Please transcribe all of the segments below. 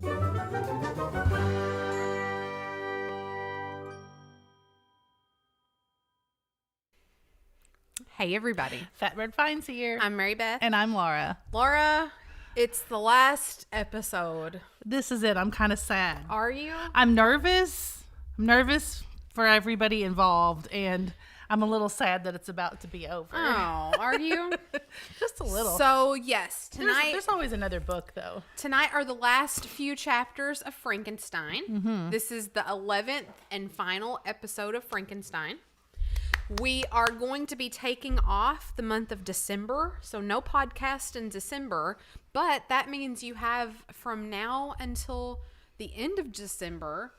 Hey everybody. Fatbird Finds here. I'm Mary Beth. And I'm Laura. Laura, it's the last episode. This is it. I'm kind of sad. Are you? I'm nervous. I'm nervous for everybody involved, and I'm a little sad that it's about to be over. Oh, are you? Just a little. So, yes, tonight... There's always another book, though. Tonight are the last few chapters of Frankenstein. Mm-hmm. This is the 11th and final episode of Frankenstein. We are going to be taking off the month of December, so no podcast in December, but that means you have from now until the end of December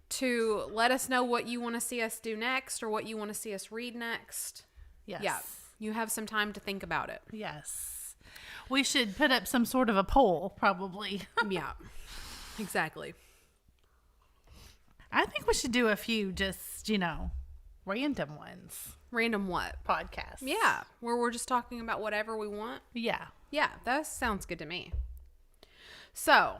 to let us know what you want to see us do next or what you want to see us read next. Yes. Yeah, you have some time to think about it. Yes. We should put up some sort of a poll, probably. Yeah, exactly. I think we should do a few just, random ones. Random what? Podcasts. Yeah, where we're just talking about whatever we want. Yeah. Yeah, that sounds good to me. So,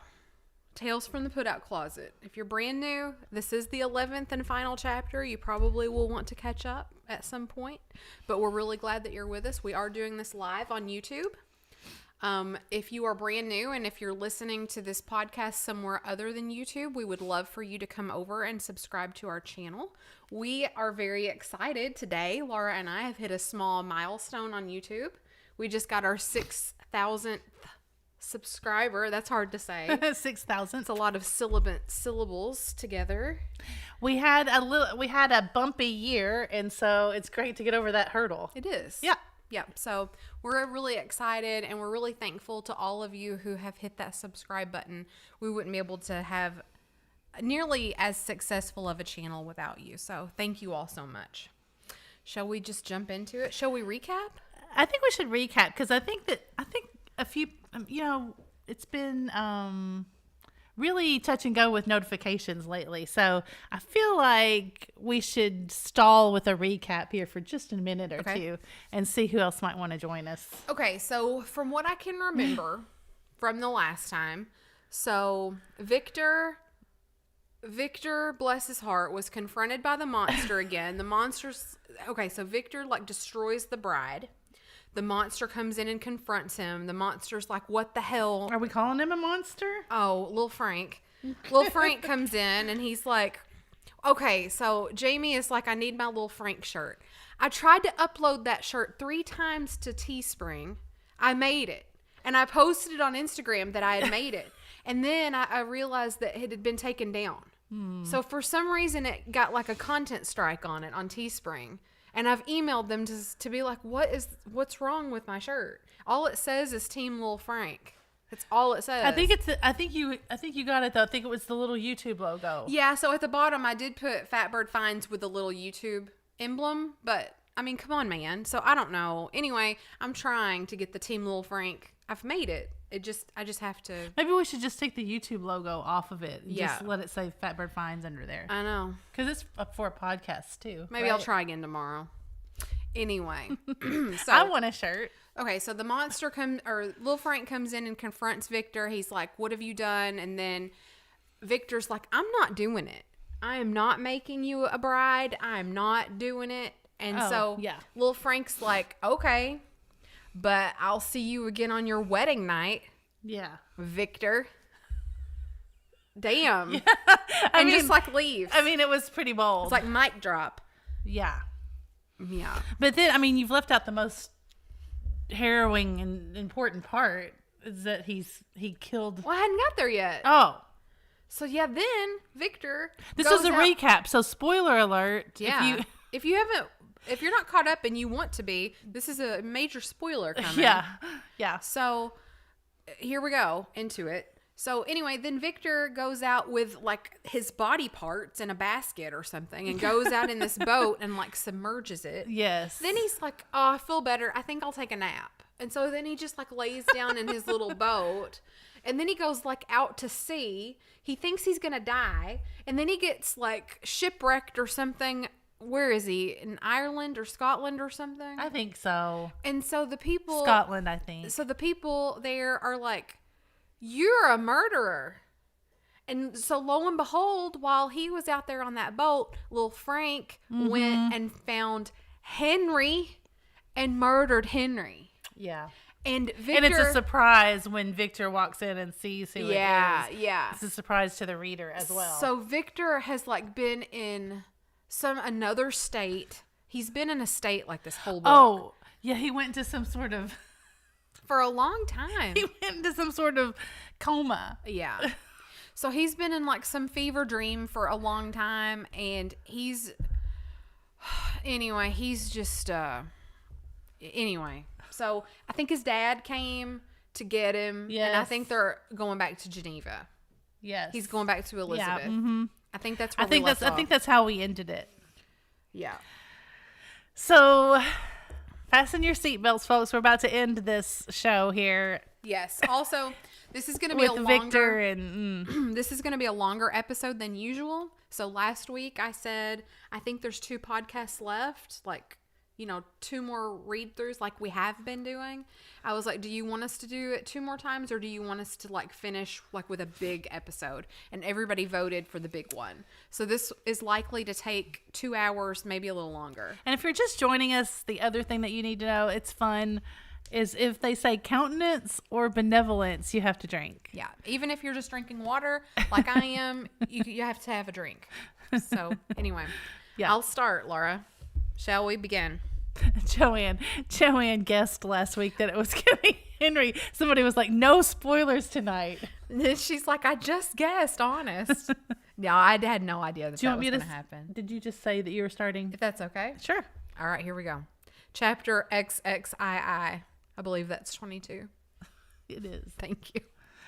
Tales from the Put-Out Closet. If you're brand new, this is the 11th and final chapter. You probably will want to catch up at some point, but we're really glad that you're with us. We are doing this live on YouTube. If you are brand new and if you're listening to this podcast somewhere other than YouTube, we would love for you to come over and subscribe to our channel. We are very excited today. Laura and I have hit a small milestone on YouTube. We just got our 6,000th subscriber. That's hard to say. 6,000. It's a lot of syllables together. We had a bumpy year, and so it's great to get over that hurdle. It is. Yeah. Yeah, so we're really excited and we're really thankful to all of you who have hit that subscribe button. We wouldn't be able to have nearly as successful of a channel without you. So thank you all so much. Shall we just jump into it? Shall we recap? I think we should recap because I think a few, it's been really touch and go with notifications lately. So I feel like we should stall with a recap here for just a minute or two and see who else might want to join us. Okay, so from what I can remember from the last time, so Victor, bless his heart, was confronted by the monster again. The monster's, so Victor destroys the bride. The monster comes in and confronts him. The monster's like, what the hell? Are we calling him a monster? Oh, Lil Frank. Lil Frank comes in and he's like, okay, so Jamie is like, I need my Lil Frank shirt. I tried to upload that shirt 3 times to Teespring. I made it. And I posted it on Instagram that I had made it. And then I realized that it had been taken down. So for some reason, it got like a content strike on it on Teespring. And I've emailed them to be like, what's wrong with my shirt? All it says is Team Lil Frank. That's all it says. I think you got it though. I think it was the little YouTube logo. Yeah, so at the bottom I did put Fatbird Finds with the little YouTube emblem, but I mean, come on, man. So I don't know. Anyway, I'm trying to get the Team Lil Frank. I've made it. I just have to. Maybe we should just take the YouTube logo off of it. And Yeah. Just let it say Fatbird Finds under there. I know. Because it's up for a podcast too. Maybe I'll try again tomorrow. Anyway. So I want a shirt. Okay, so the monster Lil Frank comes in and confronts Victor. He's like, what have you done? And then Victor's like, I'm not doing it. I am not making you a bride. I am not doing it. And Lil Frank's like, okay, but I'll see you again on your wedding night. Yeah. Victor. Damn. Yeah. And just leaves. I mean, it was pretty bold. It's like mic drop. Yeah. Yeah. But then, I mean, you've left out the most harrowing and important part is that he killed. Well, I hadn't got there yet. Oh. So yeah, then Victor. This was a recap. So spoiler alert. Yeah. If you're not caught up and you want to be, this is a major spoiler coming. Yeah. Yeah. So here we go into it. So anyway, then Victor goes out with his body parts in a basket or something and goes out in this boat and submerges it. Yes. Then he's like, oh, I feel better. I think I'll take a nap. And so then he just lays down in his little boat and then he goes out to sea. He thinks he's going to die. And then he gets shipwrecked or something. Where is he? In Ireland or Scotland or something? I think so. And so the people... Scotland, I think. So the people there are like, you're a murderer. And so lo and behold, while he was out there on that boat, little Frank went and found Henry and murdered Henry. Yeah. And Victor, And it's a surprise when Victor walks in and sees who it is. Yeah. It's a surprise to the reader as well. So Victor has like been in another state. He's been in a state like this whole book. Oh, yeah, he went into some sort of for a long time. he went into some sort of coma. Yeah. So he's been in like some fever dream for a long time, and he's just anyway. So I think his dad came to get him, and I think they're going back to Geneva. Yes. He's going back to Elizabeth. Yeah, mm-hmm. I think that's where we left off. I think that's how we ended it. Yeah. So fasten your seatbelts, folks. We're about to end this show here. Yes. Also, this is going to be with Victor and this is going to be a longer episode than usual. So last week I said I think there's 2 podcasts left, like 2 more read throughs like we have been doing. I was like, do you want us to do it 2 more times, or do you want us to like finish like with a big episode? And everybody voted for the big one. So this is likely to take 2 hours, maybe a little longer. And if you're just joining us, the other thing that you need to know, it's fun, is if they say countenance or benevolence, you have to drink. Yeah. Even if you're just drinking water like I am, you have to have a drink. So anyway, I'll start, Laura. Shall we begin? Joanne guessed last week that it was going to be Henry. Somebody was like, no spoilers tonight. And she's like, I just guessed, honest. No, I had no idea that was going to happen. Did you just say that you were starting? If that's okay. Sure. All right, here we go. Chapter XXII. I believe that's 22. It is. Thank you.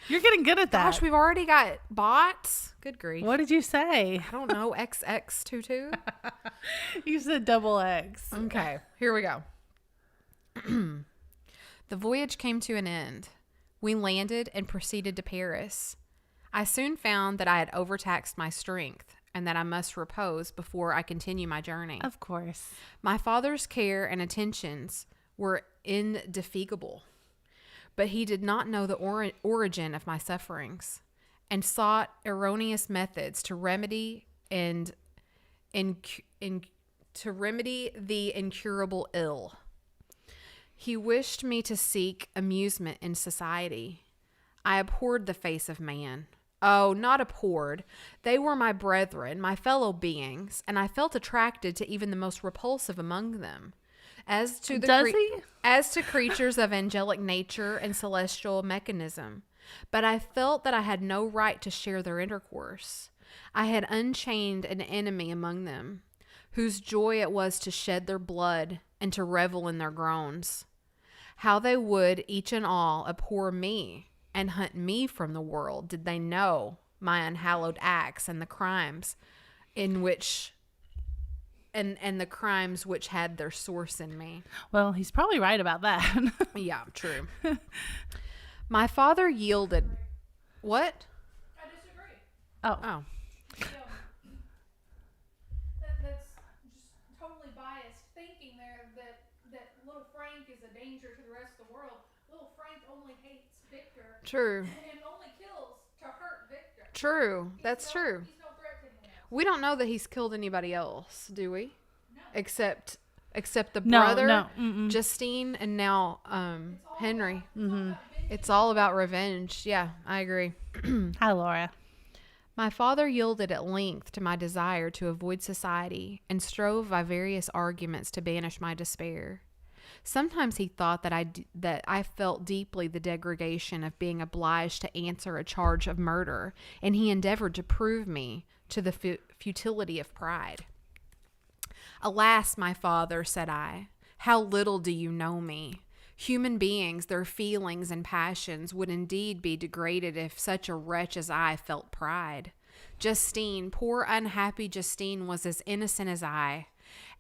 You're getting good at that. Gosh, we've already got bots. Good grief. What did you say? I don't know. XX22? You said double X. Okay, here we go. The voyage came to an end. We landed and proceeded to Paris. I soon found that I had overtaxed my strength and that I must repose before I continue my journey. Of course. My father's care and attentions were indefatigable, but he did not know the origin of my sufferings, and sought erroneous methods to remedy the incurable ill. He wished me to seek amusement in society. I abhorred the face of man. Oh, not abhorred. They were my brethren, my fellow beings, and I felt attracted to even the most repulsive among them. As to creatures of angelic nature and celestial mechanism. But I felt that I had no right to share their intercourse. I had unchained an enemy among them, whose joy it was to shed their blood and to revel in their groans. How they would, each and all, abhor me and hunt me from the world, did they know my unhallowed acts and the crimes in which... And the crimes which had their source in me. Well, he's probably right about that. Yeah, true. My father yielded. What? I disagree. Oh. That's just totally biased thinking there that little Frank is a danger to the rest of the world. Little Frank only hates Victor. True. And only kills to hurt Victor. True. That's true. He's no threat to anyone else. We don't know that he's killed anybody else, do we? No. Except the brother, No. Justine, and now Henry. It's all about Revenge. Yeah, I agree. Hi, Laura. My father yielded at length to my desire to avoid society and strove by various arguments to banish my despair. Sometimes he thought that I felt deeply the degradation of being obliged to answer a charge of murder, and he endeavored to prove me to the futility of pride. Alas, my father, said I, how little do you know me? Human beings, their feelings and passions would indeed be degraded if such a wretch as I felt pride. Justine, poor unhappy Justine, was as innocent as I,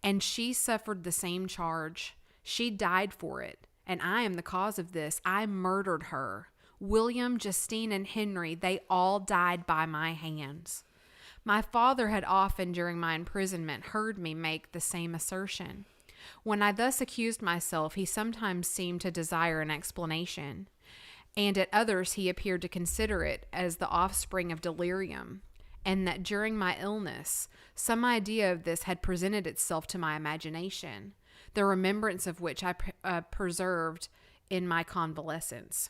and she suffered the same charge. She died for it, and I am the cause of this. I murdered her. William, Justine, and Henry, they all died by my hands. My father had often during my imprisonment heard me make the same assertion. When I thus accused myself, he sometimes seemed to desire an explanation, and at others he appeared to consider it as the offspring of delirium, and that during my illness some idea of this had presented itself to my imagination, the remembrance of which I preserved in my convalescence.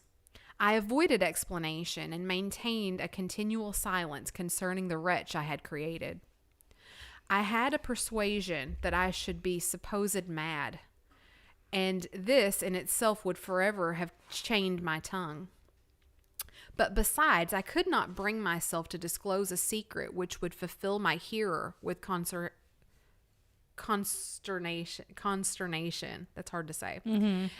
I avoided explanation and maintained a continual silence concerning the wretch I had created. I had a persuasion that I should be supposed mad, and this in itself would forever have chained my tongue. But besides, I could not bring myself to disclose a secret which would fulfill my hearer with consternation, that's hard to say,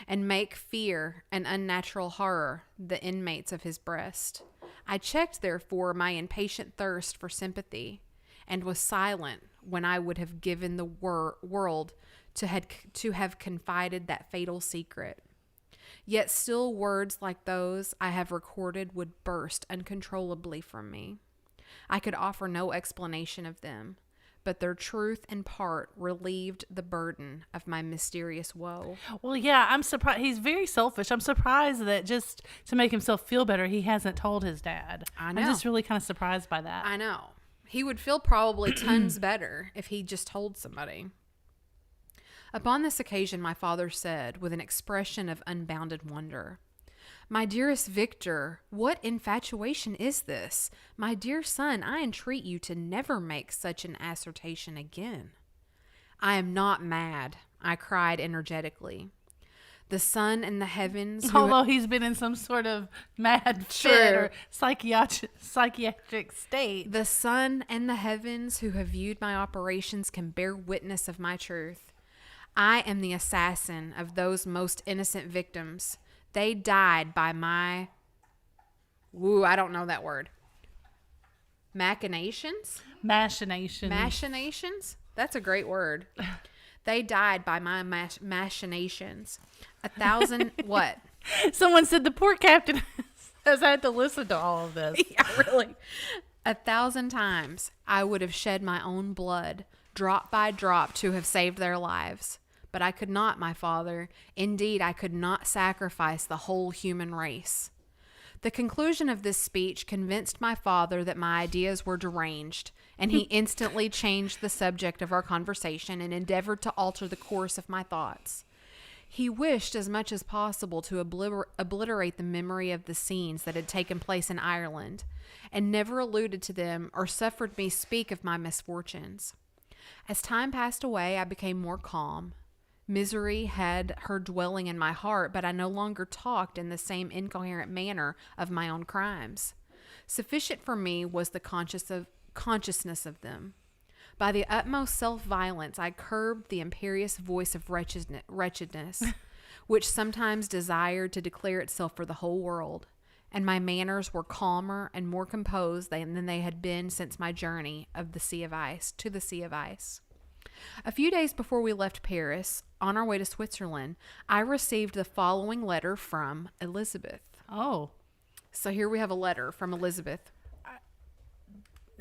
and make fear and unnatural horror the inmates of his breast. I checked, therefore, my impatient thirst for sympathy, and was silent when I would have given the world to have confided that fatal secret. Yet still words like those I have recorded would burst uncontrollably from me. I could offer no explanation of them, but their truth in part relieved the burden of my mysterious woe. Well, yeah, I'm surprised. He's very selfish. I'm surprised that just to make himself feel better, he hasn't told his dad. I know. I'm just really kind of surprised by that. I know. He would feel probably tons better if he just told somebody. Upon this occasion, my father said, with an expression of unbounded wonder, "My dearest Victor, what infatuation is this? My dear son, I entreat you to never make such an assertion again." "I am not mad," I cried energetically. "The sun and the heavens..." Although he's been in some sort of mad fit or psychiatric state. "The sun and the heavens who have viewed my operations can bear witness of my truth. I am the assassin of those most innocent victims. They died by my... I don't know that word. Machinations? Machinations? That's a great word. They died by my machinations. 1,000... What? Someone said the poor captain has had to listen to all of this. Yeah, really. 1,000 times I would have shed my own blood, drop by drop, to have saved their lives. But I could not, my father. Indeed, I could not sacrifice the whole human race. The conclusion of this speech convinced my father that my ideas were deranged, and he instantly changed the subject of our conversation and endeavored to alter the course of my thoughts. He wished as much as possible to obliterate the memory of the scenes that had taken place in Ireland, and never alluded to them or suffered me speak of my misfortunes. As time passed away, I became more calm. Misery had her dwelling in my heart, but I no longer talked in the same incoherent manner of my own crimes. Sufficient for me was the consciousness of them. By the utmost self-violence, I curbed the imperious voice of wretchedness, which sometimes desired to declare itself for the whole world, and my manners were calmer and more composed than they had been since my journey to the Sea of Ice. A few days before we left Paris, on our way to Switzerland, I received the following letter from Elizabeth. Oh. So here we have a letter from Elizabeth.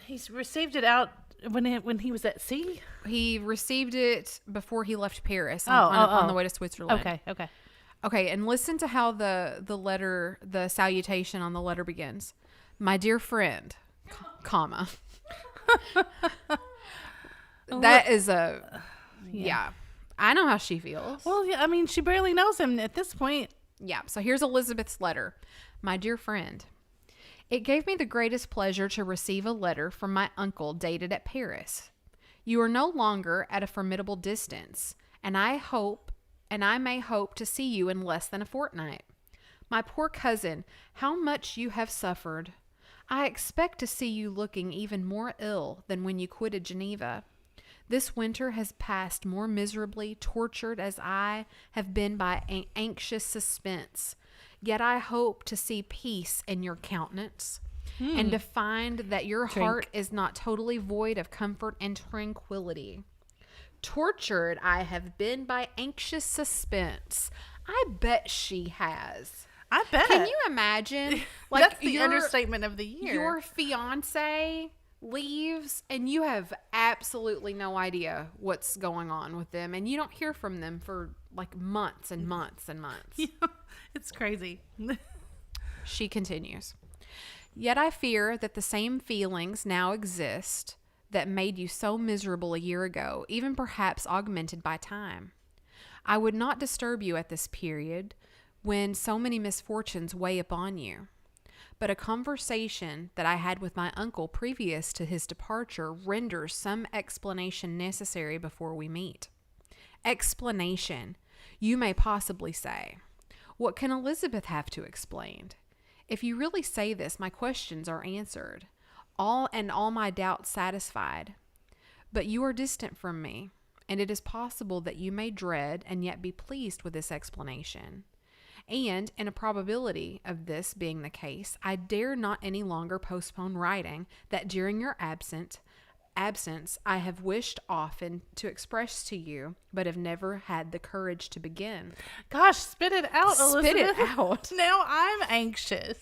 He's received it out when he was at sea? He received it before he left Paris on the way to Switzerland. Okay, and listen to how the salutation on the letter begins. "My dear friend, comma." That is yeah. I know how she feels. Well, yeah, I mean, she barely knows him at this point. Yeah, so here's Elizabeth's letter. "My dear friend, it gave me the greatest pleasure to receive a letter from my uncle dated at Paris. You are no longer at a formidable distance, and I may hope to see you in less than a fortnight. My poor cousin, how much you have suffered. I expect to see you looking even more ill than when you quitted Geneva. This winter has passed more miserably, tortured as I have been by anxious suspense. Yet I hope to see peace in your countenance, and to find that your heart is not totally void of comfort and tranquility. Tortured I have been by anxious suspense." I bet she has. I bet. Can you imagine? That's the understatement of the year. Your fiance leaves and you have absolutely no idea what's going on with them, and you don't hear from them for like months and months and months. It's crazy. She continues. Yet I fear that the same feelings now exist that made you so miserable a year ago, even perhaps augmented by time. I would not disturb you at this period when so many misfortunes weigh upon you. But a conversation that I had with my uncle previous to his departure renders some explanation necessary before we meet. Explanation, you may possibly say. What can Elizabeth have to explain? If you really say this, my questions are answered, all my doubts satisfied. But you are distant from me, and it is possible that you may dread and yet be pleased with this explanation. And, in a probability of this being the case, I dare not any longer postpone writing that during your absence I have wished often to express to you, but have never had the courage to begin. Gosh, spit it out, Elizabeth. Spit it out. Now I'm anxious.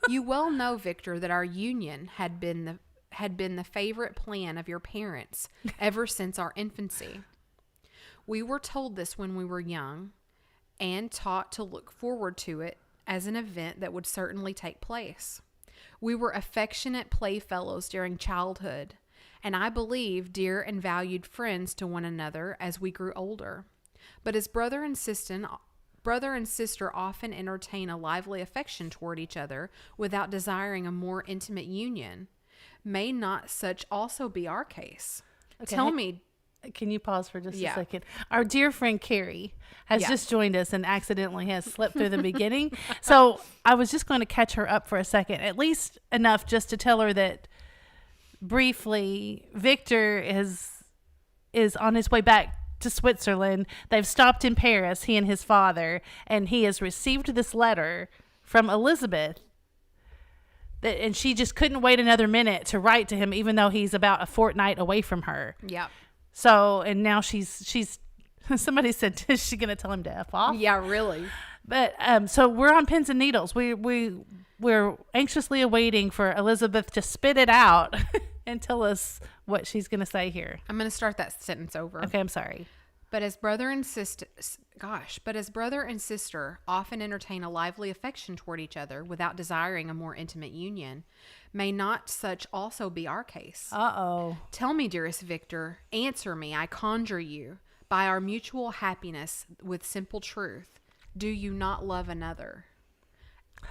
You well know, Victor, that our union had been the favorite plan of your parents ever since our infancy. We were told this when we were young, and taught to look forward to it as an event that would certainly take place. We were affectionate playfellows during childhood, and I believe dear and valued friends to one another as we grew older. But as brother and sister often entertain a lively affection toward each other without desiring a more intimate union, may not such also be our case? Okay. Tell me. Can you pause for just a second? Our dear friend Carrie has just joined us and accidentally has slipped through the beginning. So I was just going to catch her up for a second, at least enough just to tell her that briefly Victor is on his way back to Switzerland. They've stopped in Paris, he and his father, and he has received this letter from Elizabeth. And she just couldn't wait another minute to write to him, even though he's about a fortnight away from her. Yep. So, and now she's somebody said, is she going to tell him to F off? Yeah, really. But, so we're on pins and needles. We're anxiously awaiting for Elizabeth to spit it out and tell us what she's going to say here. I'm going to start that sentence over. Okay, I'm sorry. But as brother and sister often entertain a lively affection toward each other without desiring a more intimate union, may not such also be our case? Uh-oh. Tell me, dearest Victor, answer me, I conjure you, by our mutual happiness with simple truth, do you not love another?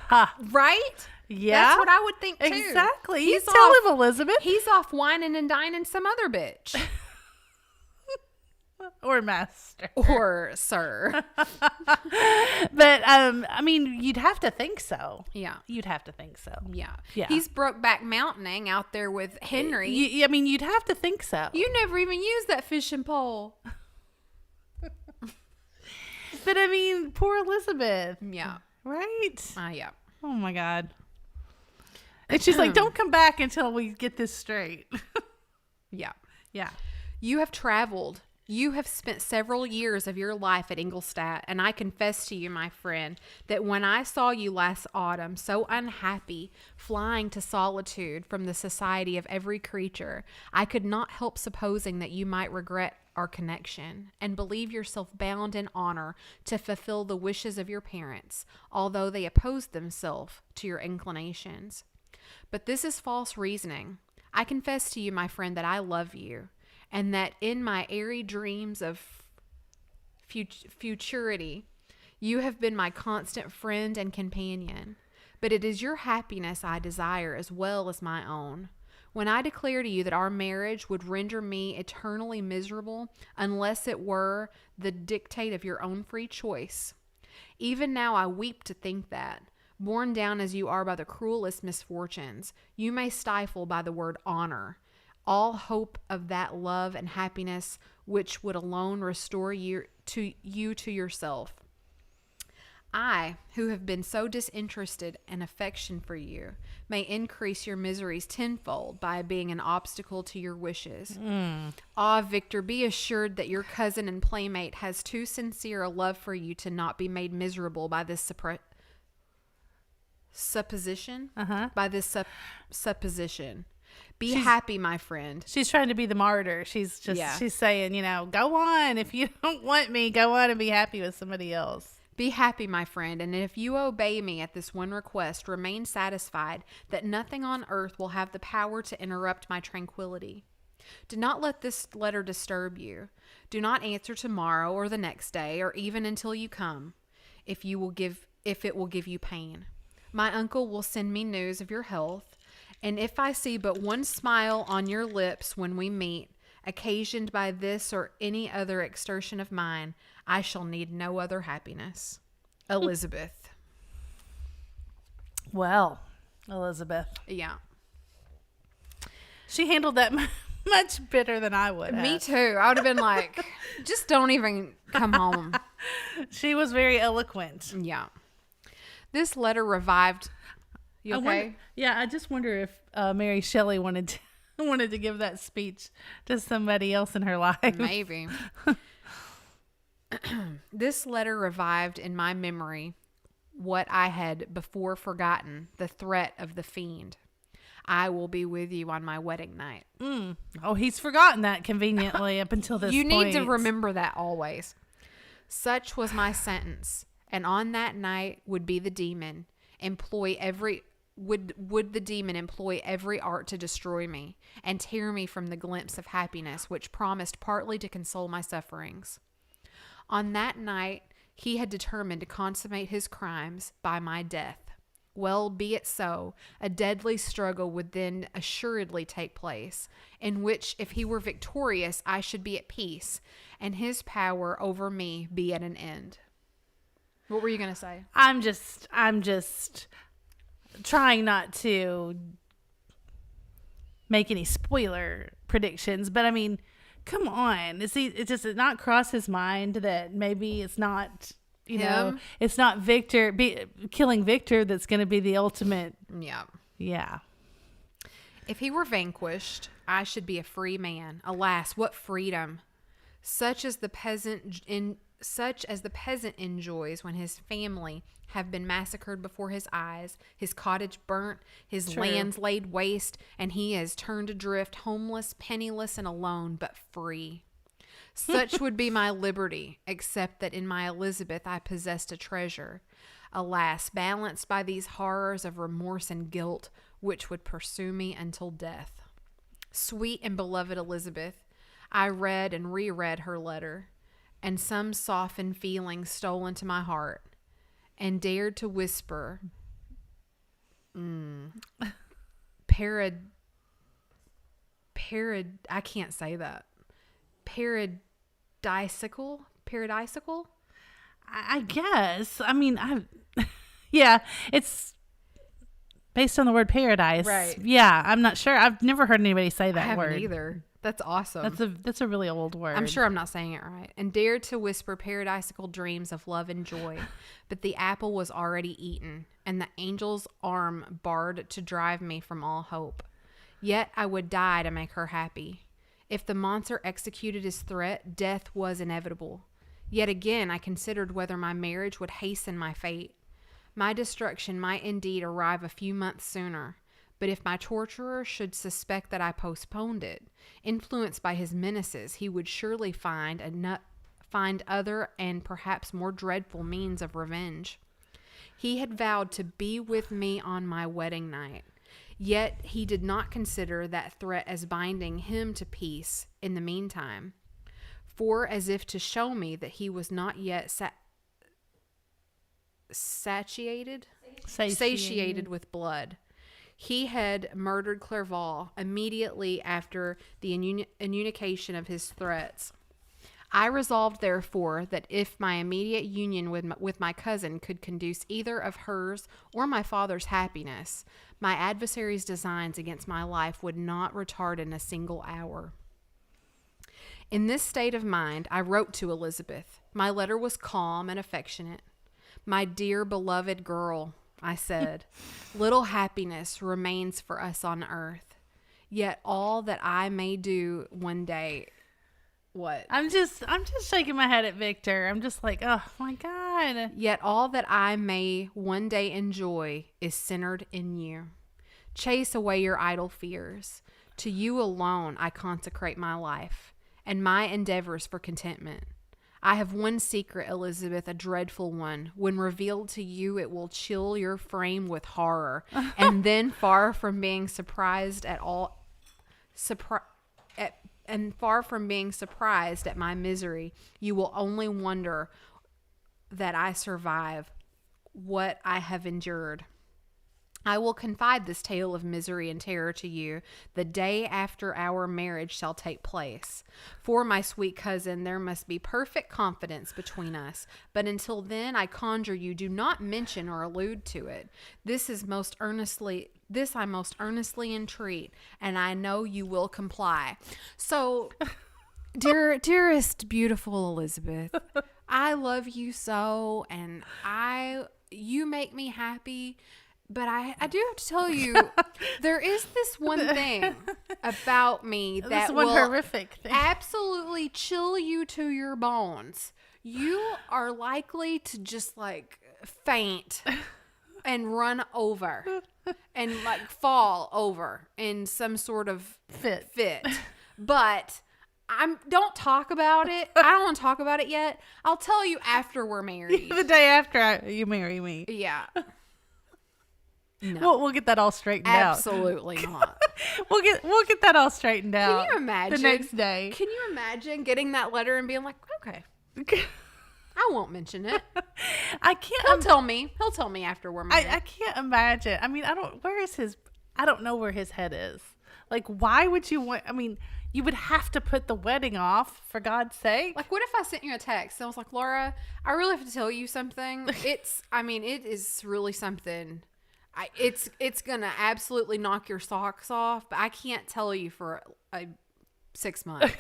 Ha. Right? Yeah. That's what I would think too. Exactly. He's You tell off, him, Elizabeth. He's off whining and dining some other bitch. Or master. Or sir. But, I mean, you'd have to think so. Yeah. You'd have to think so. Yeah. Yeah. He's Brokeback Mountaining out there with Henry. I mean, you'd have to think so. You never even used that fishing pole. But, I mean, poor Elizabeth. Yeah. Right? Yeah. Oh, my God. And she's like, don't come back until we get this straight. Yeah. Yeah. You have traveled. You have spent several years of your life at Ingolstadt, and I confess to you, my friend, that when I saw you last autumn, so unhappy, flying to solitude from the society of every creature, I could not help supposing that you might regret our connection, and believe yourself bound in honor to fulfill the wishes of your parents, although they opposed themselves to your inclinations. But this is false reasoning. I confess to you, my friend, that I love you, and that in my airy dreams of futurity, you have been my constant friend and companion. But it is your happiness I desire as well as my own. When I declare to you that our marriage would render me eternally miserable unless it were the dictate of your own free choice, even now I weep to think that, borne down as you are by the cruelest misfortunes, you may stifle by the word honor all hope of that love and happiness which would alone restore you to yourself. I, who have been so disinterested in affection for you, may increase your miseries tenfold by being an obstacle to your wishes. Ah, Victor, be assured that your cousin and playmate has too sincere a love for you to not be made miserable by this supposition. By this supposition. She's happy, my friend. She's trying to be the martyr. She's saying, go on. If you don't want me, go on and be happy with somebody else. Be happy, my friend, and if you obey me at this one request, remain satisfied that nothing on earth will have the power to interrupt my tranquility. Do not let this letter disturb you. Do not answer tomorrow or the next day or even until you come, if it will give you pain. My uncle will send me news of your health, and if I see but one smile on your lips when we meet, occasioned by this or any other exertion of mine, I shall need no other happiness. Elizabeth. Well, Elizabeth. Yeah. She handled that much better than I would have. Me too. I would have been like, just don't even come home. She was very eloquent. Yeah. This letter revived. You okay? I just wonder if Mary Shelley wanted to give that speech to somebody else in her life. Maybe. This letter revived in my memory what I had before forgotten, the threat of the fiend. I will be with you on my wedding night. Oh, he's forgotten that conveniently up until this point. You need to remember that always. Such was my sentence, and on that night would the demon employ every art to destroy me and tear me from the glimpse of happiness which promised partly to console my sufferings. On that night, he had determined to consummate his crimes by my death. Well, be it so. A deadly struggle would then assuredly take place, in which, if he were victorious, I should be at peace, and his power over me be at an end. What were you going to say? I'm just trying not to make any spoiler predictions, but I mean, come on. Does it not cross his mind that maybe it's not, it's not killing Victor that's going to be the ultimate. Yeah. Yeah. If he were vanquished, I should be a free man. Alas, what freedom! Such as the peasant enjoys when his family have been massacred before his eyes, his cottage burnt, his lands laid waste, and he is turned adrift, homeless, penniless, and alone, but free. Such would be my liberty, except that in my Elizabeth I possessed a treasure. Alas, balanced by these horrors of remorse and guilt, which would pursue me until death. Sweet and beloved Elizabeth, I read and reread her letter, and some softened feeling stole into my heart, and dared to whisper, I can't say that. Paradisical? I guess. I mean, yeah, it's based on the word paradise. Right. Yeah, I'm not sure. I've never heard anybody say that word. I haven't either. That's awesome. That's a really old word. I'm sure I'm not saying it right. And dared to whisper paradisical dreams of love and joy. But the apple was already eaten, and the angel's arm barred to drive me from all hope. Yet I would die to make her happy. If the monster executed his threat, death was inevitable. Yet again I considered whether my marriage would hasten my fate. My destruction might indeed arrive a few months sooner. But if my torturer should suspect that I postponed it, influenced by his menaces, he would surely find other and perhaps more dreadful means of revenge. He had vowed to be with me on my wedding night, yet he did not consider that threat as binding him to peace in the meantime. For as if to show me that he was not yet satiated with blood, he had murdered Clerval immediately after the inunication of his threats. I resolved, therefore, that if my immediate union with my cousin could conduce either of hers or my father's happiness, my adversary's designs against my life would not retard in a single hour. In this state of mind, I wrote to Elizabeth. My letter was calm and affectionate. My dear beloved girl, I said, little happiness remains for us on earth. Yet all that I may do one day. What? I'm just shaking my head at Victor. I'm just like, oh my God. Yet all that I may one day enjoy is centered in you. Chase away your idle fears. To you alone I consecrate my life and my endeavors for contentment. I have one secret, Elizabeth, a dreadful one. When revealed to you, it will chill your frame with horror. And then, far from being surprised at all, far from being surprised at my misery, you will only wonder that I survive what I have endured. I will confide this tale of misery and terror to you the day after our marriage shall take place. For my sweet cousin, there must be perfect confidence between us. But until then, I conjure you, do not mention or allude to it. This I most earnestly entreat, and I know you will comply. So, dearest, beautiful Elizabeth, I love you so, and you make me happy. But I do have to tell you, there is this one thing about me that will horrific thing. Absolutely chill you to your bones. You are likely to just like faint and run over and like fall over in some sort of fit. But don't talk about it. I don't want to talk about it yet. I'll tell you after we're married. The day after you marry me. Yeah. No. We'll get that all straightened out. Absolutely not. We'll get that all straightened out. Can you imagine the next day? Can you imagine getting that letter and being like, okay, I won't mention it. I can't. He'll tell me. He'll tell me after we're married. I can't imagine. I mean, I don't know where his head is. Like, why would you want? I mean, you would have to put the wedding off, for God's sake. Like, what if I sent you a text and I was like, Laura, I really have to tell you something. It is really something. It's gonna absolutely knock your socks off, but I can't tell you for 6 months.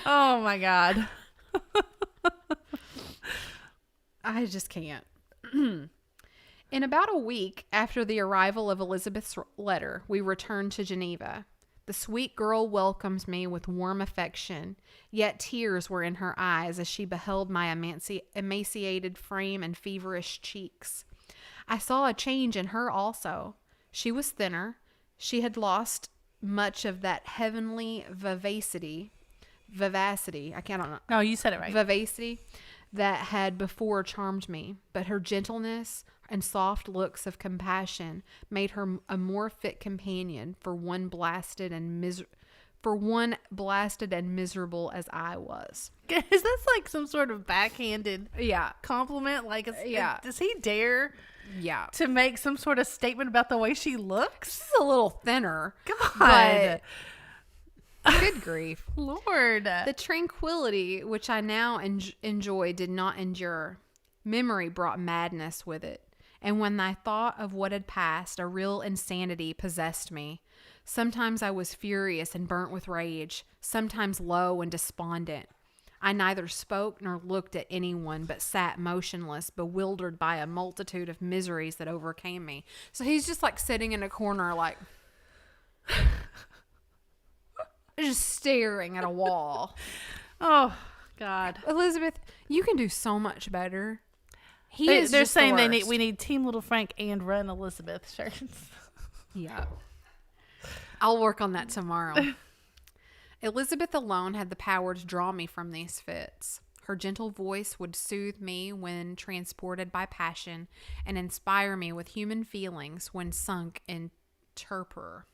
Oh my God. I just can't. In about a week after the arrival of Elizabeth's letter, we returned to Geneva. The sweet girl welcomes me with warm affection, yet tears were in her eyes as she beheld my emaciated frame and feverish cheeks. I saw a change in her also. She was thinner. She had lost much of that heavenly vivacity. I can't. No, you said it right. Vivacity that had before charmed me, but her gentleness and soft looks of compassion made her a more fit companion for one blasted and miserable as I was. Is this like some sort of backhanded compliment? Like, does he dare to make some sort of statement about the way she looks? She's a little thinner. God. Good grief. Lord. The tranquility which I now enjoy did not endure. Memory brought madness with it. And when I thought of what had passed, a real insanity possessed me. Sometimes I was furious and burnt with rage, sometimes low and despondent. I neither spoke nor looked at anyone, but sat motionless, bewildered by a multitude of miseries that overcame me. So he's just like sitting in a corner, like just staring at a wall. Oh, God. Elizabeth, you can do so much better. They're saying we need Team Little Frank and Run Elizabeth shirts. Yeah. I'll work on that tomorrow. Elizabeth alone had the power to draw me from these fits. Her gentle voice would soothe me when transported by passion and inspire me with human feelings when sunk in torpor.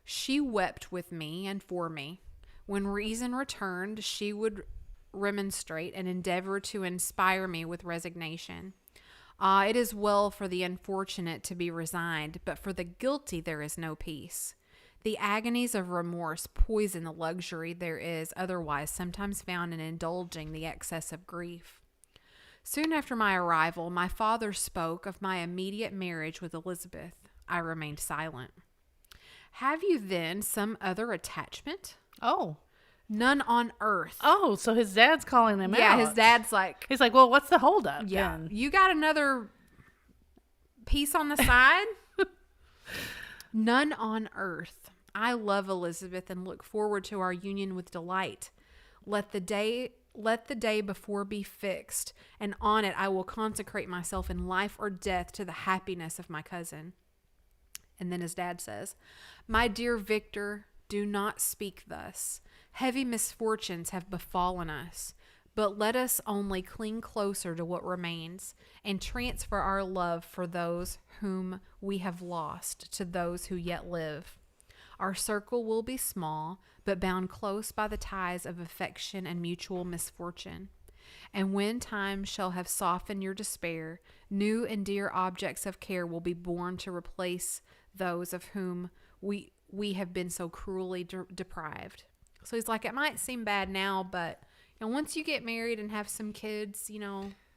She wept with me and for me. When reason returned, she would remonstrate and endeavor to inspire me with resignation. It is well for the unfortunate to be resigned, but for the guilty there is no peace. The agonies of remorse poison the luxury there is otherwise sometimes found in indulging the excess of grief. Soon after my arrival, my father spoke of my immediate marriage with Elizabeth. I remained silent. Have you then some other attachment? Oh. None on earth. Oh, so his dad's calling him out. Yeah, his dad's like... He's like, well, what's the holdup? Yeah. Then? You got another piece on the side? None on earth. I love Elizabeth and look forward to our union with delight. Let the day before be fixed, and on it I will consecrate myself in life or death to the happiness of my cousin. And then his dad says, my dear Victor, do not speak thus. Heavy misfortunes have befallen us. But let us only cling closer to what remains and transfer our love for those whom we have lost to those who yet live. Our circle will be small, but bound close by the ties of affection and mutual misfortune. And when time shall have softened your despair, new and dear objects of care will be born to replace those of whom we have been so cruelly deprived. So he's like, it might seem bad now, but once you get married and have some kids,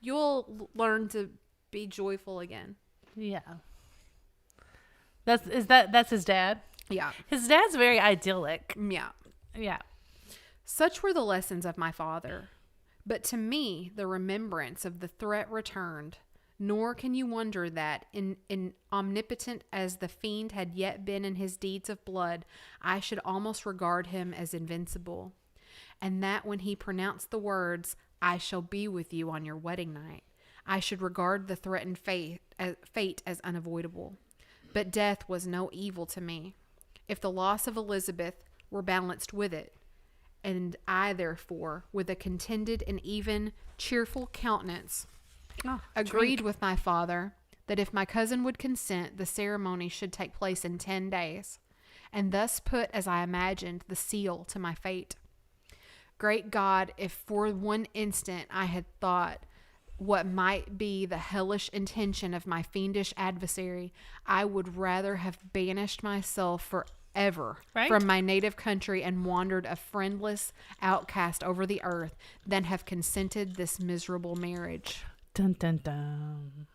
you'll learn to be joyful again. Yeah. That's his dad? Yeah. His dad's very idyllic. Yeah. Yeah. Such were the lessons of my father. But to me, the remembrance of the threat returned, nor can you wonder that, in omnipotent as the fiend had yet been in his deeds of blood, I should almost regard him as invincible. And that when he pronounced the words, I shall be with you on your wedding night, I should regard the threatened fate as unavoidable. But death was no evil to me, if the loss of Elizabeth were balanced with it. And I, therefore, with a contented and even cheerful countenance, agreed with my father that if my cousin would consent, the ceremony should take place in 10 days, and thus put, as I imagined, the seal to my fate. Great God, if for one instant I had thought what might be the hellish intention of my fiendish adversary, I would rather have banished myself forever from my native country and wandered a friendless outcast over the earth than have consented this miserable marriage. Dun, dun, dun.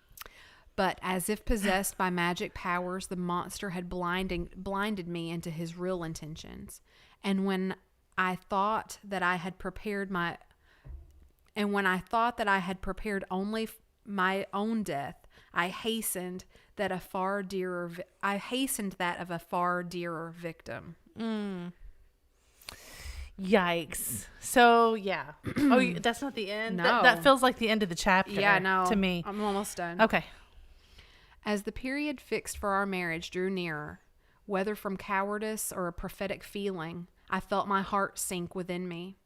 But as if possessed by magic powers, the monster had blinded me into his real intentions. And when I thought that I had prepared only my own death, I hastened that of a far dearer victim. Yikes. So, yeah. Oh, that's not the end? No. That feels like the end of the chapter. Yeah, no. To me. I'm almost done. Okay. As the period fixed for our marriage drew nearer, whether from cowardice or a prophetic feeling, I felt my heart sink within me.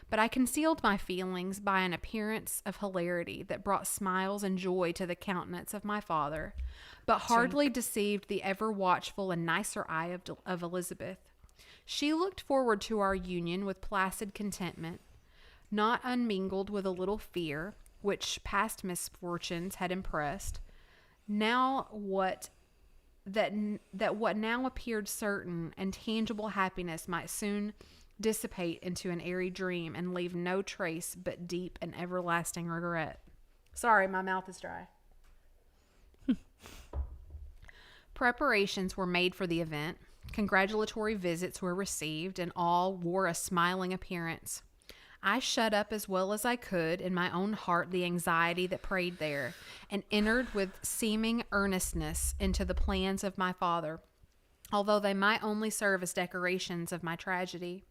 But I concealed my feelings by an appearance of hilarity that brought smiles and joy to the countenance of my father, but hardly deceived the ever watchful and nicer eye of Elizabeth. She looked forward to our union with placid contentment, not unmingled with a little fear, which past misfortunes had impressed. Now what now appeared certain and tangible happiness might soon dissipate into an airy dream and leave no trace but deep and everlasting regret. Sorry, my mouth is dry. Preparations were made for the event. Congratulatory visits were received, and all wore a smiling appearance. I shut up as well as I could in my own heart the anxiety that preyed there, and entered with seeming earnestness into the plans of my father, although they might only serve as decorations of my tragedy.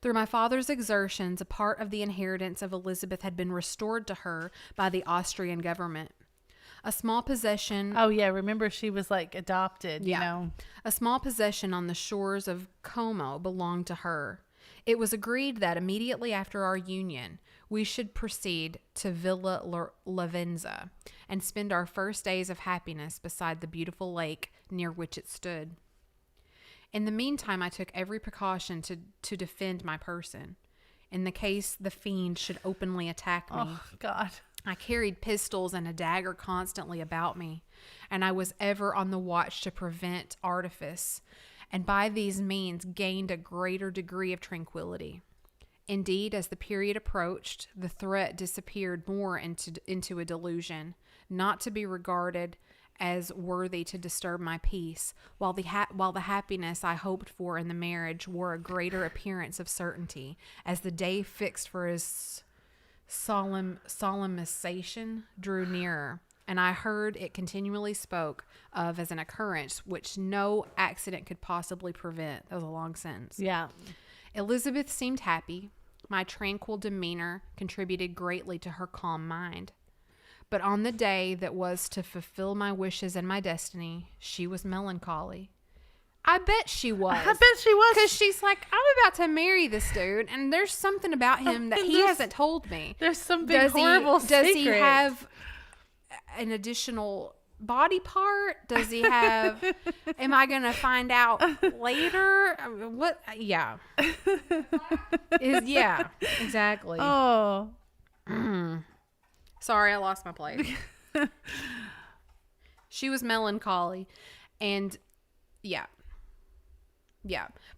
Through my father's exertions, a part of the inheritance of Elizabeth had been restored to her by the Austrian government. A small possession... Oh, yeah. Remember, she was, adopted, you know. A small possession on the shores of Como belonged to her. It was agreed that immediately after our union, we should proceed to Villa Lavenza and spend our first days of happiness beside the beautiful lake near which it stood. In the meantime, I took every precaution to defend my person, in the case the fiend should openly attack me. Oh, God. I carried pistols and a dagger constantly about me, and I was ever on the watch to prevent artifice, and by these means gained a greater degree of tranquility. Indeed, as the period approached, the threat disappeared more into a delusion, not to be regarded as worthy to disturb my peace, while the happiness I hoped for in the marriage wore a greater appearance of certainty, as the day fixed for his solemnization drew nearer, and I heard it continually spoke of as an occurrence which no accident could possibly prevent. That was a long sentence. Yeah. Elizabeth seemed happy. My tranquil demeanor contributed greatly to her calm mind. But on the day that was to fulfill my wishes and my destiny, she was melancholy. I bet she was. I bet she was. Because she's like, I'm about to marry this dude, and there's something about him that he hasn't told me. There's some big horrible secret. Does he have an additional body part? Does he have? Am I gonna find out later? What? Yeah. Yeah. Exactly. Oh. Sorry, I lost my place. She was melancholy, and yeah.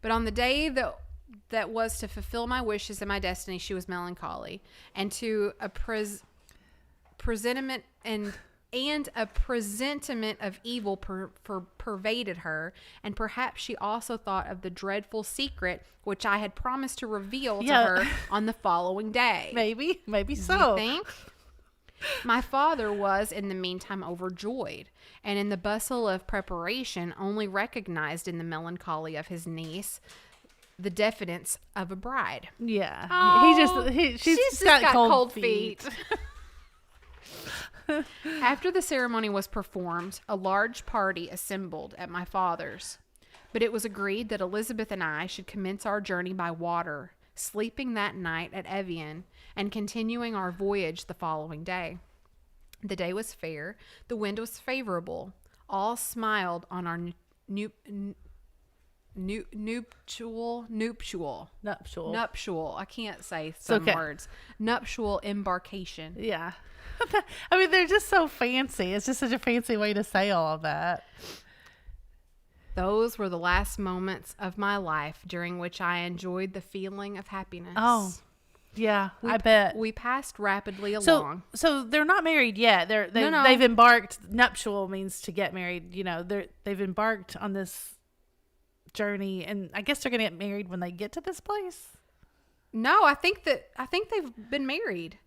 But on the day that was to fulfill my wishes and my destiny, she was melancholy, and to a presentiment and a presentiment of evil pervaded her, and perhaps she also thought of the dreadful secret which I had promised to reveal to her on the following day. Maybe so. You think? My father was, in the meantime, overjoyed, and in the bustle of preparation only recognized in the melancholy of his niece the diffidence of a bride. Yeah. Oh, she's just got cold feet. After the ceremony was performed, a large party assembled at my father's, but it was agreed that Elizabeth and I should commence our journey by water, sleeping that night at Evian, and continuing our voyage the following day. The day was fair, the wind was favorable. All smiled on our nuptial. I can't say some words. Nuptial embarkation. Yeah. I mean, they're just so fancy. It's just such a fancy way to say all of that. Those were the last moments of my life during which I enjoyed the feeling of happiness. Oh, yeah, I bet. We passed rapidly along. So they're not married yet. They've embarked. Nuptial means to get married. You know, they've embarked on this journey, and I guess they're going to get married when they get to this place. No, I think they've been married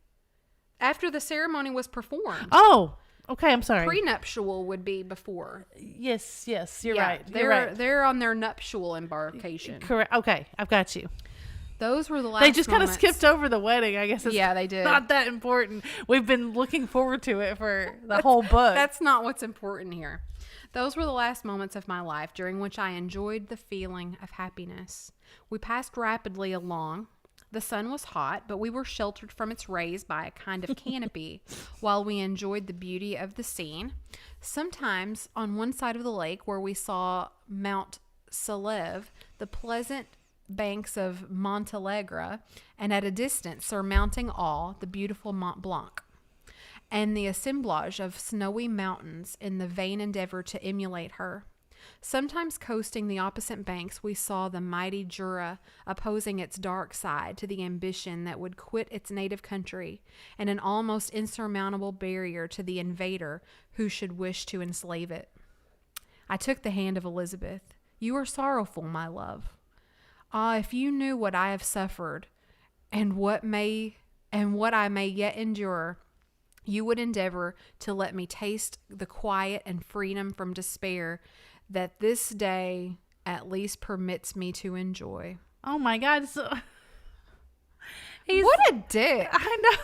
after the ceremony was performed. Oh, okay. I'm sorry. Prenuptial would be before. Yes, you're right. They're on their nuptial embarkation. Correct. Okay, I've got you. Those were the last. They just kind of skipped over the wedding. I guess. They did. Not that important. We've been looking forward to it for the whole book. That's not what's important here. Those were the last moments of my life during which I enjoyed the feeling of happiness. We passed rapidly along. The sun was hot, but we were sheltered from its rays by a kind of canopy while we enjoyed the beauty of the scene. Sometimes on one side of the lake where we saw Mount Saleve, the pleasant banks of Montalegre, and at a distance surmounting all, the beautiful Mont Blanc, and the assemblage of snowy mountains in the vain endeavor to emulate her. Sometimes coasting the opposite banks, we saw the mighty Jura opposing its dark side to the ambition that would quit its native country, and an almost insurmountable barrier to the invader who should wish to enslave it. I took the hand of Elizabeth. You are sorrowful, my love. Ah, if you knew what I have suffered, and what I may yet endure, you would endeavor to let me taste the quiet and freedom from despair that this day at least permits me to enjoy. Oh my God. What a dick. I know.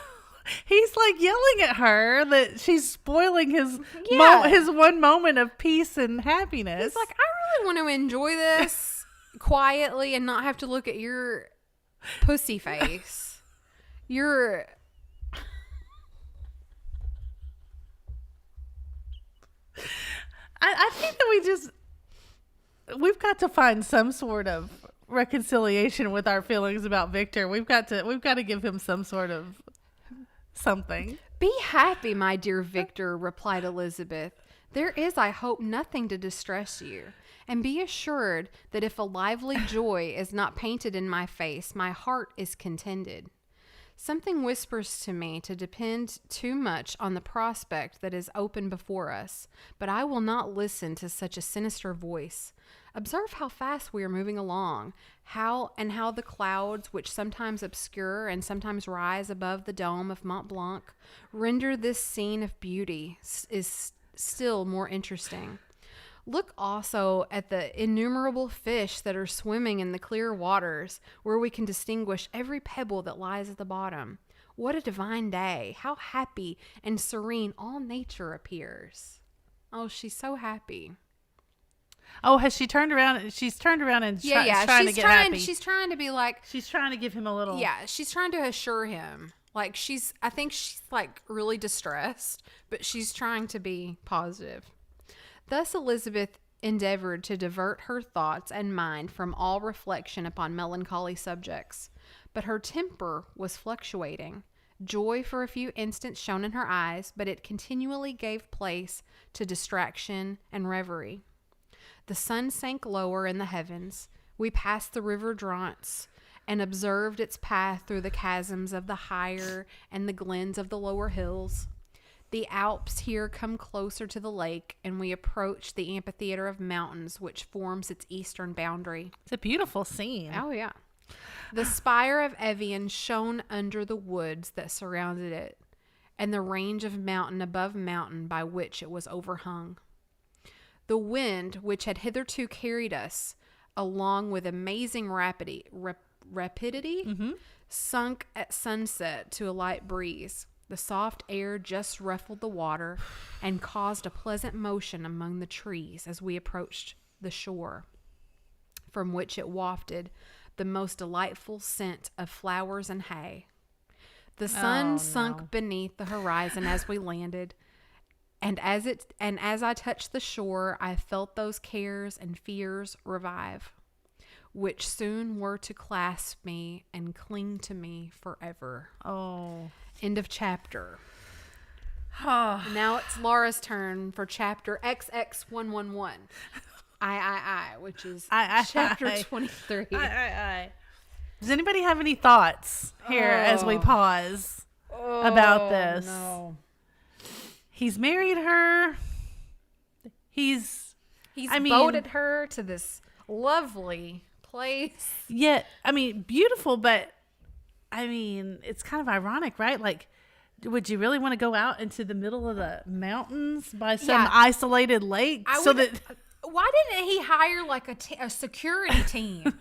He's like yelling at her that she's spoiling his his one moment of peace and happiness. He's like, I really want to enjoy this quietly and not have to look at your pussy face. I think that we've got to find some sort of reconciliation with our feelings about Victor. We've got to give him some sort of something. Be happy, my dear Victor, replied Elizabeth. There is, I hope, nothing to distress you. And be assured that if a lively joy is not painted in my face, my heart is contented. Something whispers to me to depend too much on the prospect that is open before us, but I will not listen to such a sinister voice. Observe how fast we are moving along, how the clouds, which sometimes obscure and sometimes rise above the dome of Mont Blanc, render this scene of beauty is still more interesting. Look also at the innumerable fish that are swimming in the clear waters, where we can distinguish every pebble that lies at the bottom. What a divine day! How happy and serene all nature appears. Oh, she's so happy. Oh, has she turned around? She's turned around and trying to get happy. She's trying to be like, She's trying to give him a little. yeah, she's trying to assure him. Like I think she's like really distressed, but she's trying to be positive. Thus Elizabeth endeavored to divert her thoughts and mind from all reflection upon melancholy subjects. But her temper was fluctuating. Joy for a few instants shone in her eyes, but it continually gave place to distraction and reverie. The sun sank lower in the heavens. We passed the river Drance and observed its path through the chasms of the higher and the glens of the lower hills. The Alps here come closer to the lake, and we approach the amphitheater of mountains which forms its eastern boundary. It's a beautiful scene. Oh, yeah. The spire of Evian shone under the woods that surrounded it, and the range of mountain above mountain by which it was overhung. The wind, which had hitherto carried us along with amazing rapidity, sunk at sunset to a light breeze. The soft air just ruffled the water and caused a pleasant motion among the trees as we approached the shore, from which it wafted the most delightful scent of flowers and hay. The sun sunk beneath the horizon as we landed, and as I touched the shore, I felt those cares and fears revive, which soon were to clasp me and cling to me forever. Oh. End of chapter. Now it's Laura's turn for chapter XXI, which is chapter 23. Does anybody have any thoughts here as we pause about this? No. He's married her. He's boated her to this lovely place. Yeah, I mean, beautiful, but I mean, it's kind of ironic, right? Like, would you really want to go out into the middle of the mountains by some isolated lake? Why didn't he hire like a security team?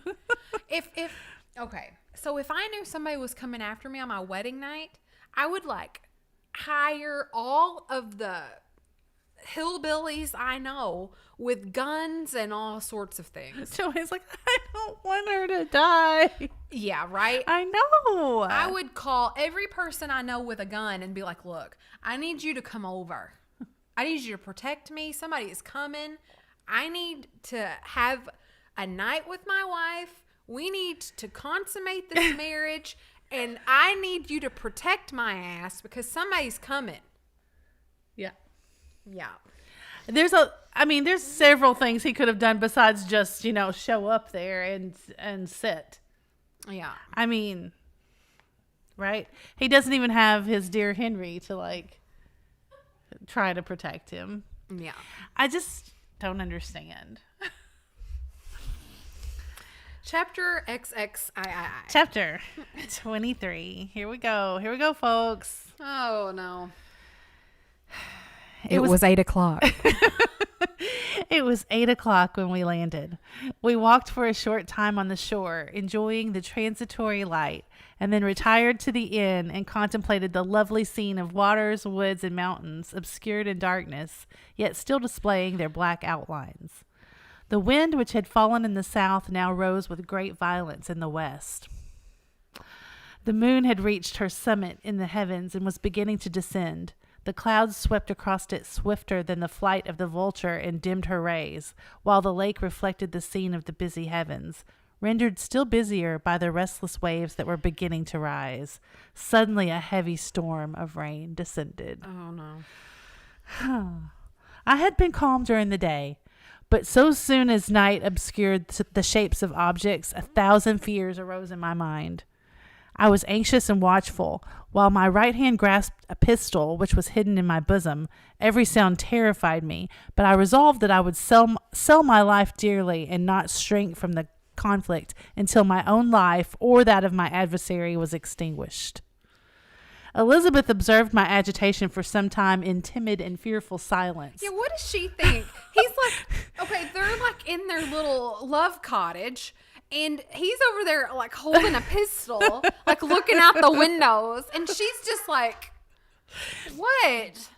So if I knew somebody was coming after me on my wedding night, I would like hire all of the hillbillies I know with guns and all sorts of things. Joey's like, I don't want her to die. Yeah, right? I know. I would call every person I know with a gun and be like, look, I need you to come over. I need you to protect me. Somebody is coming. I need to have a night with my wife. We need to consummate this marriage, and I need you to protect my ass because somebody's coming. Yeah. Yeah. There's several things he could have done besides just, show up there and sit. Yeah. I mean, right? He doesn't even have his dear Henry to like try to protect him. Yeah. I just don't understand. Chapter XXII. Chapter 23. Here we go, folks. Oh, no. It was 8 o'clock. It was 8 o'clock when we landed. We walked for a short time on the shore, enjoying the transitory light, and then retired to the inn and contemplated the lovely scene of waters, woods, and mountains, obscured in darkness, yet still displaying their black outlines. The wind, which had fallen in the south, now rose with great violence in the west. The moon had reached her summit in the heavens and was beginning to descend. The clouds swept across it swifter than the flight of the vulture and dimmed her rays, while the lake reflected the scene of the busy heavens, rendered still busier by the restless waves that were beginning to rise. Suddenly a heavy storm of rain descended. Oh, no. I had been calm during the day, but so soon as night obscured the shapes of objects, 1,000 fears arose in my mind. I was anxious and watchful. While my right hand grasped a pistol, which was hidden in my bosom, every sound terrified me, but I resolved that I would sell my life dearly and not shrink from the conflict until my own life or that of my adversary was extinguished. Elizabeth observed my agitation for some time in timid and fearful silence. Yeah, what does she think? He's like, okay, they're like in their little love cottage, and he's over there like holding a pistol, like looking out the windows, and she's just like, what?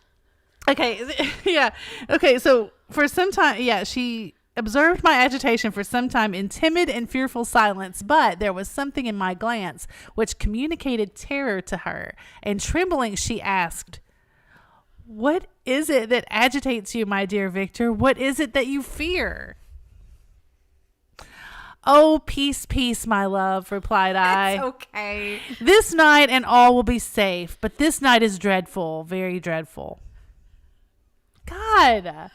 Okay, yeah. Okay, so for some time, yeah, she observed my agitation for some time in timid and fearful silence, but there was something in my glance which communicated terror to her, and trembling she asked, "What is it that agitates you, my dear Victor? What is it that you fear?" "Oh, peace, peace, my love," replied I. It's okay. "This night and all will be safe, but this night is dreadful, very dreadful." God.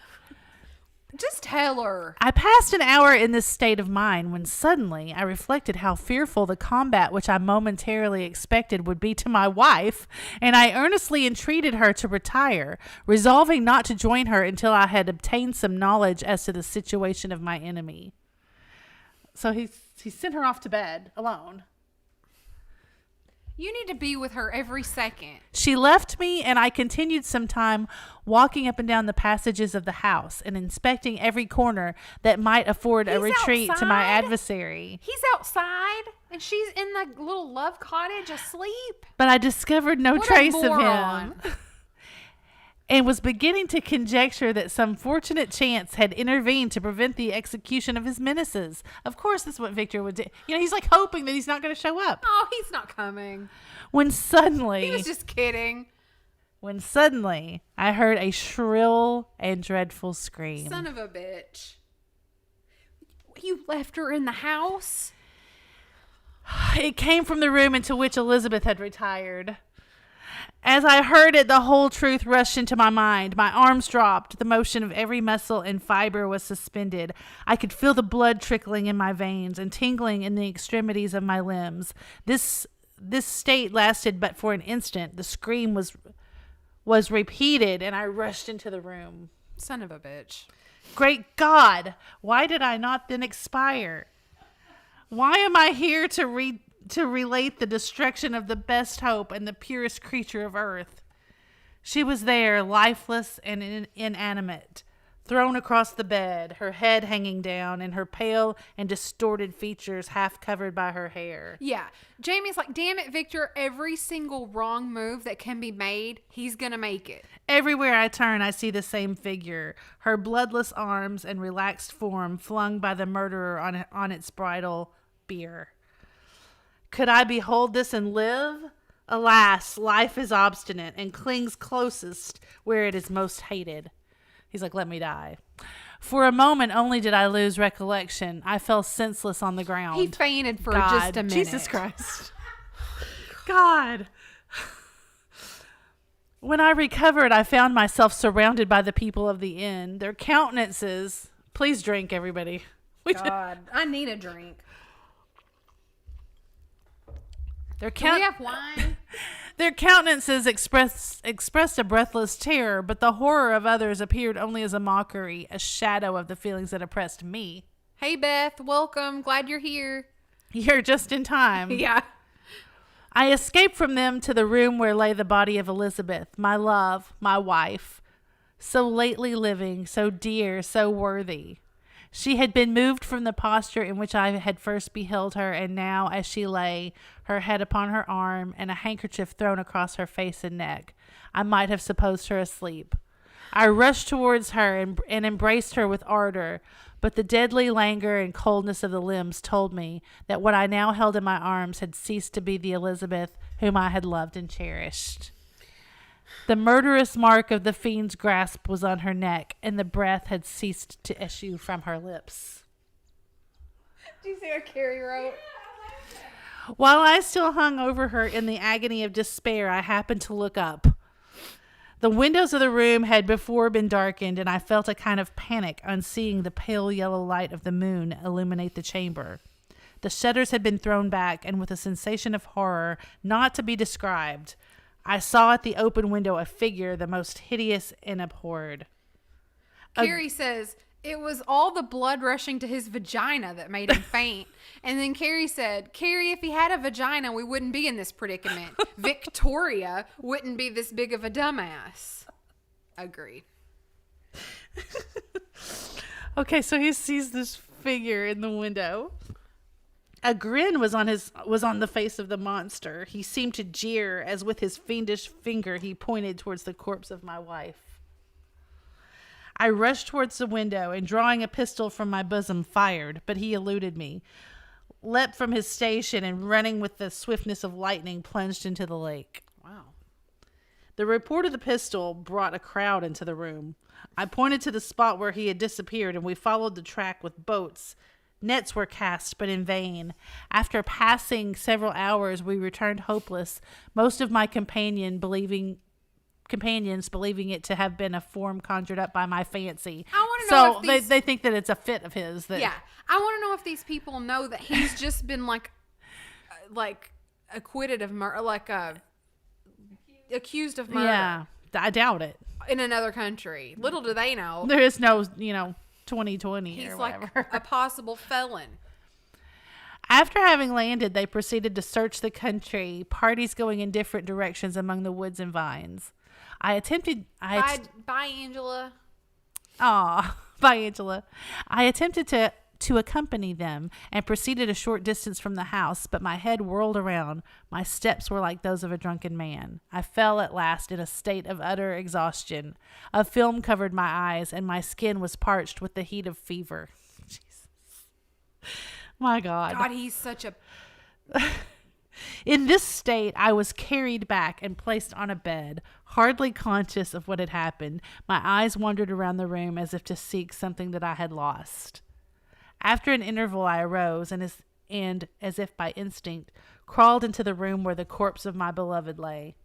Just tell her. I passed an hour in this state of mind when suddenly I reflected how fearful the combat which I momentarily expected would be to my wife, and I earnestly entreated her to retire, resolving not to join her until I had obtained some knowledge as to the situation of my enemy. So he sent her off to bed alone. You need to be with her every second. She left me, and I continued some time walking up and down the passages of the house and inspecting every corner that might afford a retreat to my adversary. He's outside, and she's in the little love cottage asleep. But I discovered no What a trace of moron. him, and was beginning to conjecture that some fortunate chance had intervened to prevent the execution of his menaces. Of course, that's what Victor would do. You know, he's like hoping that he's not going to show up. Oh, he's not coming. When suddenly... He was just kidding. When suddenly I heard a shrill and dreadful scream. Son of a bitch. You left her in the house? It came from the room into which Elizabeth had retired. As I heard it, the whole truth rushed into my mind. My arms dropped. The motion of every muscle and fiber was suspended. I could feel the blood trickling in my veins and tingling in the extremities of my limbs. This state lasted but for an instant. The scream was repeated, and I rushed into the room. Son of a bitch. Great God! Why did I not then expire? Why am I here to relate the destruction of the best hope and the purest creature of earth? She was there, lifeless and inanimate, thrown across the bed, her head hanging down, and her pale and distorted features half covered by her hair. Yeah. Jamie's like, damn it, Victor, every single wrong move that can be made, he's gonna make it. Everywhere I turn, I see the same figure, her bloodless arms and relaxed form flung by the murderer on its bridal bier. Could I behold this and live? Alas, life is obstinate and clings closest where it is most hated. He's like, let me die. For a moment only did I lose recollection. I fell senseless on the ground. He fainted for God, just a minute. Jesus Christ. God. When I recovered, I found myself surrounded by the people of the inn. Their countenances... Please drink, everybody. God, I need a drink. Their Do we have wine? Their countenances expressed a breathless terror, but the horror of others appeared only as a mockery, a shadow of the feelings that oppressed me. Hey, Beth, welcome. Glad you're here. You're just in time. Yeah. I escaped from them to the room where lay the body of Elizabeth, my love, my wife, so lately living, so dear, so worthy. She had been moved from the posture in which I had first beheld her, and now, as she lay, her head upon her arm, and a handkerchief thrown across her face and neck, I might have supposed her asleep. I rushed towards her and embraced her with ardor, but the deadly languor and coldness of the limbs told me that what I now held in my arms had ceased to be the Elizabeth whom I had loved and cherished. The murderous mark of the fiend's grasp was on her neck, and the breath had ceased to issue from her lips. Do you see what Carrie wrote? While I still hung over her in the agony of despair, I happened to look up. The windows of the room had before been darkened, and I felt a kind of panic on seeing the pale yellow light of the moon illuminate the chamber. The shutters had been thrown back, and with a sensation of horror not to be described, I saw at the open window a figure the most hideous and abhorred. Carrie says, it was all the blood rushing to his vagina that made him faint. And then Carrie said, Carrie, if he had a vagina, we wouldn't be in this predicament. Victoria wouldn't be this big of a dumbass. Agreed. Okay, so he sees this figure in the window. A grin was on the face of the monster. He seemed to jeer as with his fiendish finger he pointed towards the corpse of my wife. I rushed towards the window and, drawing a pistol from my bosom, fired, but he eluded me, leapt from his station, and running with the swiftness of lightning, plunged into the lake. Wow. The report of the pistol brought a crowd into the room. I pointed to the spot where he had disappeared, and we followed the track with boats. Nets were cast, but in vain. After passing several hours, we returned hopeless, most of my companions believing it to have been a form conjured up by my fancy. I want to know if they think that it's a fit of his. Yeah. I want to know if these people know that he's just been like acquitted of murder, accused of murder. Yeah, I doubt it. In another country. Little do they know. There is no, 2020 He's or like whatever. a possible felon. After having landed, they proceeded to search the country, parties going in different directions among the woods and vines. Bye, Angela. Bye, Angela. I attempted to accompany them and proceeded a short distance from the house, but my head whirled around. My steps were like those of a drunken man. I fell at last in a state of utter exhaustion. A film covered my eyes, and my skin was parched with the heat of fever. Jesus. My God. God, he's such a... In this state, I was carried back and placed on a bed, hardly conscious of what had happened. My eyes wandered around the room as if to seek something that I had lost. After an interval, I arose and, as if by instinct, crawled into the room where the corpse of my beloved lay.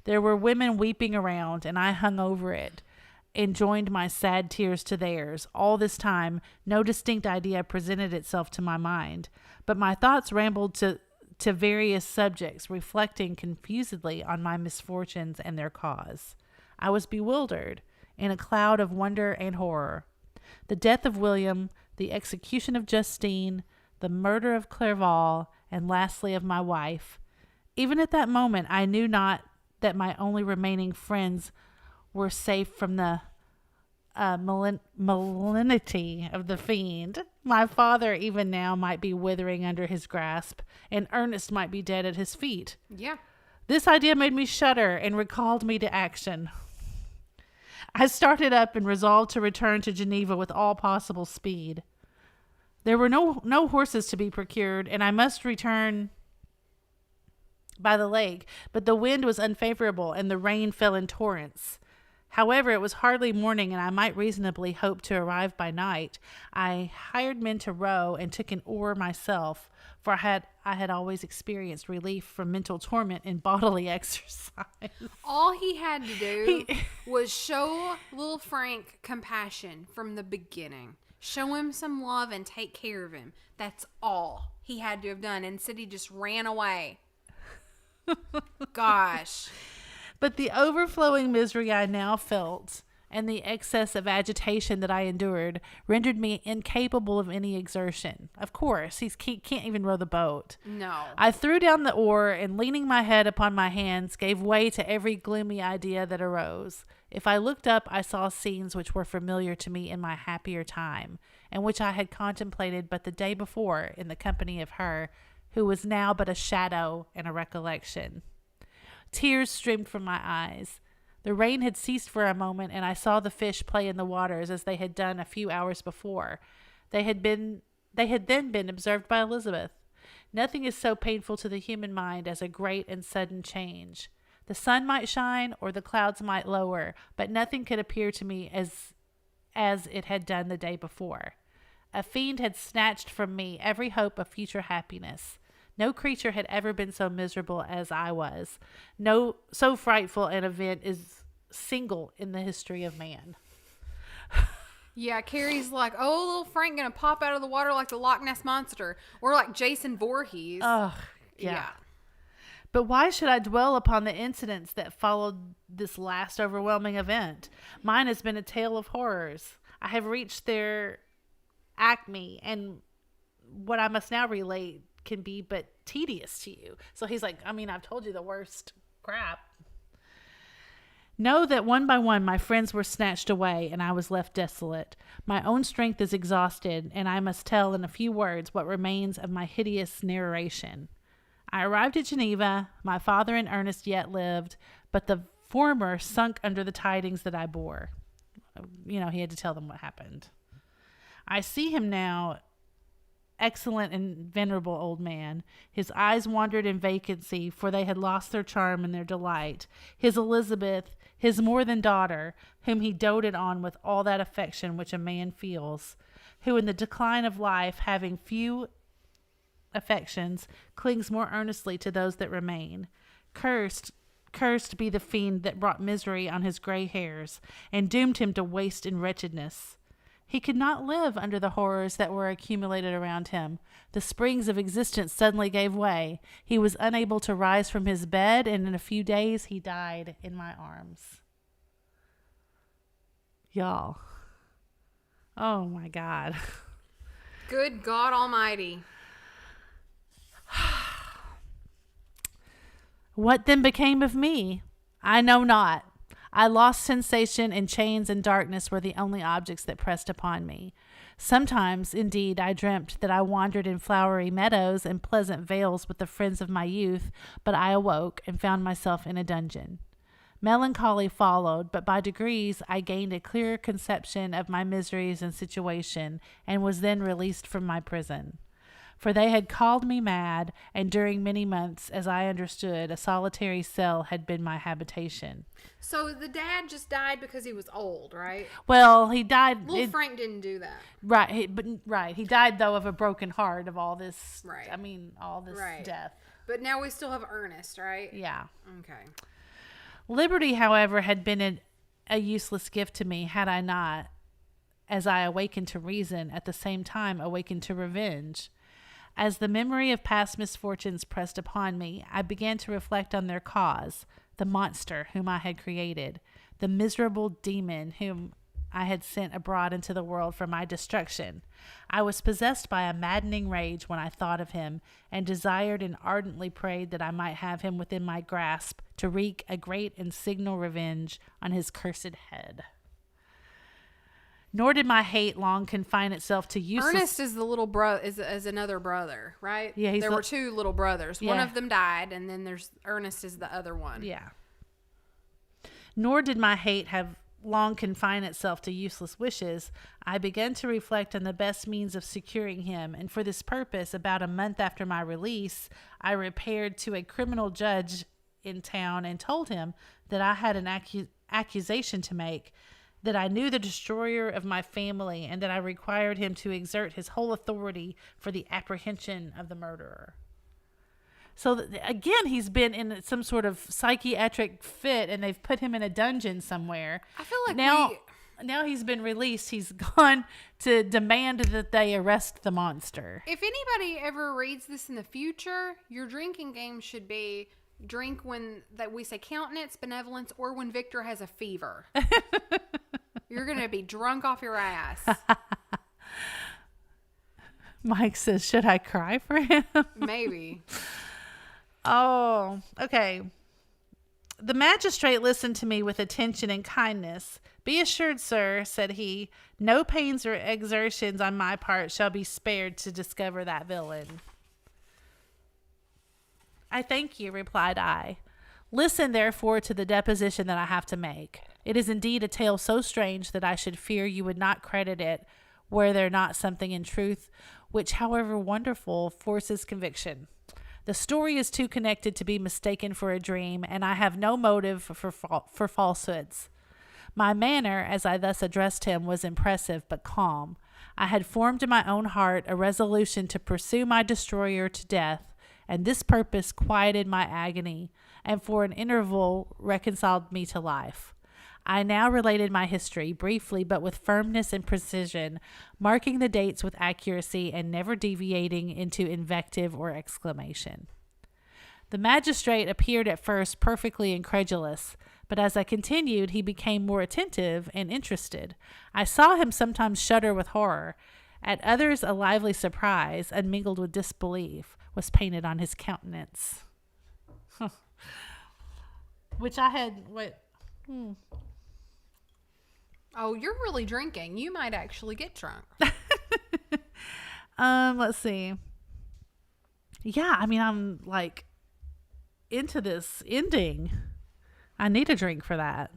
There were women weeping around, and I hung over it and joined my sad tears to theirs. All this time, no distinct idea presented itself to my mind, but my thoughts rambled to various subjects, reflecting confusedly on my misfortunes and their cause. I was bewildered, in a cloud of wonder and horror. The death of William, the execution of Justine, the murder of Clerval, and lastly of my wife. Even at that moment, I knew not that my only remaining friends were safe from the malignity of the fiend. My father even now might be withering under his grasp, and Ernest might be dead at his feet. Yeah. This idea made me shudder and recalled me to action. I started up and resolved to return to Geneva with all possible speed. There were no horses to be procured, and I must return by the lake, but the wind was unfavorable and the rain fell in torrents. However, it was hardly morning, and I might reasonably hope to arrive by night. I hired men to row and took an oar myself, for I had always experienced relief from mental torment in bodily exercise. All he had to do was show little Frank compassion from the beginning. Show him some love and take care of him. That's all he had to have done. Instead, he just ran away. Gosh. But the overflowing misery I now felt and the excess of agitation that I endured rendered me incapable of any exertion. Of course, he can't even row the boat. No. I threw down the oar and, leaning my head upon my hands, gave way to every gloomy idea that arose. If I looked up, I saw scenes which were familiar to me in my happier time, and which I had contemplated but the day before in the company of her who was now but a shadow and a recollection. Tears streamed from my eyes. The rain had ceased for a moment, and I saw the fish play in the waters as they had done a few hours before. They had then been observed by Elizabeth. Nothing is so painful to the human mind as a great and sudden change. The sun might shine or the clouds might lower, but nothing could appear to me as it had done the day before. A fiend had snatched from me every hope of future happiness. No creature had ever been so miserable as I was. No, so frightful an event is single in the history of man. Yeah, Carrie's like, oh, little Frank gonna pop out of the water like the Loch Ness Monster. Or like Jason Voorhees. Ugh, yeah. But why should I dwell upon the incidents that followed this last overwhelming event? Mine has been a tale of horrors. I have reached their acme, and what I must now relate can be but tedious to you. So he's like, I've told you the worst crap. Know that one by one my friends were snatched away, and I was left desolate. My own strength is exhausted, and I must tell in a few words what remains of my hideous narration. I arrived at Geneva. My father and Ernest yet lived, but the former sunk under the tidings that I bore. he had to tell them what happened. I see him now, excellent and venerable old man. His eyes wandered in vacancy, for they had lost their charm and their delight. His Elizabeth, his more than daughter, whom he doted on with all that affection which a man feels, who in the decline of life, having few affections, clings more earnestly to those that remain. Cursed be the fiend that brought misery on his gray hairs, and doomed him to waste in wretchedness. He could not live under the horrors that were accumulated around him. The springs of existence suddenly gave way. He was unable to rise from his bed, and in a few days he died in my arms. Y'all. Oh my God. Good God Almighty. What then became of me? I know not. I lost sensation, and chains and darkness were the only objects that pressed upon me. Sometimes, indeed, I dreamt that I wandered in flowery meadows and pleasant vales with the friends of my youth, but I awoke and found myself in a dungeon. Melancholy followed, but by degrees I gained a clearer conception of my miseries and situation, and was then released from my prison. For they had called me mad, and during many months, as I understood, a solitary cell had been my habitation. So the dad just died because he was old, right? Well, he died. Little Frank didn't do that. Right. He died, though, of a broken heart of all this. Right. All this death. But now we still have Ernest, right? Yeah. Okay. Liberty, however, had been a useless gift to me had I not, as I awakened to reason, at the same time awakened to revenge. As the memory of past misfortunes pressed upon me, I began to reflect on their cause, the monster whom I had created, the miserable demon whom I had sent abroad into the world for my destruction. I was possessed by a maddening rage when I thought of him, and desired and ardently prayed that I might have him within my grasp to wreak a great and signal revenge on his cursed head. Nor did my hate long confine itself to useless... Ernest is the little brother, is another brother, right? Yeah, there were two little brothers. One Yeah. of them died, and then there's Ernest is the other one. Yeah. Nor did my hate have long confined itself to useless wishes. I began to reflect on the best means of securing him, and for this purpose, about a month after my release, I repaired to a criminal judge in town and told him that I had an accusation to make, that I knew the destroyer of my family, and that I required him to exert his whole authority for the apprehension of the murderer. So again, he's been in some sort of psychiatric fit, and they've put him in a dungeon somewhere. I feel like now he's been released. He's gone to demand that they arrest the monster. If anybody ever reads this in the future, your drinking game should be drink when that we say countenance, benevolence, or when Victor has a fever. You're going to be drunk off your ass. Mike says, should I cry for him? Maybe. Oh, okay. The magistrate listened to me with attention and kindness. Be assured, sir, said he, no pains or exertions on my part shall be spared to discover that villain. I thank you, replied I. Listen, therefore, to the deposition that I have to make. It is indeed a tale so strange that I should fear you would not credit it were there not something in truth which, however wonderful, forces conviction. The story is too connected to be mistaken for a dream, and I have no motive for falsehoods. My manner, as I thus addressed him, was impressive but calm. I had formed in my own heart a resolution to pursue my destroyer to death, and this purpose quieted my agony, and for an interval reconciled me to life. I now related my history, briefly but with firmness and precision, marking the dates with accuracy and never deviating into invective or exclamation. The magistrate appeared at first perfectly incredulous, but as I continued, he became more attentive and interested. I saw him sometimes shudder with horror. At others, a lively surprise, unmingled with disbelief, was painted on his countenance. Which I had... Oh, you're really drinking. You might actually get drunk. Let's see. Yeah, I mean, I'm like into this ending. I need a drink for that.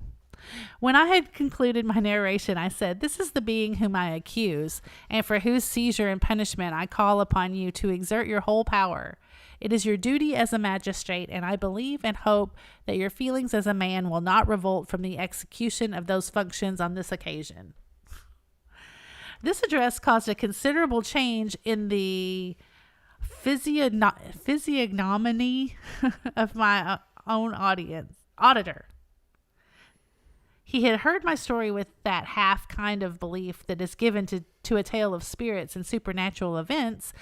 When I had concluded my narration, I said, "This is the being whom I accuse, and for whose seizure and punishment I call upon you to exert your whole power. It is your duty as a magistrate, and I believe and hope that your feelings as a man will not revolt from the execution of those functions on this occasion." This address caused a considerable change in the physiognomy of my own auditor. He had heard my story with that half kind of belief that is given to a tale of spirits and supernatural events,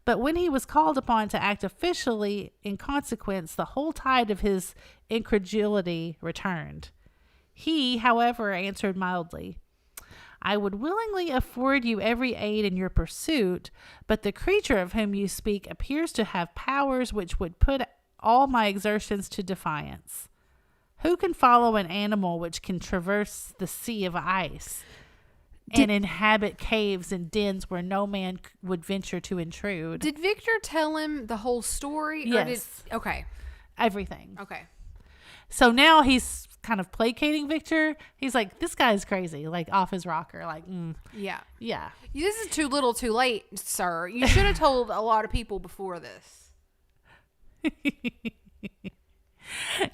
but when he was called upon to act officially in consequence, the whole tide of his incredulity returned. He, however, answered mildly, "I would willingly afford you every aid in your pursuit, but the creature of whom you speak appears to have powers which would put all my exertions to defiance. Who can follow an animal which can traverse the sea of ice and inhabit caves and dens where no man would venture to intrude?" Did Victor tell him the whole story? Yes. Okay. Everything. Okay. So now he's kind of placating Victor. He's like, this guy's crazy, like off his rocker. Like, Yeah. yeah. This is too little too late, sir. You should have told a lot of people before this.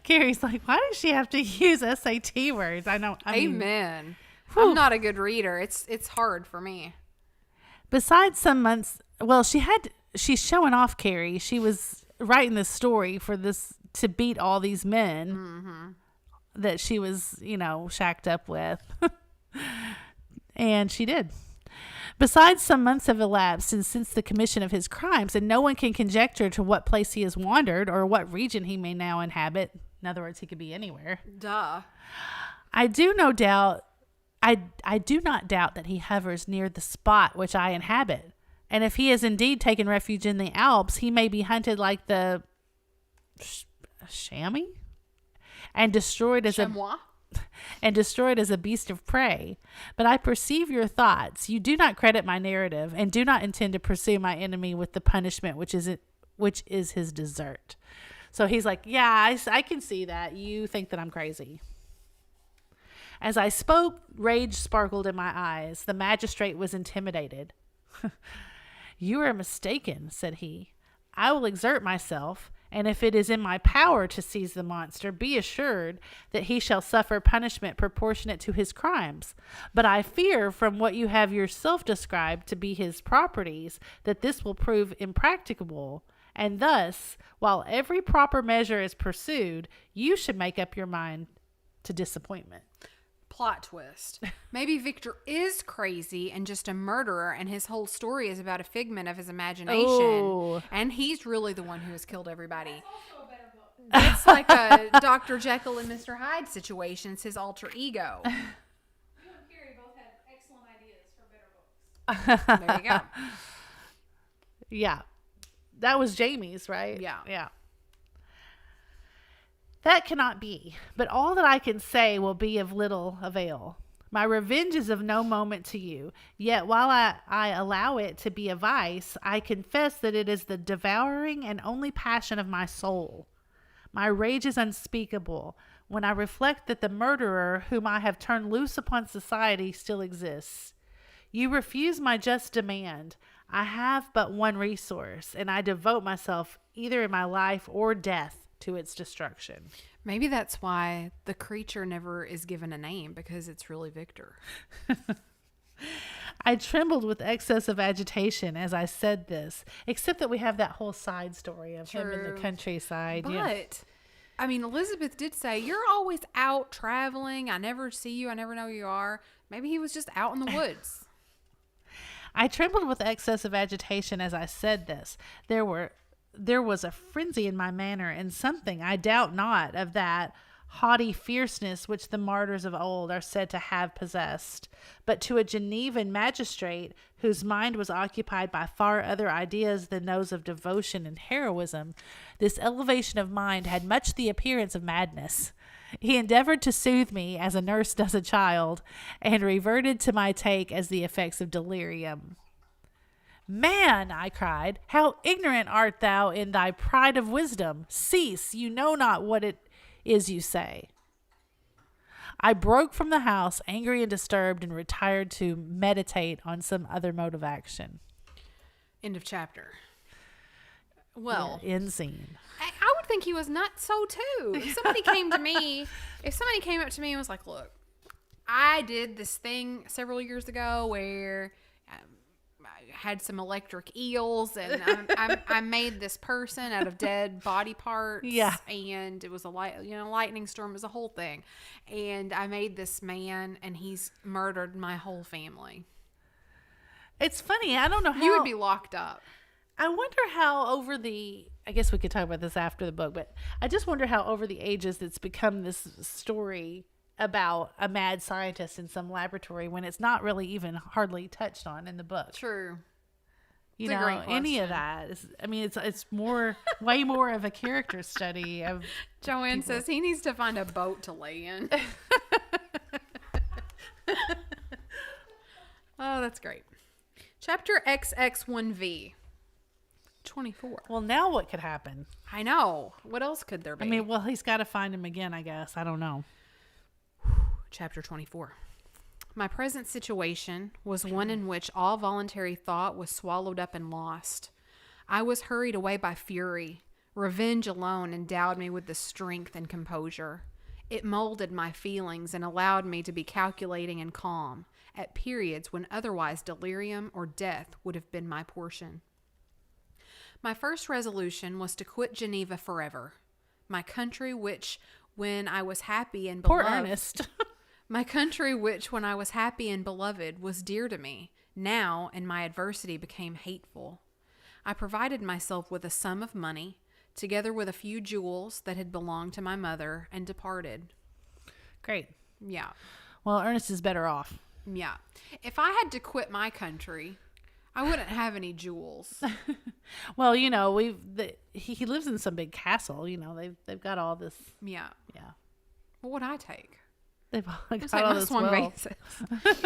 Carrie's like, why does she have to use SAT words? I mean, Amen. whew. I'm not a good reader. It's hard for me. Besides some months, well, she's showing off Carrie. She was writing this story for this to beat all these men that she was, shacked up with. And she did. Besides, some months have elapsed since the commission of his crimes, and no one can conjecture to what place he has wandered or what region he may now inhabit. In other words, he could be anywhere. Duh. I do not doubt that he hovers near the spot which I inhabit. And if he has indeed taken refuge in the Alps, he may be hunted like the chamois and destroyed as a beast of prey. But I perceive your thoughts. You do not credit my narrative and do not intend to pursue my enemy with the punishment which is his desert. So he's like, yeah, I can see that. You think that I'm crazy. As I spoke, rage sparkled in my eyes. The magistrate was intimidated. "You are mistaken," said he. "I will exert myself, and if it is in my power to seize the monster, be assured that he shall suffer punishment proportionate to his crimes. But I fear, from what you have yourself described to be his properties, that this will prove impracticable, and thus, while every proper measure is pursued, you should make up your mind to disappointment." Plot twist. Maybe Victor is crazy and just a murderer, and his whole story is about a figment of his imagination. Oh. And he's really the one who has killed everybody. Also a better book. It's like a Dr. Jekyll and Mr. Hyde situation. It's his alter ego. You and Carrie both have excellent ideas for better books. There you go. Yeah. That was Jamie's, right? Yeah. Yeah. "That cannot be, but all that I can say will be of little avail. My revenge is of no moment to you, yet while I allow it to be a vice, I confess that it is the devouring and only passion of my soul. My rage is unspeakable when I reflect that the murderer whom I have turned loose upon society still exists. You refuse my just demand. I have but one resource, and I devote myself either in my life or death to its destruction." Maybe that's why the creature never is given a name, because it's really Victor. I trembled with excess of agitation as I said this, except that we have that whole side story of him in the True. countryside. But, Yeah. I mean, Elizabeth did say, "You're always out traveling. I never see you. I never know who you are." Maybe he was just out in the woods. I trembled with excess of agitation as I said this. There was a frenzy in my manner, and something, I doubt not, of that haughty fierceness which the martyrs of old are said to have possessed. But to a Genevan magistrate, whose mind was occupied by far other ideas than those of devotion and heroism, this elevation of mind had much the appearance of madness. He endeavored to soothe me as a nurse does a child, and reverted to my take as the effects of delirium. "Man," I cried, "how ignorant art thou in thy pride of wisdom! Cease, you know not what it is you say." I broke from the house, angry and disturbed, and retired to meditate on some other mode of action. End of chapter. Well, End scene. I would think he was nuts so too. If somebody came up to me and was like, look, I did this thing several years ago where I had some electric eels and I made this person out of dead body parts. Yeah. And it was a lightning storm. It was a whole thing. And I made this man and he's murdered my whole family. It's funny. I don't know how You would be locked up. I wonder how I guess we could talk about this after the book, but I just wonder how over the ages it's become this story about a mad scientist in some laboratory when it's not really even hardly touched on in the book. True. You It's a great know, any of question. that. It's more, way more of a character study of Joanne says he needs to find a boat to lay in. Oh, that's great. Chapter XXIV. 24. Well, now what could happen? I know. What else could there be? I mean, well, he's got to find him again, I guess. I don't know. Chapter 24. My present situation was one in which all voluntary thought was swallowed up and lost. I was hurried away by fury. Revenge alone endowed me with the strength and composure. It molded my feelings and allowed me to be calculating and calm at periods when otherwise delirium or death would have been my portion. My first resolution was to quit Geneva forever. My country which, when I was happy and Poor beloved... Ernest. My country which, when I was happy and beloved, was dear to me, now, in my adversity, became hateful. I provided myself with a sum of money, together with a few jewels that had belonged to my mother, and departed. Great. Yeah. Well, Ernest is better off. Yeah. If I had to quit my country, I wouldn't have any jewels. Well, you know, he lives in some big castle. You know, they've got all this. Yeah. Yeah, What would I take? they've all It's got like all my this swan wealth. basis.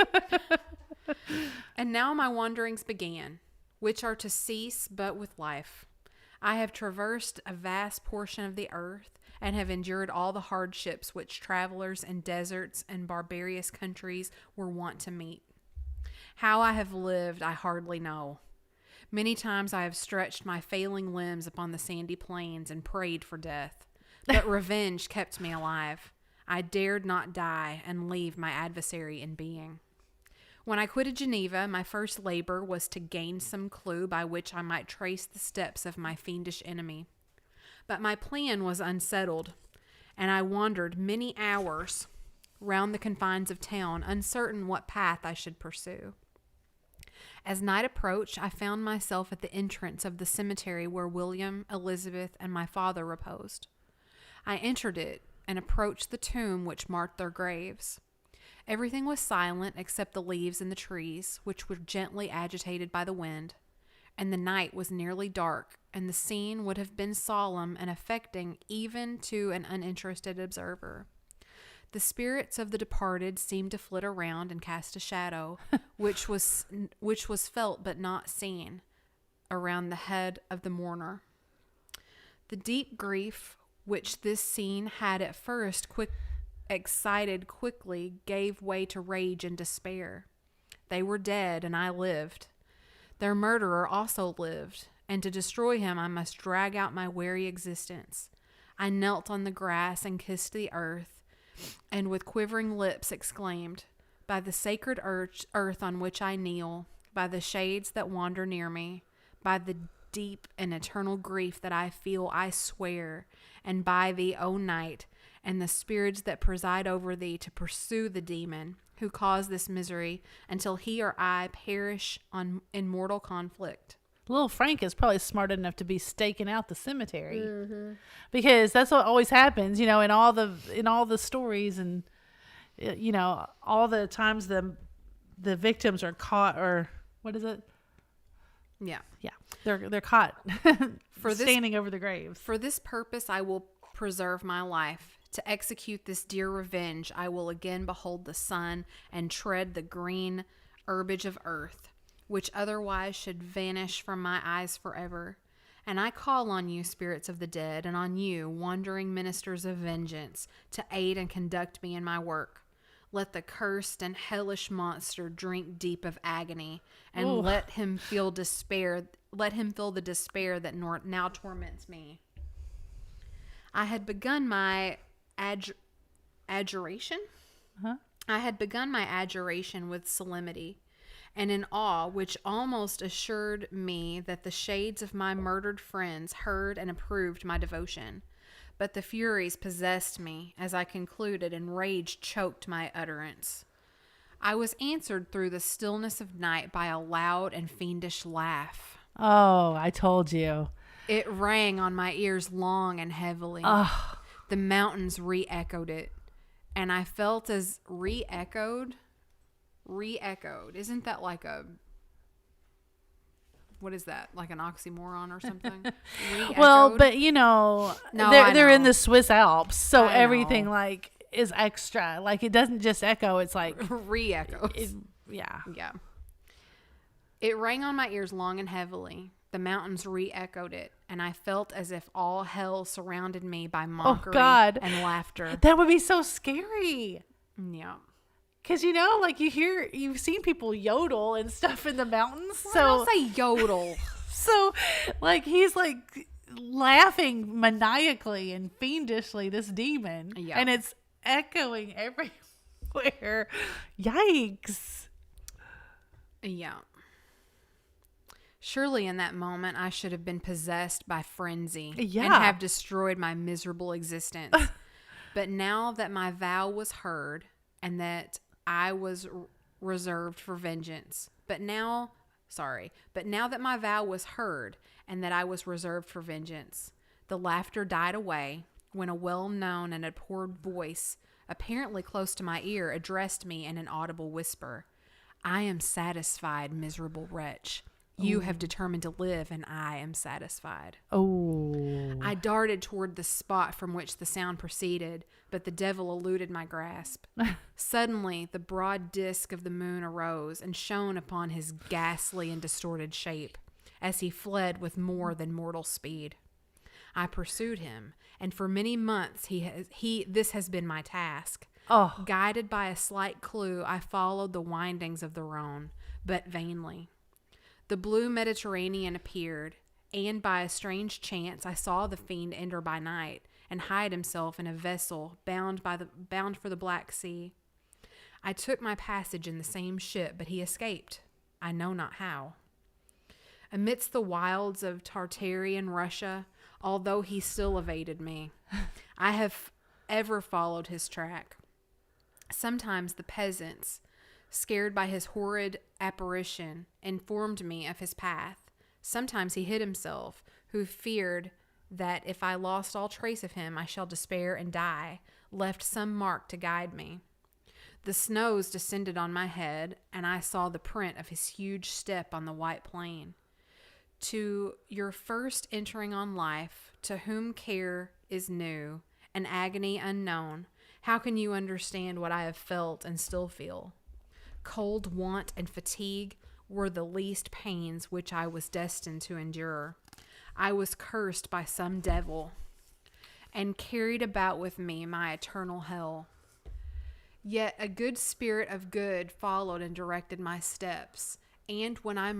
And now my wanderings began, which are to cease but with life. I have traversed a vast portion of the earth and have endured all the hardships which travelers in deserts and barbarous countries were wont to meet. How I have lived, I hardly know. Many times I have stretched my failing limbs upon the sandy plains and prayed for death, but revenge kept me alive. I dared not die and leave my adversary in being. When I quitted Geneva, my first labor was to gain some clue by which I might trace the steps of my fiendish enemy. But my plan was unsettled, and I wandered many hours round the confines of town, uncertain what path I should pursue. As night approached, I found myself at the entrance of the cemetery where William, Elizabeth, and my father reposed. I entered it and approached the tomb which marked their graves. Everything was silent except the leaves in the trees, which were gently agitated by the wind, and the night was nearly dark, and the scene would have been solemn and affecting even to an uninterested observer. The spirits of the departed seemed to flit around and cast a shadow, which was felt but not seen, around the head of the mourner. The deep grief which this scene had at first excited quickly gave way to rage and despair. They were dead, and I lived. Their murderer also lived, and to destroy him I must drag out my weary existence. I knelt on the grass and kissed the earth, and with quivering lips exclaimed, "By the sacred earth on which I kneel, by the shades that wander near me, by the deep and eternal grief that I feel, I swear, and by thee, O night, and the spirits that preside over thee, to pursue the demon who caused this misery until he or I perish in mortal conflict." Little Frank is probably smart enough to be staking out the cemetery, because that's what always happens, you know, in all the stories, and you know, all the times the victims are caught, or what is it? Yeah. They're caught For this- standing over the graves. For this purpose I will preserve my life. To execute this dear revenge, I will again behold the sun and tread the green herbage of earth, which otherwise should vanish from my eyes forever. And I call on you, spirits of the dead, and on you, wandering ministers of vengeance, to aid and conduct me in my work. Let the cursed and hellish monster drink deep of agony, and Ooh. let him feel despair. Let him feel the despair that now torments me. I had begun my adjuration. Huh? I had begun my adjuration with solemnity and an awe which almost assured me that the shades of my murdered friends heard and approved my devotion. But the furies possessed me as I concluded, and rage choked my utterance. I was answered through the stillness of night by a loud and fiendish laugh. Oh, I told you. It rang on my ears long and heavily. Oh, The mountains re-echoed it, and I felt as re-echoed. Isn't that like a, what is that? Like an oxymoron or something? well, Re-echoed? but you know, No, I they're in know. the Swiss Alps, so I everything know. like is extra. Like it doesn't just echo; it's like Re-echoes. yeah. Yeah. It rang on my ears long and heavily. The mountains re-echoed it, and I felt as if all hell surrounded me by mockery God. and laughter. That would be so scary. Yeah. Cause you know, like you've seen people yodel and stuff in the mountains. I So, don't say yodel. so like he's like laughing maniacally and fiendishly, this demon, Yeah. and it's echoing everywhere. Yikes! Yeah. Surely in that moment I should have been possessed by frenzy and Yeah. have destroyed my miserable existence. But now that my vow was heard and that I was reserved for vengeance, but now that my vow was heard and that I was reserved for vengeance, the laughter died away when a well-known and abhorred voice, apparently close to my ear, addressed me in an audible whisper. I am satisfied, miserable wretch. You have determined to live, and I am satisfied. Oh, I darted toward the spot from which the sound proceeded, but the devil eluded my grasp. Suddenly, the broad disk of the moon arose and shone upon his ghastly and distorted shape, as he fled with more than mortal speed. I pursued him, and for many months this has been my task. oh, Guided by a slight clue, I followed the windings of the Rhone, but vainly. The blue Mediterranean appeared, and by a strange chance I saw the fiend enter by night and hide himself in a vessel bound for the Black Sea. I took my passage in the same ship, but he escaped, I know not how. Amidst the wilds of Tartarian Russia, although he still evaded me, I have ever followed his track. Sometimes the peasants, scared by his horrid apparition, informed me of his path. Sometimes he hid himself, who feared that if I lost all trace of him, I shall despair and die, left some mark to guide me. The snows descended on my head, and I saw the print of his huge step on the white plain. To your first entering on life, to whom care is new, and agony unknown, how can you understand what I have felt and still feel? Cold, want, and fatigue were the least pains which I was destined to endure. I was cursed by some devil and carried about with me my eternal hell. Yet a good spirit of good followed and directed my steps, and when I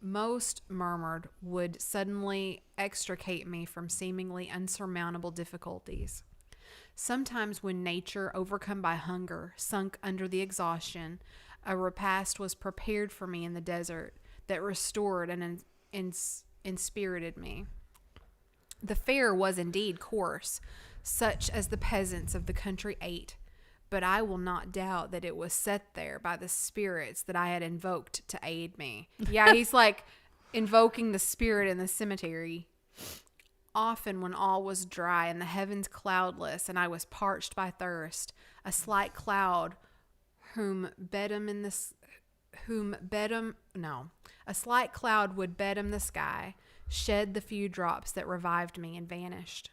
most murmured, would suddenly extricate me from seemingly unsurmountable difficulties. Sometimes when nature, overcome by hunger, sunk under the exhaustion, a repast was prepared for me in the desert that restored and inspirited me. The fare was indeed coarse, such as the peasants of the country ate, but I will not doubt that it was set there by the spirits that I had invoked to aid me. Yeah, he's like invoking the spirit in the cemetery. Often when all was dry and the heavens cloudless and I was parched by thirst, a slight cloud a slight cloud would bedam the sky, shed the few drops that revived me and vanished.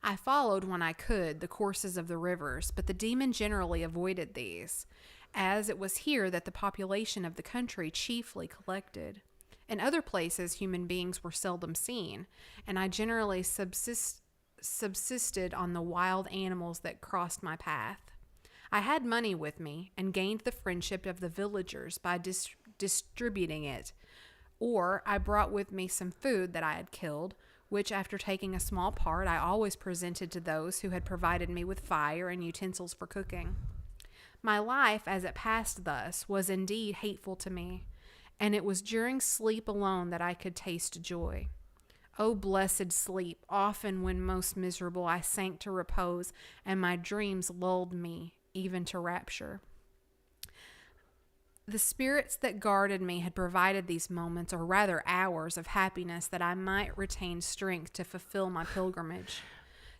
I followed when I could the courses of the rivers, but the demon generally avoided these, as it was here that the population of the country chiefly collected. In other places, human beings were seldom seen, and I generally subsisted on the wild animals that crossed my path. I had money with me and gained the friendship of the villagers by distributing it, or I brought with me some food that I had killed, which after taking a small part I always presented to those who had provided me with fire and utensils for cooking. My life as it passed thus was indeed hateful to me, and it was during sleep alone that I could taste joy. O blessed sleep, often when most miserable I sank to repose, and my dreams lulled me even to rapture. The spirits that guarded me had provided these moments, or rather hours, of happiness that I might retain strength to fulfill my pilgrimage.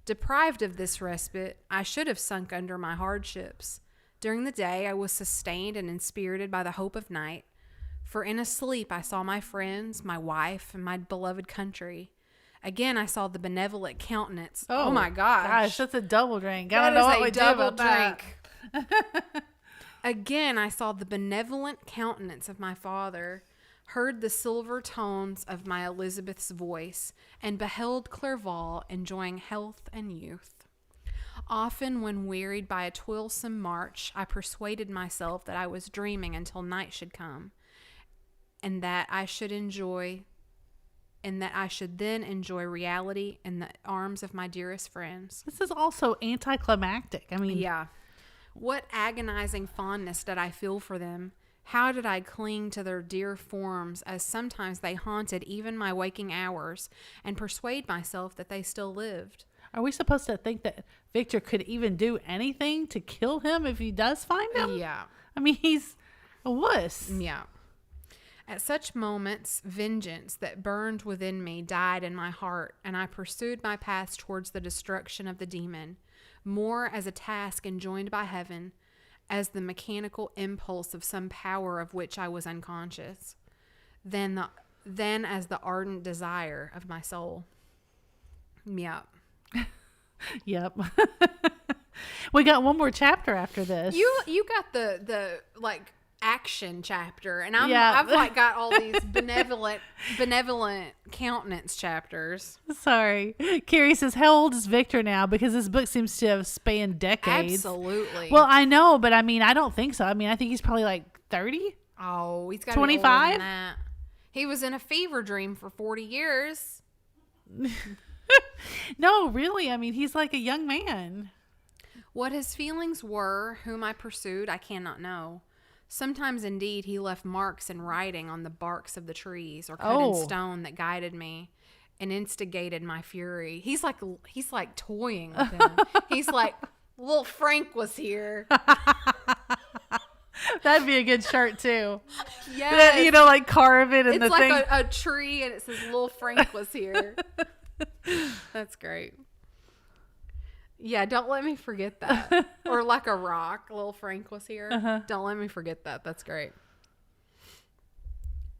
Deprived of this respite, I should have sunk under my hardships. During the day, I was sustained and inspirited by the hope of night, for in a sleep I saw my friends, my wife, and my beloved country. Again, I saw the benevolent countenance. Oh my gosh. That's a double drink. That I don't know is what a we do double about that. drink. Again, I saw the benevolent countenance of my father, heard the silver tones of my Elizabeth's voice, and beheld Clerval enjoying health and youth. Often, when wearied by a toilsome march, I persuaded myself that I was dreaming until night should come, and that I should then enjoy reality in the arms of my dearest friends. This is also anticlimactic. I mean, Yeah. What agonizing fondness did I feel for them? How did I cling to their dear forms, as sometimes they haunted even my waking hours, and persuade myself that they still lived? are we supposed to think that Victor could even do anything to kill him if he does find him? Yeah. I mean, he's a wuss. Yeah. At such moments, vengeance that burned within me died in my heart, and I pursued my path towards the destruction of the demon, more as a task enjoined by heaven, as the mechanical impulse of some power of which I was unconscious, than as the ardent desire of my soul. Yeah. Yep. We got one more chapter after this. You got the like action chapter, and Yeah. I've like got all these benevolent countenance chapters. Sorry. Carrie says, how old is Victor now? Because this book seems to have spanned decades. Absolutely. Well, I know, but I mean, I don't think so. I mean, I think he's probably like 30. Oh, he's got 25? that. He was in a fever dream for 40 years. No, really. I mean, he's like a young man. What his feelings were, whom I pursued, I cannot know. Sometimes, indeed, he left marks in writing on the barks of the trees, or cut in stone that guided me and instigated my fury. He's like toying with him. He's like, little Frank was here. That'd be a good shirt too. Yes. You know, like carve it in It's the like thing. a tree, and it says little Frank was here. That's great. Yeah, don't let me forget that. Or like a rock, little Frank was here. Uh-huh. Don't let me forget that. That's great.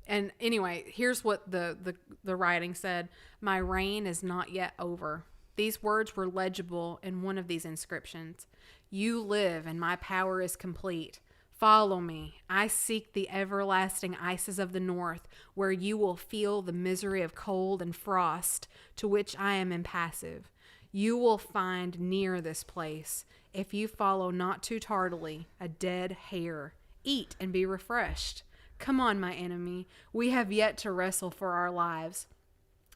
And anyway, here's what the writing said. My reign is not yet over. These words were legible in one of these inscriptions. You live, and my power is complete. Follow me. I seek the everlasting ices of the north, where you will feel the misery of cold and frost, to which I am impassive. You will find near this place, if you follow not too tardily, a dead hare. Eat and be refreshed. Come on, my enemy. We have yet to wrestle for our lives.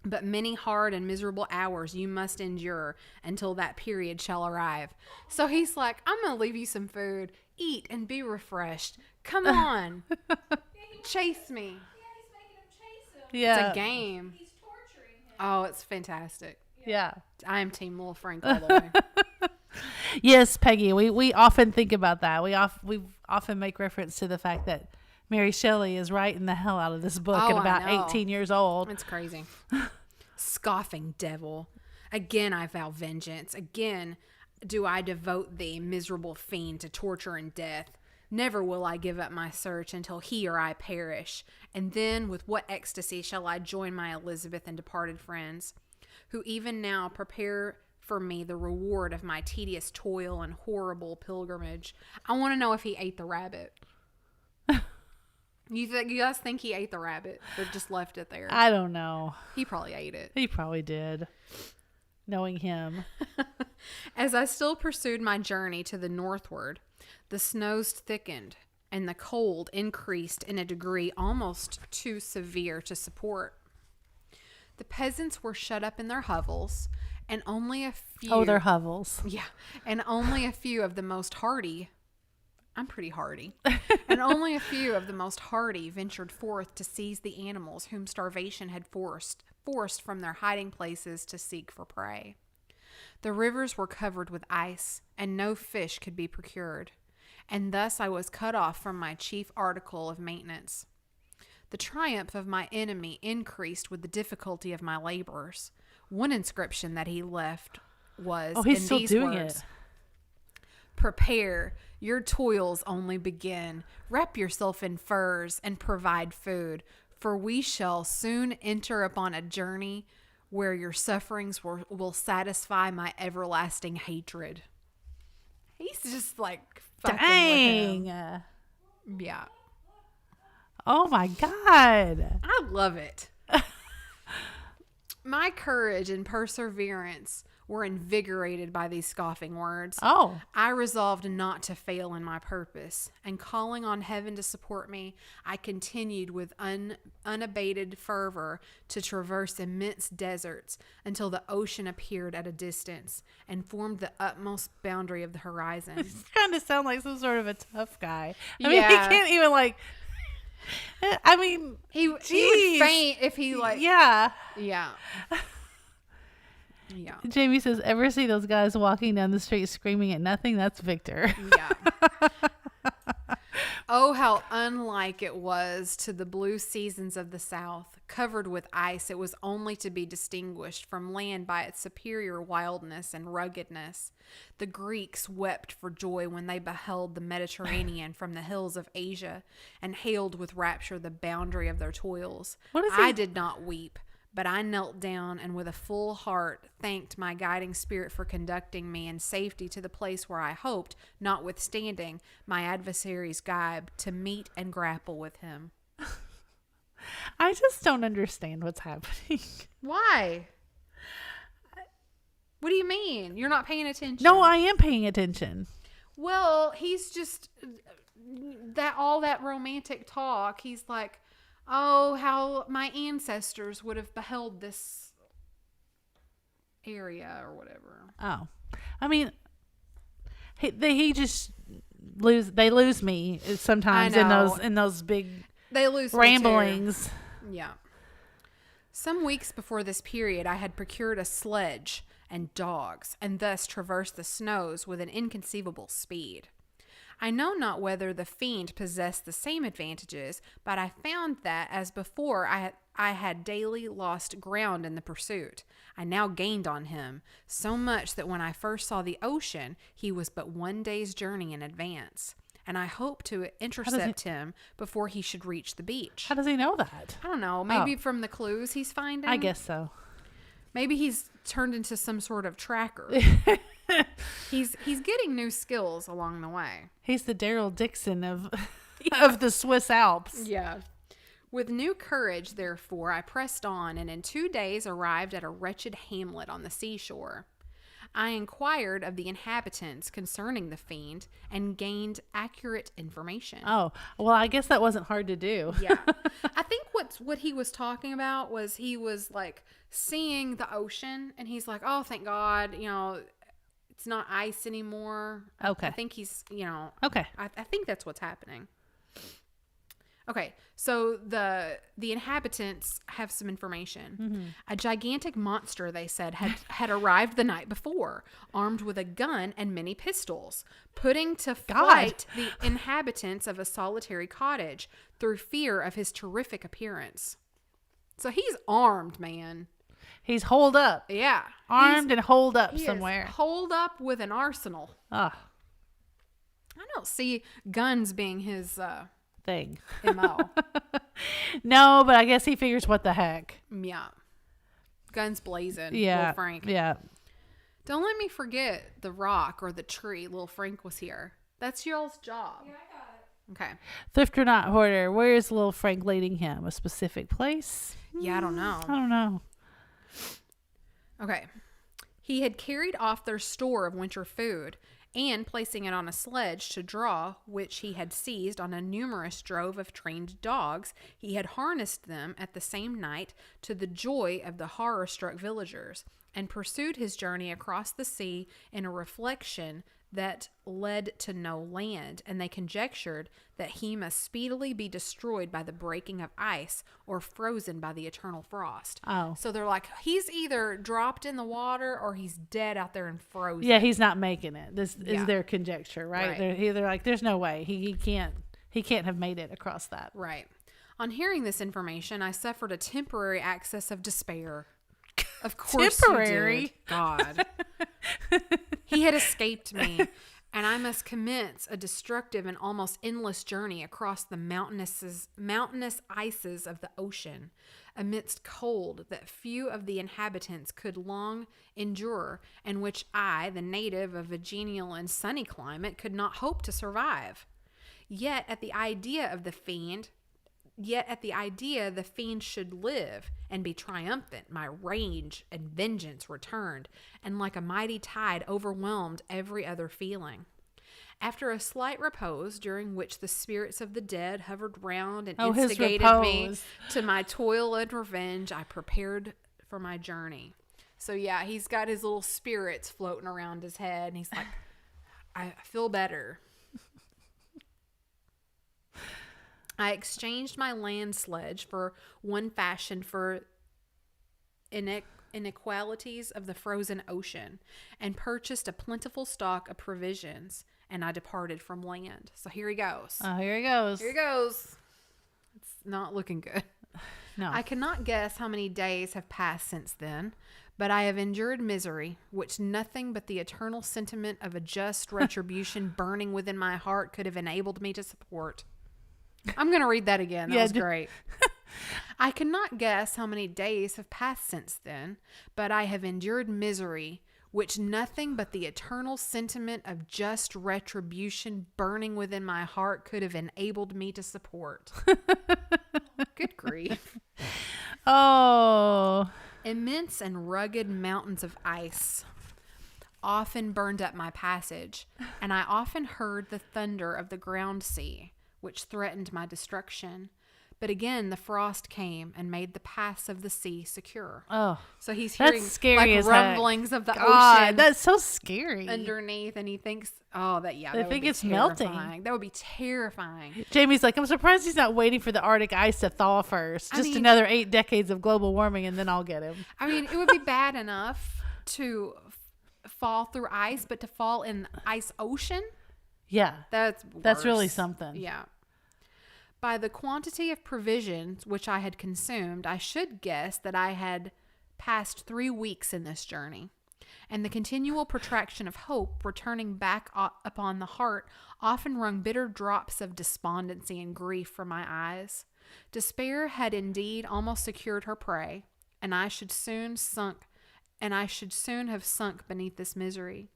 But many hard and miserable hours you must endure until that period shall arrive. So he's like, I'm going to leave you some food. Eat and be refreshed. Come on. Chase me. Yeah, he's making him chase him. Yeah. It's a game. He's torturing him. Oh, it's fantastic. Yeah. I am Team Little Frank all the way. Yes, Peggy. We often think about that. We often make reference to the fact that Mary Shelley is writing the hell out of this book at Oh, I about know. 18 years old. It's crazy. Scoffing devil. Again I vow vengeance. Again do I devote thee, miserable fiend, to torture and death. Never will I give up my search until he or I perish. And then with what ecstasy shall I join my Elizabeth and departed friends, who even now prepare for me the reward of my tedious toil and horrible pilgrimage. I want to know if he ate the rabbit. You guys think he ate the rabbit or just left it there? I don't know. He probably ate it. He probably did. Knowing him. As I still pursued my journey to the northward, the snows thickened and the cold increased in a degree almost too severe to support. The peasants were shut up in their hovels, and only a few... Oh, their hovels. Yeah, and only a few of the most hardy... I'm pretty hardy. And only a few of the most hardy ventured forth to seize the animals whom starvation had forced from their hiding places to seek for prey. The rivers were covered with ice, and no fish could be procured, and thus I was cut off from my chief article of maintenance. The triumph of my enemy increased with the difficulty of my labors. One inscription that he left was Oh, he's in still these doing words: it. Prepare, your toils only begin. Wrap yourself in furs and provide food, for we shall soon enter upon a journey where your sufferings will satisfy my everlasting hatred. He's just like fucking Dang. with him. Yeah. Oh my God. I love it. My courage and perseverance were invigorated by these scoffing words. Oh. I resolved not to fail in my purpose, and calling on heaven to support me, I continued with unabated fervor to traverse immense deserts until the ocean appeared at a distance and formed the utmost boundary of the horizon. He's trying to sound like some sort of a tough guy. I mean, Yeah. he can't even like... I mean... He would Jeez. faint if he like... Yeah. Yeah. Yeah. Jamie says, ever see those guys walking down the street screaming at nothing? That's Victor. Yeah. Oh, how unlike it was to the blue seasons of the South. Covered with ice, it was only to be distinguished from land by its superior wildness and ruggedness. The Greeks wept for joy when they beheld the Mediterranean from the hills of Asia and hailed with rapture the boundary of their toils. What is I he- did not weep, but I knelt down and with a full heart thanked my guiding spirit for conducting me in safety to the place where I hoped, notwithstanding my adversary's gibe, to meet and grapple with him. I just don't understand what's happening. Why? What do you mean? You're not paying attention? No, I am paying attention. Well, he's just all that romantic talk. He's like, oh, how my ancestors would have beheld this area or whatever. Oh, I mean, he just they lose me sometimes I know. in those big They lose me too. ramblings. Yeah. Some weeks before this period, I had procured a sledge and dogs, and thus traversed the snows with an inconceivable speed. I know not whether the fiend possessed the same advantages, but I found that, as before, I had daily lost ground in the pursuit. I now gained on him, so much that when I first saw the ocean, he was but 1 day's journey in advance, and I hoped to intercept him before he should reach the beach. How does he know that? I don't know, maybe from the clues he's finding? I guess so. Maybe he's turned into some sort of tracker. He's getting new skills along the way. He's the Daryl Dixon of of the Swiss Alps. Yeah. With new courage, therefore, I pressed on and in 2 days arrived at a wretched hamlet on the seashore. I inquired of the inhabitants concerning the fiend and gained accurate information. Oh, well, I guess that wasn't hard to do. Yeah. I think what he was talking about was he was like seeing the ocean and he's like, oh, thank God, it's not ice anymore. Okay. I think he's, Okay. I think that's what's happening. Okay, so the inhabitants have some information. Mm-hmm. A gigantic monster, they said, had arrived the night before, armed with a gun and many pistols, putting to flight the inhabitants of a solitary cottage through fear of his terrific appearance. So he's armed, man. He's holed up. Yeah. Armed and holed up He somewhere. is holed up with an arsenal. Oh, I don't see guns being his thing. MO. No, but I guess he figures what the heck. Yeah. Guns blazing. Yeah. Little Frank. Yeah. Don't let me forget the rock or the tree. Little Frank was here. That's y'all's job. Yeah, I got it. Okay. Thrift or not, hoarder, where is little Frank leading him? A specific place? Yeah, I don't know. I don't know. Okay. He had carried off their store of winter food and placing it on a sledge to draw, which he had seized on a numerous drove of trained dogs, he had harnessed them at the same night to the joy of the horror-struck villagers, and pursued his journey across the sea in a reflection that led to no land, and they conjectured that he must speedily be destroyed by the breaking of ice or frozen by the eternal frost. Oh. So they're like, he's either dropped in the water or he's dead out there and frozen. Yeah, he's not making it. This Yeah. is their conjecture, right? Right. They're like, there's no way. He can't have made it across that. Right. On hearing this information, I suffered a temporary access of despair. Of course Temporary? you did. God. He had escaped me, and I must commence a destructive and almost endless journey across the mountainous ices of the ocean, amidst cold that few of the inhabitants could long endure, and which I, the native of a genial and sunny climate, could not hope to survive. Yet at the idea the fiend should live and be triumphant, my rage and vengeance returned, and like a mighty tide overwhelmed every other feeling. After a slight repose, during which the spirits of the dead hovered round and his instigated me repose. to my toil and revenge, I prepared for my journey. So yeah, he's got his little spirits floating around his head, and he's like, I feel better. I exchanged my land sledge for one fashioned for inequalities of the frozen ocean, and purchased a plentiful stock of provisions, and I departed from land. So here he goes. Oh, here he goes. Here he goes. It's not looking good. No. I cannot guess how many days have passed since then, but I have endured misery, which nothing but the eternal sentiment of a just retribution burning within my heart could have enabled me to support. I'm going to read that again. That was great. I cannot guess how many days have passed since then, but I have endured misery, which nothing but the eternal sentiment of just retribution burning within my heart could have enabled me to support. Good grief. Oh. Immense and rugged mountains of ice often burned up my passage, and I often heard the thunder of the ground sea, which threatened my destruction. But again, the frost came and made the paths of the sea secure. Oh. So he's That's hearing scary like as rumblings heck. of the God, ocean that's so scary. underneath, and he thinks, oh, that They would think be it's melting. terrifying. That would be terrifying. Jamie's like, I'm surprised he's not waiting for the Arctic ice to thaw first. I Just mean- another 8 decades of global warming, and then I'll get him. I mean, it would be bad enough to fall through ice, but to fall in the ice ocean, Yeah. that's really worse. something. Yeah. By the quantity of provisions which I had consumed, I should guess that I had passed 3 weeks in this journey, and the continual protraction of hope returning back upon the heart often wrung bitter drops of despondency and grief from my eyes. Despair had indeed almost secured her prey, and I should soon have sunk beneath this misery.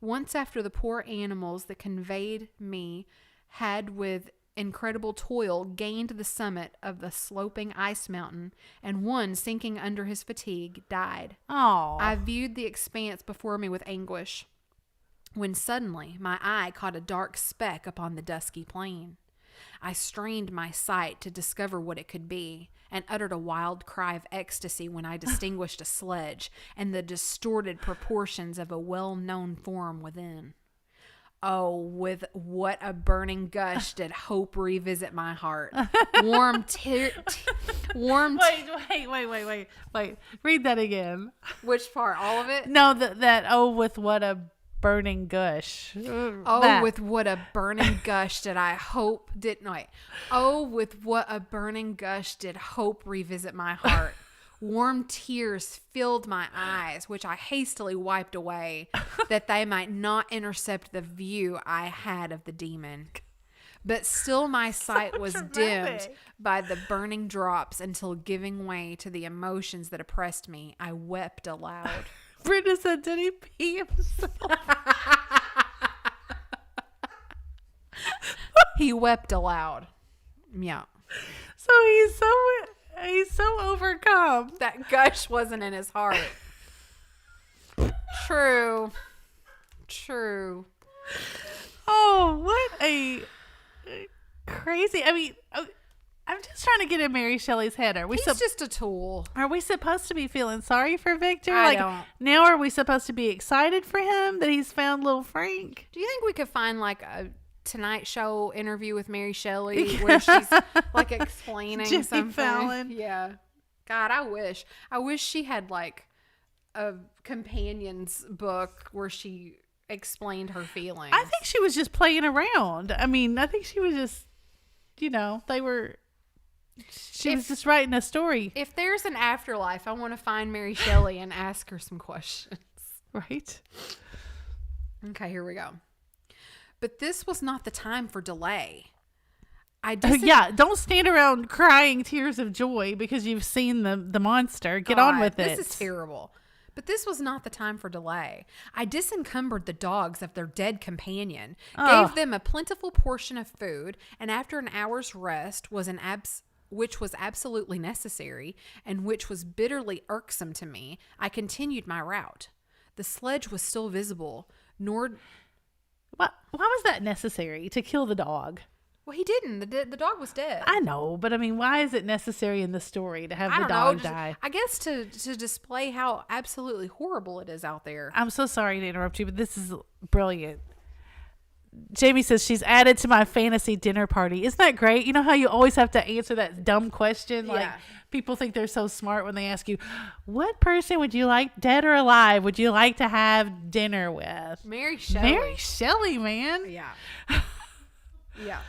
Once after the poor animals that conveyed me had with incredible toil gained the summit of the sloping ice mountain, and one, sinking under his fatigue, died. Oh. I viewed the expanse before me with anguish, when suddenly my eye caught a dark speck upon the dusky plain. I strained my sight to discover what it could be, and uttered a wild cry of ecstasy when I distinguished a sledge and the distorted proportions of a well-known form within. Oh, with what a burning gush did hope revisit my heart. Wait. Read that again. Which part? All of it? No, that oh, with what a burning gush. Oh, That. with what a burning gush did I hope did no wait. Oh, with what a burning gush did hope revisit my heart. Warm tears filled my eyes, which I hastily wiped away, that they might not intercept the view I had of the demon. But still my sight was dimmed dramatic. by the burning drops, until, giving way to the emotions that oppressed me, I wept aloud. Brenda said, did he pee himself? He wept aloud. Yeah. So he's so overcome. That gush wasn't in his heart. True. Oh, what a crazy! I mean, I'm just trying to get in Mary Shelley's head. He's just a tool. Are we supposed to be feeling sorry for Victor? I don't. Now are we supposed to be excited for him that he's found little Frank? Do you think we could find like a Tonight Show interview with Mary Shelley where she's like explaining Jimmy something? Fallon. Yeah. God, I wish she had like a companion's book where she explained her feelings. I think she was just playing around. I mean, I think she was just, she was just writing a story. If there's an afterlife, I want to find Mary Shelley and ask her some questions. Right? Okay, here we go. But this was not the time for delay. Don't stand around crying tears of joy because you've seen the monster. Get on with it. This is terrible. But this was not the time for delay. I disencumbered the dogs of their dead companion, gave them a plentiful portion of food, and after an hour's rest which was absolutely necessary and which was bitterly irksome to me, I continued my route. The sledge was still visible, nor... Why was that necessary to kill the dog? Well, he didn't. The dog was dead. I know, but I mean, why is it necessary in the story to have the dog die? I guess to display how absolutely horrible it is out there. I'm so sorry to interrupt you, but this is brilliant. Jamie says she's added to my fantasy dinner party. Isn't that great? You know how you always have to answer that dumb question? Like, people think they're so smart when they ask you, what person would you like, dead or alive, would you like to have dinner with? Mary Shelley. Mary Shelley, man. Yeah. Yeah.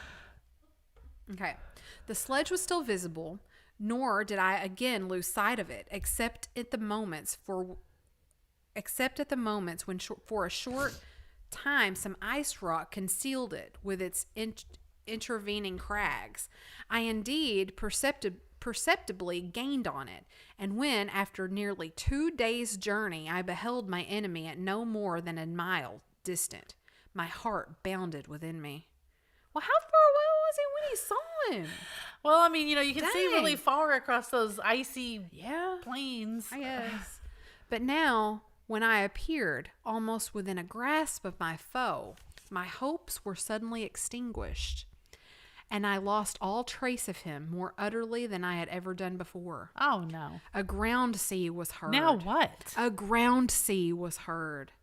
Okay. The sledge was still visible, nor did I again lose sight of it, except at the moments when for a short time some ice rock concealed it with its intervening crags. I indeed perceptibly gained on it, and when, after nearly 2 days' journey, I beheld my enemy at no more than a mile distant, my heart bounded within me. Well, how far away was he when he saw him? Well, I mean, you can see Dang. really far across those icy plains. I guess. But now, when I appeared almost within a grasp of my foe, my hopes were suddenly extinguished, and I lost all trace of him more utterly than I had ever done before. Oh, no. A ground sea was heard. Now what? A ground sea was heard.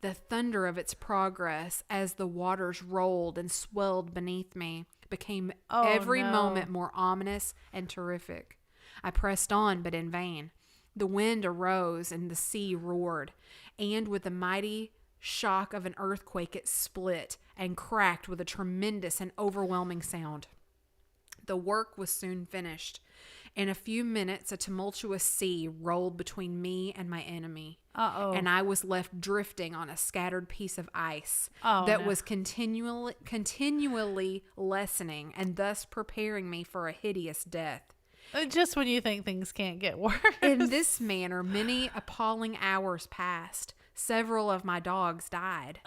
The thunder of its progress as the waters rolled and swelled beneath me became every moment more ominous and terrific. I pressed on, but in vain. The wind arose and the sea roared, and with the mighty shock of an earthquake it split and cracked with a tremendous and overwhelming sound. The work was soon finished. In a few minutes, a tumultuous sea rolled between me and my enemy. And I was left drifting on a scattered piece of ice was continually lessening and thus preparing me for a hideous death. Just when you think things can't get worse. In this manner, many appalling hours passed. Several of my dogs died.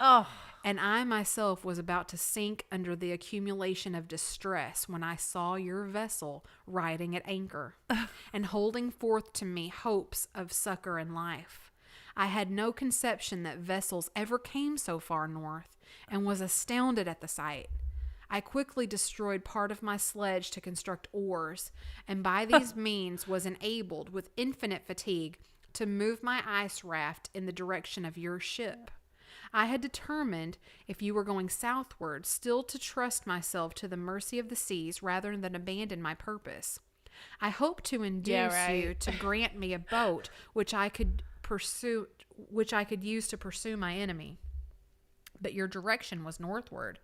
And I myself was about to sink under the accumulation of distress when I saw your vessel riding at anchor and holding forth to me hopes of succor and life. I had no conception that vessels ever came so far north and was astounded at the sight. I quickly destroyed part of my sledge to construct oars, and by these means was enabled with infinite fatigue to move my ice raft in the direction of your ship. I had determined, if you were going southward, still to trust myself to the mercy of the seas rather than abandon my purpose. I hoped to induce you to grant me a boat which I could use to pursue my enemy. But your direction was northward.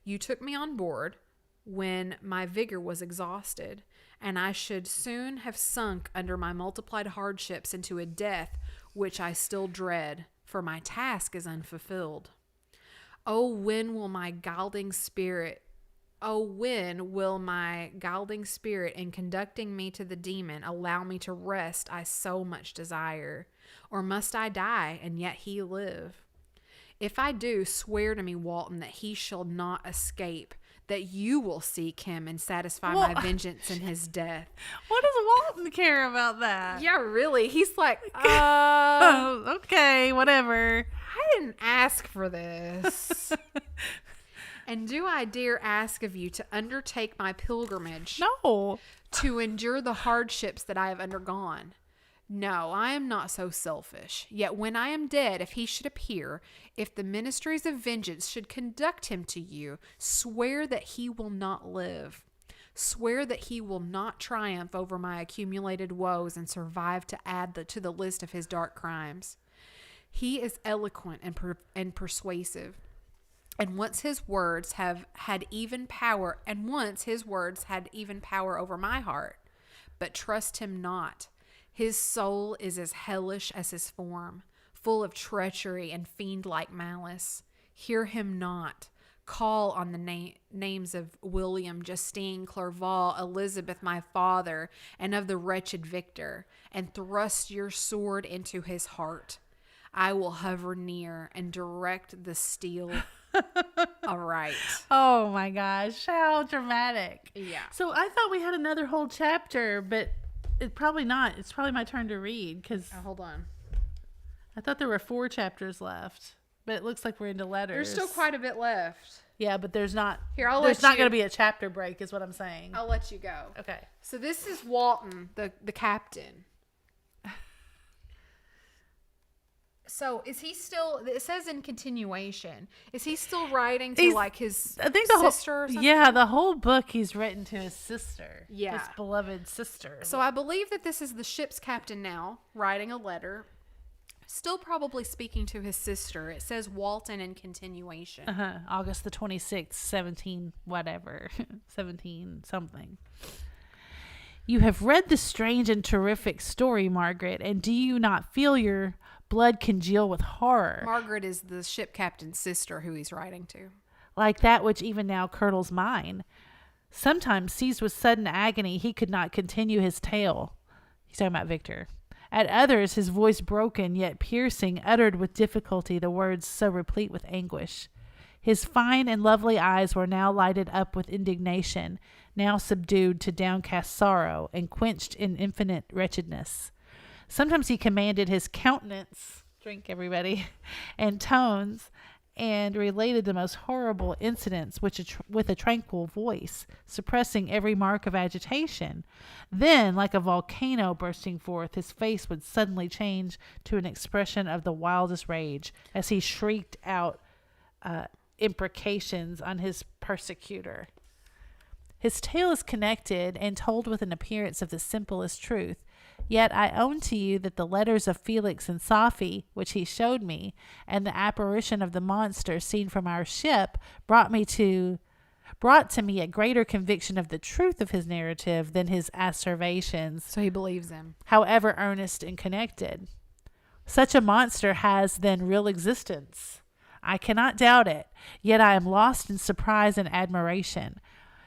You took me on board when my vigor was exhausted, and I should soon have sunk under my multiplied hardships into a death which I still dread, for my task is unfulfilled. When will my gilding spirit in conducting me to the demon allow me to rest I so much desire? Or must I die and yet he live? If I do, swear to me, Walton, that he shall not escape, that you will seek him and satisfy my vengeance in his death. What does Walton care about that? Yeah, really. He's like, Oh, okay, whatever. I didn't ask for this. And do I dare ask of you to undertake my pilgrimage? No. To endure the hardships that I have undergone? No, I am not so selfish. Yet when I am dead, if he should appear, if the ministries of vengeance should conduct him to you, swear that he will not live. Swear that he will not triumph over my accumulated woes and survive to add to the list of his dark crimes. He is eloquent and persuasive. And once his words had even power over my heart. But trust him not. His soul is as hellish as his form, full of treachery and fiend-like malice. Hear him not. Call on the names of William, Justine, Clerval, Elizabeth, my father, and of the wretched Victor, and thrust your sword into his heart. I will hover near and direct the steel aright. Oh my gosh, how dramatic. Yeah. So I thought we had another whole chapter, but it's probably not. It's probably my turn to read because Hold on. I thought there were 4 chapters left, but it looks like we're into letters. There's still quite a bit left. Yeah, but there's not. Here, there's not going to be a chapter break, is what I'm saying. I'll let you go. Okay. So this is Walton, the captain. So is he still? It says in continuation. Is he still writing to like his I think sister? Or something? Yeah, the whole book he's written to his sister. Yeah, his beloved sister. So I believe that this is the ship's captain now writing a letter, still probably speaking to his sister. It says Walton in continuation. August the 26th, 17 whatever, 17 something. You have read the strange and terrific story, Margaret, and do you not feel your blood congeal with horror? Margaret is the ship captain's sister who he's writing to. Like that which even now curdles mine. Sometimes, seized with sudden agony, he could not continue his tale. He's talking about Victor. At others, his voice broken, yet piercing, uttered with difficulty the words so replete with anguish. His fine and lovely eyes were now lighted up with indignation, now subdued to downcast sorrow, and quenched in infinite wretchedness. Sometimes he commanded his countenance, drink everybody, and tones, and related the most horrible incidents with a tranquil voice, suppressing every mark of agitation. Then, like a volcano bursting forth, his face would suddenly change to an expression of the wildest rage as he shrieked out imprecations on his persecutor. His tale is connected and told with an appearance of the simplest truth. Yet I own to you that the letters of Felix and Safie, which he showed me, and the apparition of the monster seen from our ship, brought to me a greater conviction of the truth of his narrative than his asseverations. So he believes him. However earnest and connected. Such a monster has, then, real existence. I cannot doubt it, yet I am lost in surprise and admiration.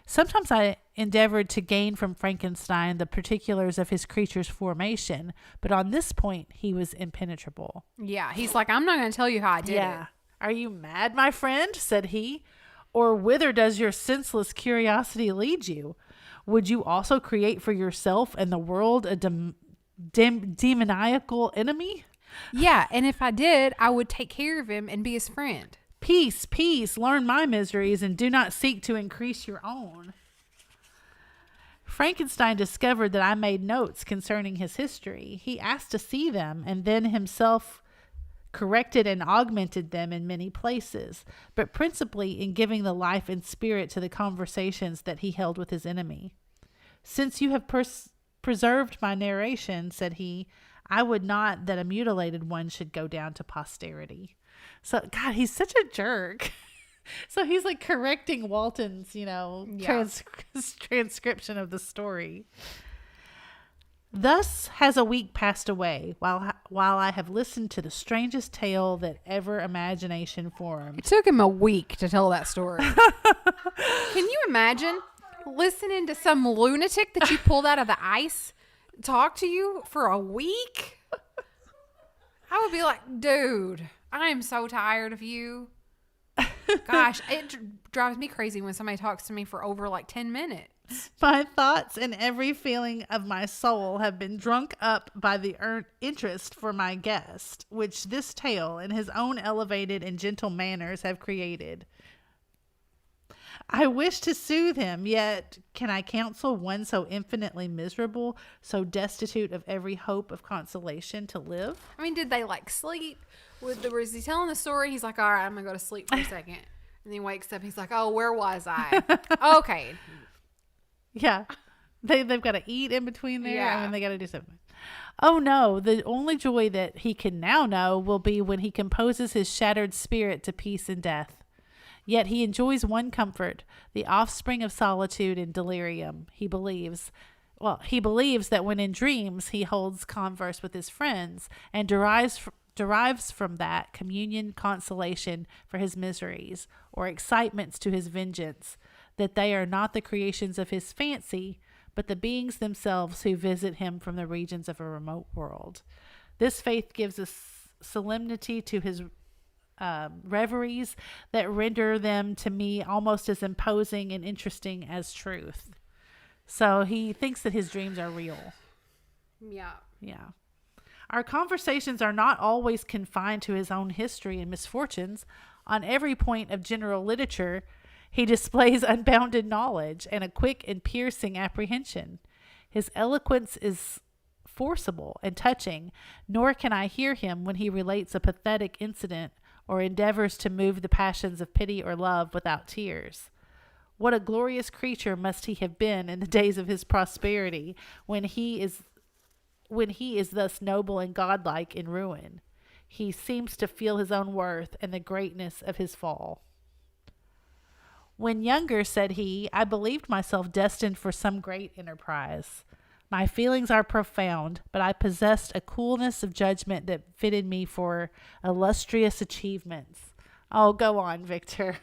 Sometimes I endeavored to gain from Frankenstein the particulars of his creature's formation, but on this point he was impenetrable. Yeah, he's like, I'm not going to tell you how I did it. Are you mad, my friend? Said he. Or whither does your senseless curiosity lead you? Would you also create for yourself and the world a demoniacal enemy? Yeah, and if I did, I would take care of him and be his friend. Peace, peace, learn my miseries and do not seek to increase your own. Frankenstein discovered that I made notes concerning his history. He asked to see them and then himself corrected and augmented them in many places, but principally in giving the life and spirit to the conversations that he held with his enemy. Since you have preserved my narration, said he, I would not that a mutilated one should go down to posterity. So, God, he's such a jerk. So he's like correcting Walton's, transcription of the story. Thus has a week passed away while I have listened to the strangest tale that ever imagination formed. It took him a week to tell that story. Can you imagine listening to some lunatic that you pulled out of the ice talk to you for a week? I would be like, dude, I am so tired of you. Gosh, it drives me crazy when somebody talks to me for over like 10 minutes. My thoughts and every feeling of my soul have been drunk up by the interest for my guest, which this tale and his own elevated and gentle manners have created. I wish to soothe him, yet can I counsel one so infinitely miserable, so destitute of every hope of consolation to live? I mean, did they like sleep? Was he telling the story? He's like, all right, I'm going to go to sleep for a second. And then he wakes up. He's like, oh, where was I? Okay. Yeah. They've got to eat in between there. Yeah. I mean, they got to do something. Oh no, the only joy that he can now know will be when he composes his shattered spirit to peace and death. Yet he enjoys one comfort, the offspring of solitude and delirium. He believes that when in dreams he holds converse with his friends and derives from that communion consolation for his miseries or excitements to his vengeance, that they are not the creations of his fancy, but the beings themselves who visit him from the regions of a remote world. This faith gives a solemnity to his reveries that render them to me almost as imposing and interesting as truth. So he thinks that his dreams are real. Yeah. Yeah. Our conversations are not always confined to his own history and misfortunes. On every point of general literature, he displays unbounded knowledge and a quick and piercing apprehension. His eloquence is forcible and touching, nor can I hear him when he relates a pathetic incident or endeavors to move the passions of pity or love without tears. What a glorious creature must he have been in the days of his prosperity, when he is thus noble and godlike in ruin. He seems to feel his own worth and the greatness of his fall. When younger, said he, I believed myself destined for some great enterprise. My feelings are profound, but I possessed a coolness of judgment that fitted me for illustrious achievements. Oh, go on, Victor.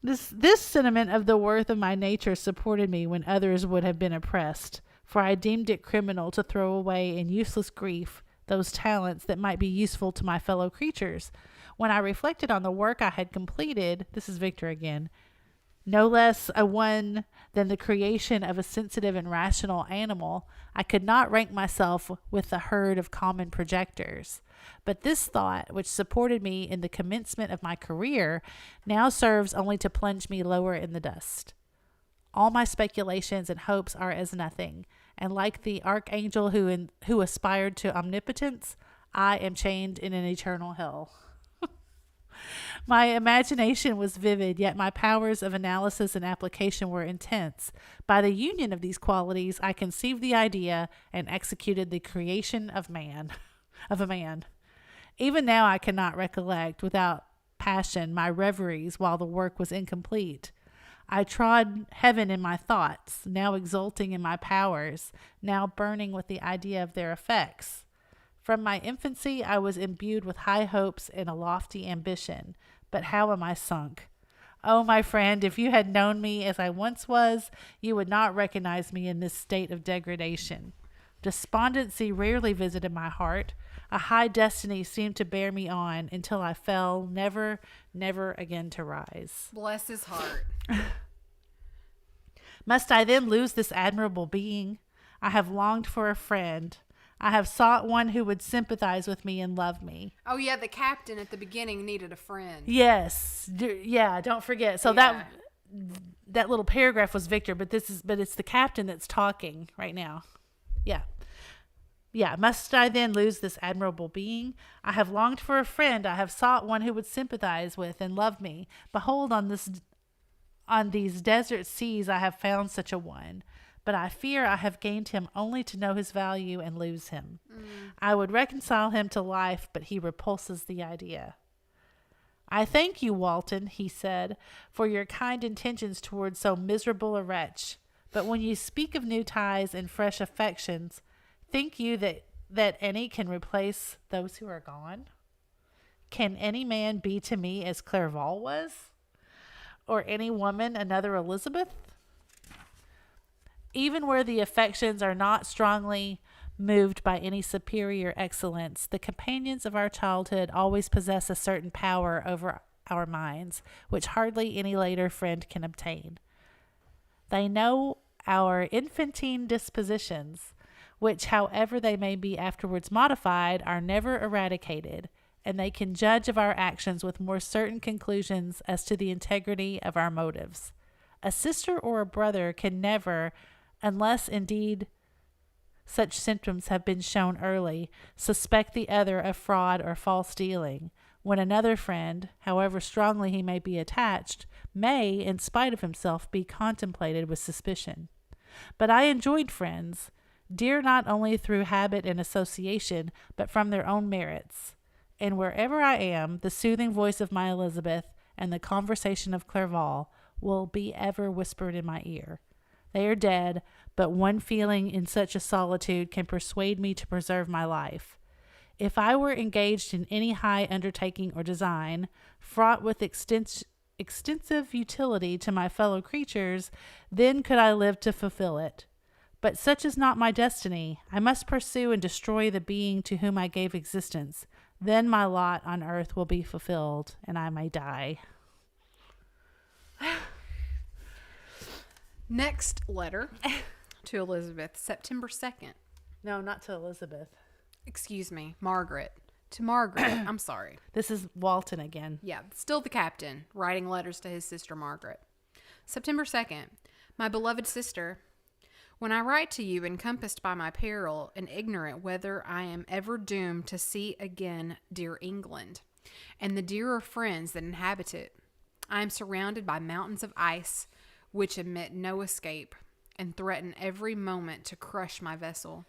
This sentiment of the worth of my nature supported me when others would have been oppressed, for I deemed it criminal to throw away in useless grief those talents that might be useful to my fellow creatures. When I reflected on the work I had completed, this is Victor again, no less a one than the creation of a sensitive and rational animal, I could not rank myself with the herd of common projectors. But this thought, which supported me in the commencement of my career, now serves only to plunge me lower in the dust. All my speculations and hopes are as nothing, and like the archangel who aspired to omnipotence, I am chained in an eternal hell. My imagination was vivid, yet my powers of analysis and application were intense. By the union of these qualities, I conceived the idea and executed the creation of a man. Even now I cannot recollect without passion my reveries while the work was incomplete. I trod heaven in my thoughts, now exulting in my powers, now burning with the idea of their effects. From my infancy, I was imbued with high hopes and a lofty ambition. But how am I sunk? Oh, my friend, if you had known me as I once was, you would not recognize me in this state of degradation. Despondency rarely visited my heart. A high destiny seemed to bear me on until I fell, never, never again to rise. Bless his heart. Must I then lose this admirable being? I have longed for a friend. I have sought one who would sympathize with me and love me. Oh, yeah, the captain at the beginning needed a friend. Yes. Yeah, don't forget. So Yeah. that little paragraph was Victor, but it's the captain that's talking right now. Yeah. Yeah, must I then lose this admirable being? I have longed for a friend. I have sought one who would sympathize with and love me. Behold, on these desert seas I have found such a one. But I fear I have gained him only to know his value and lose him. I would reconcile him to life, but he repulses the idea. I thank you, Walton, he said, for your kind intentions towards so miserable a wretch. But when you speak of new ties and fresh affections, think you that any can replace those who are gone? Can any man be to me as Clerval was? Or any woman another Elizabeth? Even where the affections are not strongly moved by any superior excellence, the companions of our childhood always possess a certain power over our minds, which hardly any later friend can obtain. They know our infantine dispositions, which, however they may be afterwards modified, are never eradicated, and they can judge of our actions with more certain conclusions as to the integrity of our motives. A sister or a brother can never, unless indeed such symptoms have been shown early, suspect the other of fraud or false dealing, when another friend, however strongly he may be attached, may, in spite of himself, be contemplated with suspicion. But I enjoyed friends, dear not only through habit and association, but from their own merits. And wherever I am, the soothing voice of my Elizabeth and the conversation of Clerval will be ever whispered in my ear. They are dead, but one feeling in such a solitude can persuade me to preserve my life. If I were engaged in any high undertaking or design, fraught with extensive utility to my fellow creatures, then could I live to fulfill it. But such is not my destiny. I must pursue and destroy the being to whom I gave existence. Then my lot on earth will be fulfilled, and I may die. Next letter to Elizabeth, September 2nd. No, not to Elizabeth. Excuse me, Margaret. To Margaret. I'm sorry. This is Walton again. Yeah, still the captain, writing letters to his sister Margaret. September 2nd. My beloved sister, when I write to you encompassed by my peril and ignorant whether I am ever doomed to see again dear England and the dearer friends that inhabit it, I am surrounded by mountains of ice which admit no escape and threaten every moment to crush my vessel.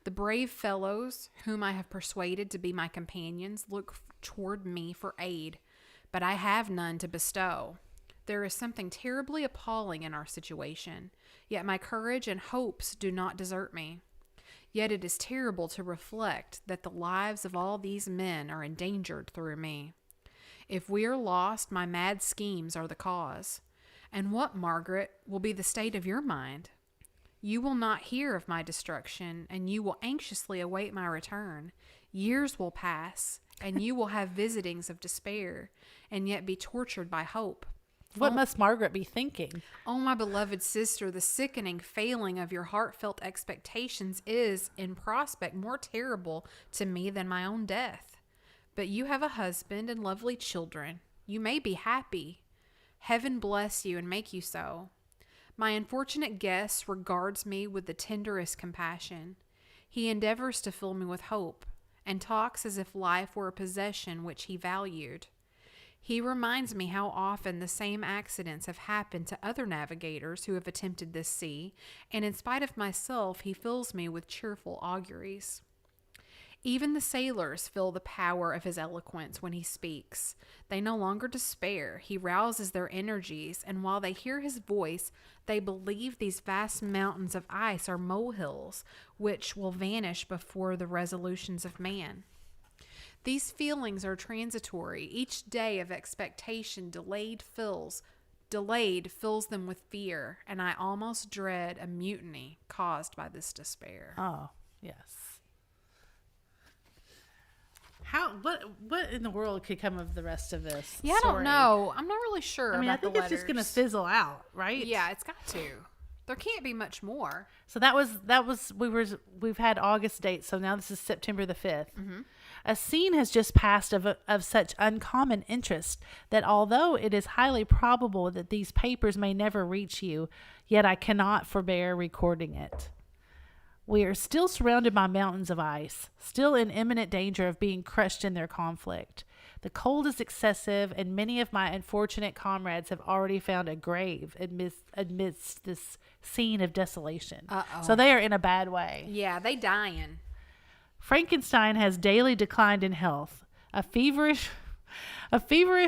The brave fellows whom I have persuaded to be my companions look toward me for aid, but I have none to bestow. There is something terribly appalling in our situation, yet my courage and hopes do not desert me. Yet it is terrible to reflect that the lives of all these men are endangered through me. If we are lost, my mad schemes are the cause. And what, Margaret, will be the state of your mind? You will not hear of my destruction, and you will anxiously await my return. Years will pass, and you will have visitings of despair, and yet be tortured by hope. What must Margaret be thinking? Oh, my beloved sister, the sickening failing of your heartfelt expectations is, in prospect, more terrible to me than my own death. But you have a husband and lovely children. You may be happy. Heaven bless you and make you so. My unfortunate guest regards me with the tenderest compassion. He endeavors to fill me with hope, and talks as if life were a possession which he valued. He reminds me how often the same accidents have happened to other navigators who have attempted this sea, and in spite of myself, he fills me with cheerful auguries. Even the sailors feel the power of his eloquence when he speaks. They no longer despair. He rouses their energies, and while they hear his voice, they believe these vast mountains of ice are molehills, which will vanish before the resolutions of man. These feelings are transitory. Each day of expectation delayed fills them with fear, and I almost dread a mutiny caused by this despair. Oh, yes. What in the world could come of the rest of this? Yeah, story? I don't know. I'm not really sure. I mean, I about think the it's just going to letters. fizzle out, right? Yeah, it's got to. There can't be much more. So we've had August dates, so now this is September the 5th. Mm-hmm. A scene has just passed of such uncommon interest that although it is highly probable that these papers may never reach you, yet I cannot forbear recording it. We are still surrounded by mountains of ice, still in imminent danger of being crushed in their conflict. The cold is excessive, and many of my unfortunate comrades have already found a grave amidst this scene of desolation. Uh-oh. So they are in a bad way. Yeah, they dying. Frankenstein has daily declined in health. A feverish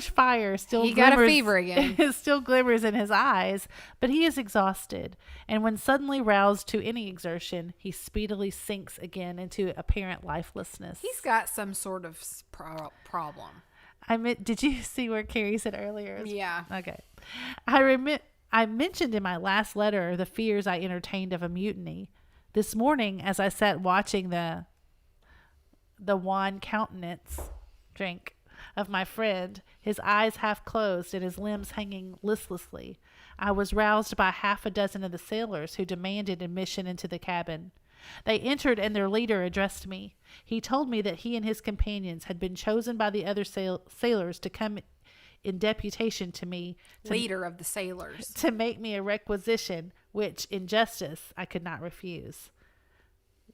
fire still He glimmers, got a fever again. still glimmers in his eyes, but he is exhausted, and when suddenly roused to any exertion, he speedily sinks again into apparent lifelessness. He's got some sort of problem. Did you see where Carrie said earlier? Yeah. Okay. I mentioned in my last letter the fears I entertained of a mutiny. This morning, as I sat watching the wan countenance drink of my friend, his eyes half closed and his limbs hanging listlessly, I was roused by half a dozen of the sailors who demanded admission into the cabin. They entered and their leader addressed me. He told me that he and his companions had been chosen by the other sailors to come in deputation to me, Leader of the sailors. to make me a requisition which, in justice, I could not refuse.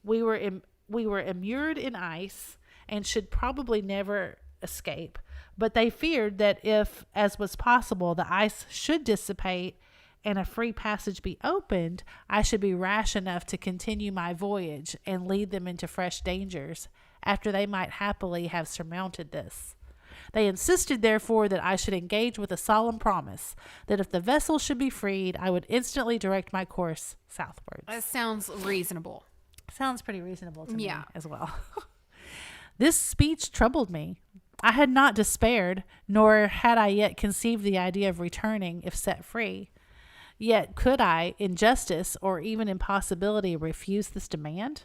We were immured in ice and should probably never escape, but they feared that if, as was possible, the ice should dissipate and a free passage be opened, I should be rash enough to continue my voyage and lead them into fresh dangers, after they might happily have surmounted this. They insisted, therefore, that I should engage with a solemn promise that if the vessel should be freed, I would instantly direct my course southwards. That sounds reasonable. Sounds pretty reasonable to me Yeah. as well. This speech troubled me. I had not despaired, nor had I yet conceived the idea of returning if set free. Yet could I, in justice or even in possibility, refuse this demand?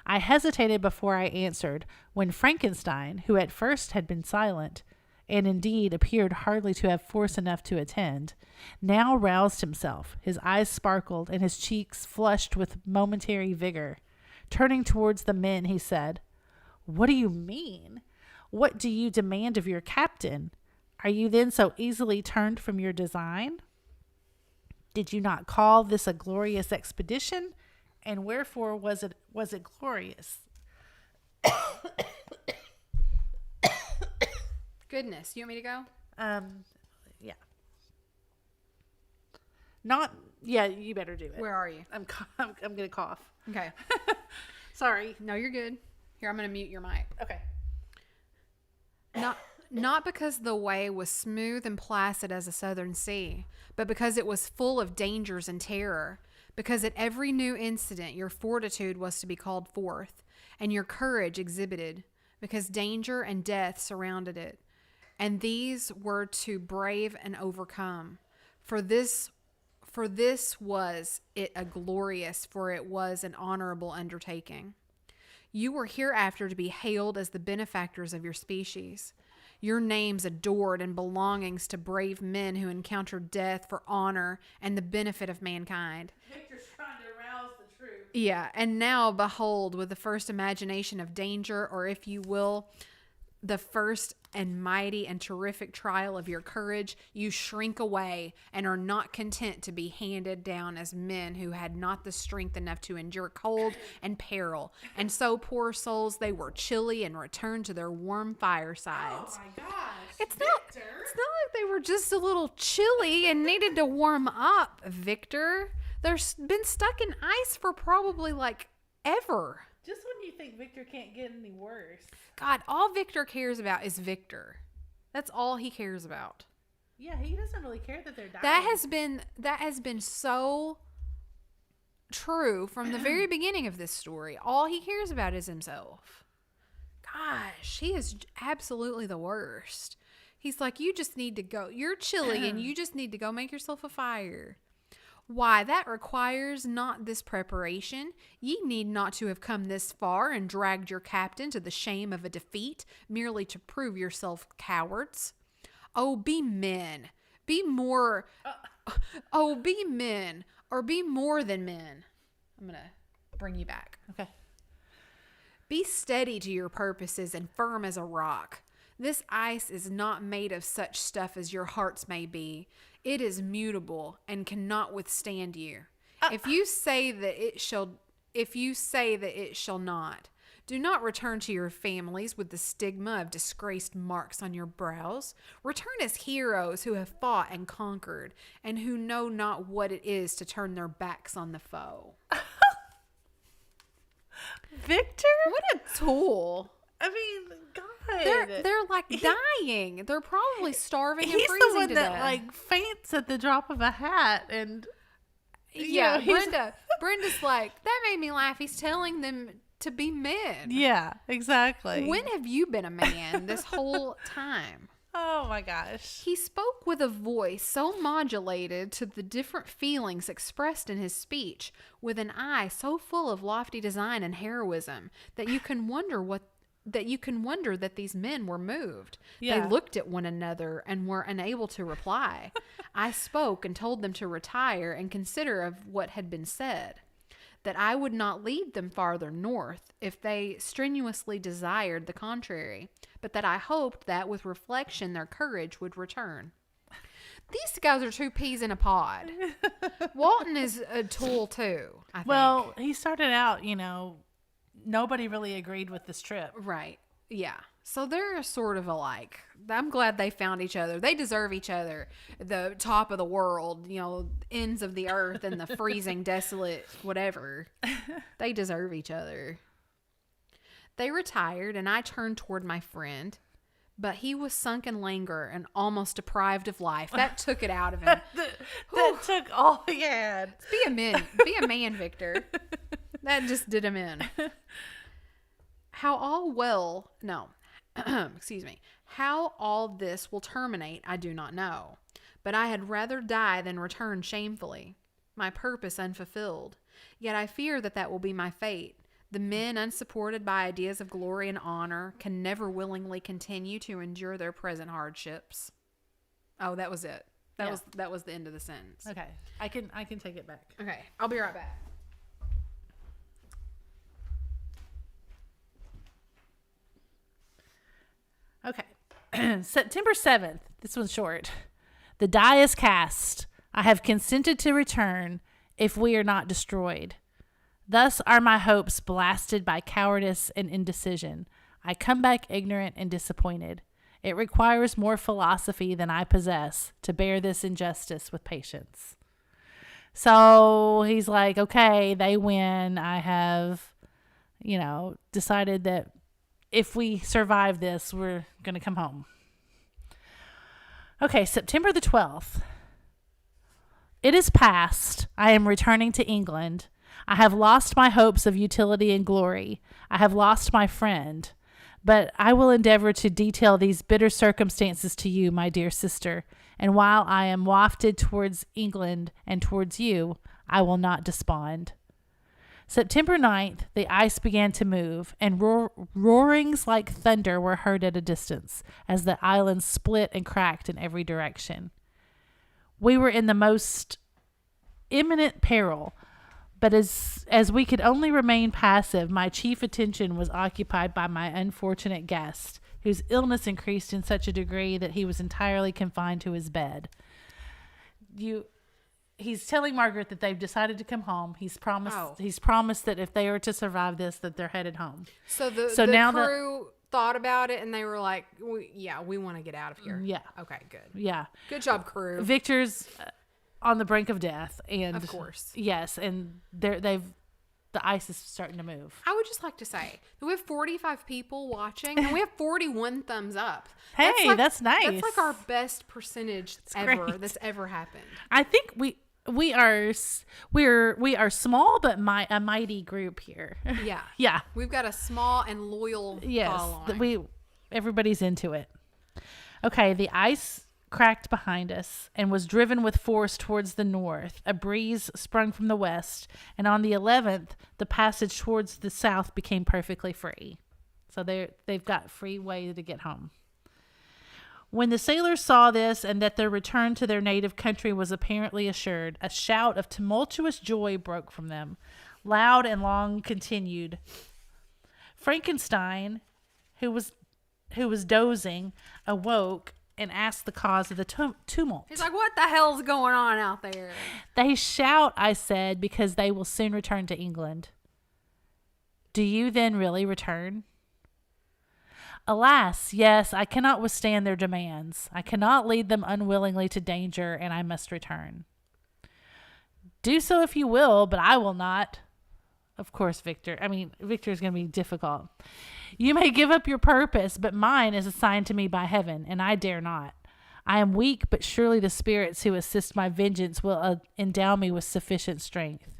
I hesitated before I answered, when Frankenstein, who at first had been silent, and indeed appeared hardly to have force enough to attend, now roused himself. His eyes sparkled, and his cheeks flushed with momentary vigor. Turning towards the men, he said, "What do you mean? What do you demand of your captain? Are you then so easily turned from your design? Did you not call this a glorious expedition? And wherefore was it glorious?" Goodness, you want me to go? Yeah. Not, yeah, you better do it. Where are you? I'm going to cough. Okay. Sorry. No, you're good. Here, I'm going to mute your mic. Okay. Not because the way was smooth and placid as a southern sea, but because it was full of dangers and terror, because at every new incident your fortitude was to be called forth, and your courage exhibited, because danger and death surrounded it, and these were to brave and overcome. For this was it a glorious, for it was an honorable undertaking. You were hereafter to be hailed as the benefactors of your species, your names adored and belongings to brave men who encountered death for honor and the benefit of mankind. Victor's trying to arouse the truth. Yeah, and now behold, with the first imagination of danger, or if you will, the first and mighty and terrific trial of your courage, you shrink away and are not content to be handed down as men who had not the strength enough to endure cold and peril. And so, poor souls, they were chilly and returned to their warm firesides. Oh my gosh. It's not like they were just a little chilly and needed to warm up, Victor. They're been stuck in ice for probably like ever. Just when you think Victor can't get any worse. God, all Victor cares about is Victor. That's all he cares about. Yeah, he doesn't really care that they're dying. That has been so true from the very beginning of this story. All he cares about is himself. Gosh, he is absolutely the worst. He's like, you just need to go. You're chilly and you just need to go make yourself a fire. Why, that requires not this preparation. Ye need not to have come this far and dragged your captain to the shame of a defeat, merely to prove yourself cowards. Oh, be men. Be more. Oh, be men, or be more than men. I'm going to bring you back. Okay. Be steady to your purposes and firm as a rock. This ice is not made of such stuff as your hearts may be. It is mutable and cannot withstand you. If you say that it shall not, do not return to your families with the stigma of disgraced marks on your brows. Return as heroes who have fought and conquered, and who know not what it is to turn their backs on the foe. Victor? What a tool. I mean, God. They're like dying. They're probably starving and He's freezing the one to that death. like faints at the drop of a hat, and Yeah, you know, Brenda's like, that made me laugh. He's telling them to be men. yeah, exactly. When have you been a man this whole time? Oh my gosh. He spoke with a voice so modulated to the different feelings expressed in his speech, with an eye so full of lofty design and heroism, that you can wonder that these men were moved. Yeah. They looked at one another and were unable to reply. I spoke and told them to retire and consider of what had been said, that I would not lead them farther north if they strenuously desired the contrary, but that I hoped that with reflection their courage would return. These guys are two peas in a pod. Walton is a tool too, I think. Well, he started out, nobody really agreed with this trip. Right. Yeah. So they're sort of alike. I'm glad they found each other. They deserve each other. The top of the world, ends of the earth and the freezing, desolate, whatever. They deserve each other. They retired, and I turned toward my friend, but he was sunk in languor and almost deprived of life. That took it out of him. that took all he had. Be a man, Victor. That just did him in. How all this will terminate, I do not know. But I had rather die than return shamefully, my purpose unfulfilled. Yet I fear that will be my fate. The men, unsupported by ideas of glory and honor, can never willingly continue to endure their present hardships. Oh, that was it. That was the end of the sentence. Okay. I can take it back. Okay, I'll be right back. Okay. September 7th. This one's short. The die is cast. I have consented to return if we are not destroyed. Thus are my hopes blasted by cowardice and indecision. I come back ignorant and disappointed. It requires more philosophy than I possess to bear this injustice with patience. So he's like, okay, they win. I have, decided that if we survive this, we're going to come home. Okay, September the 12th. It is past. I am returning to England. I have lost my hopes of utility and glory. I have lost my friend. But I will endeavor to detail these bitter circumstances to you, my dear sister. And while I am wafted towards England and towards you, I will not despond. September 9th, the ice began to move, and roarings like thunder were heard at a distance, as the island split and cracked in every direction. We were in the most imminent peril, but as we could only remain passive, my chief attention was occupied by my unfortunate guest, whose illness increased in such a degree that he was entirely confined to his bed. He's telling Margaret that they've decided to come home. He's promised that if they are to survive this, that they're headed home. So the crew thought about it and they were like, we want to get out of here. Yeah. Okay, good. Yeah. Good job, crew. Victor's on the brink of death, and of course, yes, and the ice is starting to move. I would just like to say that we have 45 people watching, and we have 41 thumbs up. Hey, that's nice. That's like our best percentage that's ever happened. I think we are small but a mighty group here. Yeah, yeah. We've got a small and loyal following. Everybody's into it. Okay, the ice cracked behind us and was driven with force towards the north. A breeze sprung from the west, and on the 11th, the passage towards the south became perfectly free. So they've got free way to get home. When the sailors saw this and that their return to their native country was apparently assured, a shout of tumultuous joy broke from them, loud and long continued. Frankenstein, who was dozing, awoke and asked the cause of the tumult. He's like, what the hell's going on out there? They shout, I said, because they will soon return to England. Do you then really return? Alas, yes, I cannot withstand their demands. I cannot lead them unwillingly to danger, and I must return. Do so if you will, but I will not. Of course, Victor is going to be difficult. You may give up your purpose, but mine is assigned to me by heaven, and I dare not. I am weak, but surely the spirits who assist my vengeance will endow me with sufficient strength.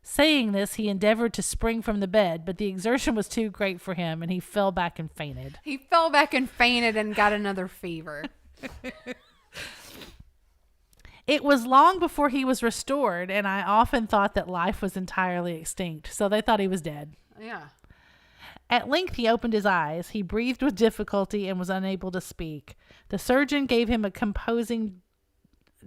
Saying this, he endeavored to spring from the bed, but the exertion was too great for him, and he fell back and fainted. He fell back and fainted and got another fever. It was long before he was restored, and I often thought that life was entirely extinct, so they thought he was dead. Yeah. At length he opened his eyes. He breathed with difficulty and was unable to speak. The surgeon gave him a composing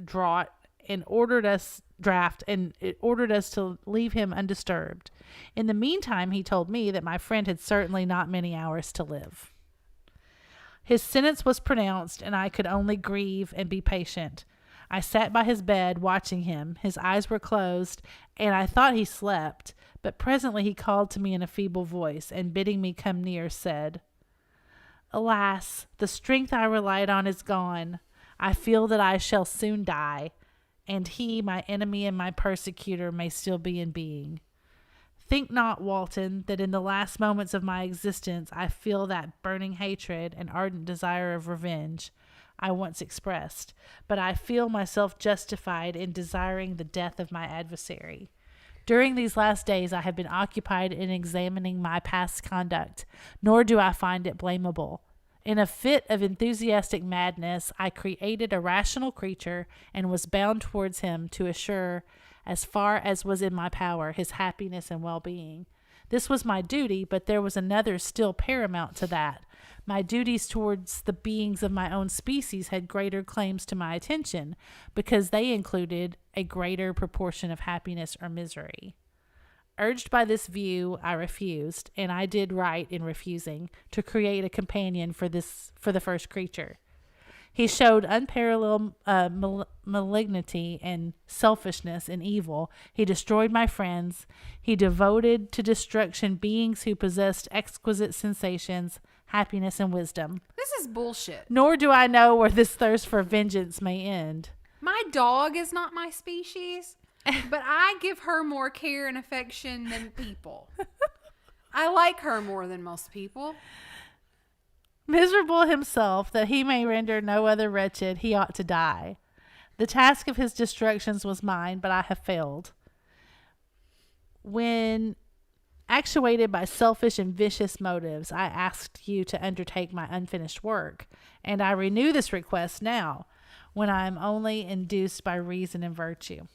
draught and ordered us to leave him undisturbed. In the meantime, he told me that my friend had certainly not many hours to live. His sentence was pronounced, and I could only grieve and be patient. I sat by his bed watching him. His eyes were closed, and I thought he slept, but presently he called to me in a feeble voice, and bidding me come near, said, "Alas, the strength I relied on is gone. I feel that I shall soon die, and he, my enemy and my persecutor, may still be in being. Think not, Walton, that in the last moments of my existence I feel that burning hatred and ardent desire of revenge I once expressed, but I feel myself justified in desiring the death of my adversary. During these last days I have been occupied in examining my past conduct, nor do I find it blamable. In a fit of enthusiastic madness, I created a rational creature and was bound towards him to assure, as far as was in my power, his happiness and well-being. This was my duty, but there was another still paramount to that. My duties towards the beings of my own species had greater claims to my attention, because they included a greater proportion of happiness or misery. Urged by this view, I refused, and I did right in refusing, to create a companion for the first creature. He showed unparalleled malignity and selfishness and evil. He destroyed my friends. He devoted to destruction beings who possessed exquisite sensations, happiness, and wisdom. This is bullshit. Nor do I know where this thirst for vengeance may end. My dog is not my species, but I give her more care and affection than people. I like her more than most people. Miserable himself, that he may render no other wretched, he ought to die. The task of his destructions was mine, but I have failed. When actuated by selfish and vicious motives, I asked you to undertake my unfinished work, and I renew this request now, when I am only induced by reason and virtue.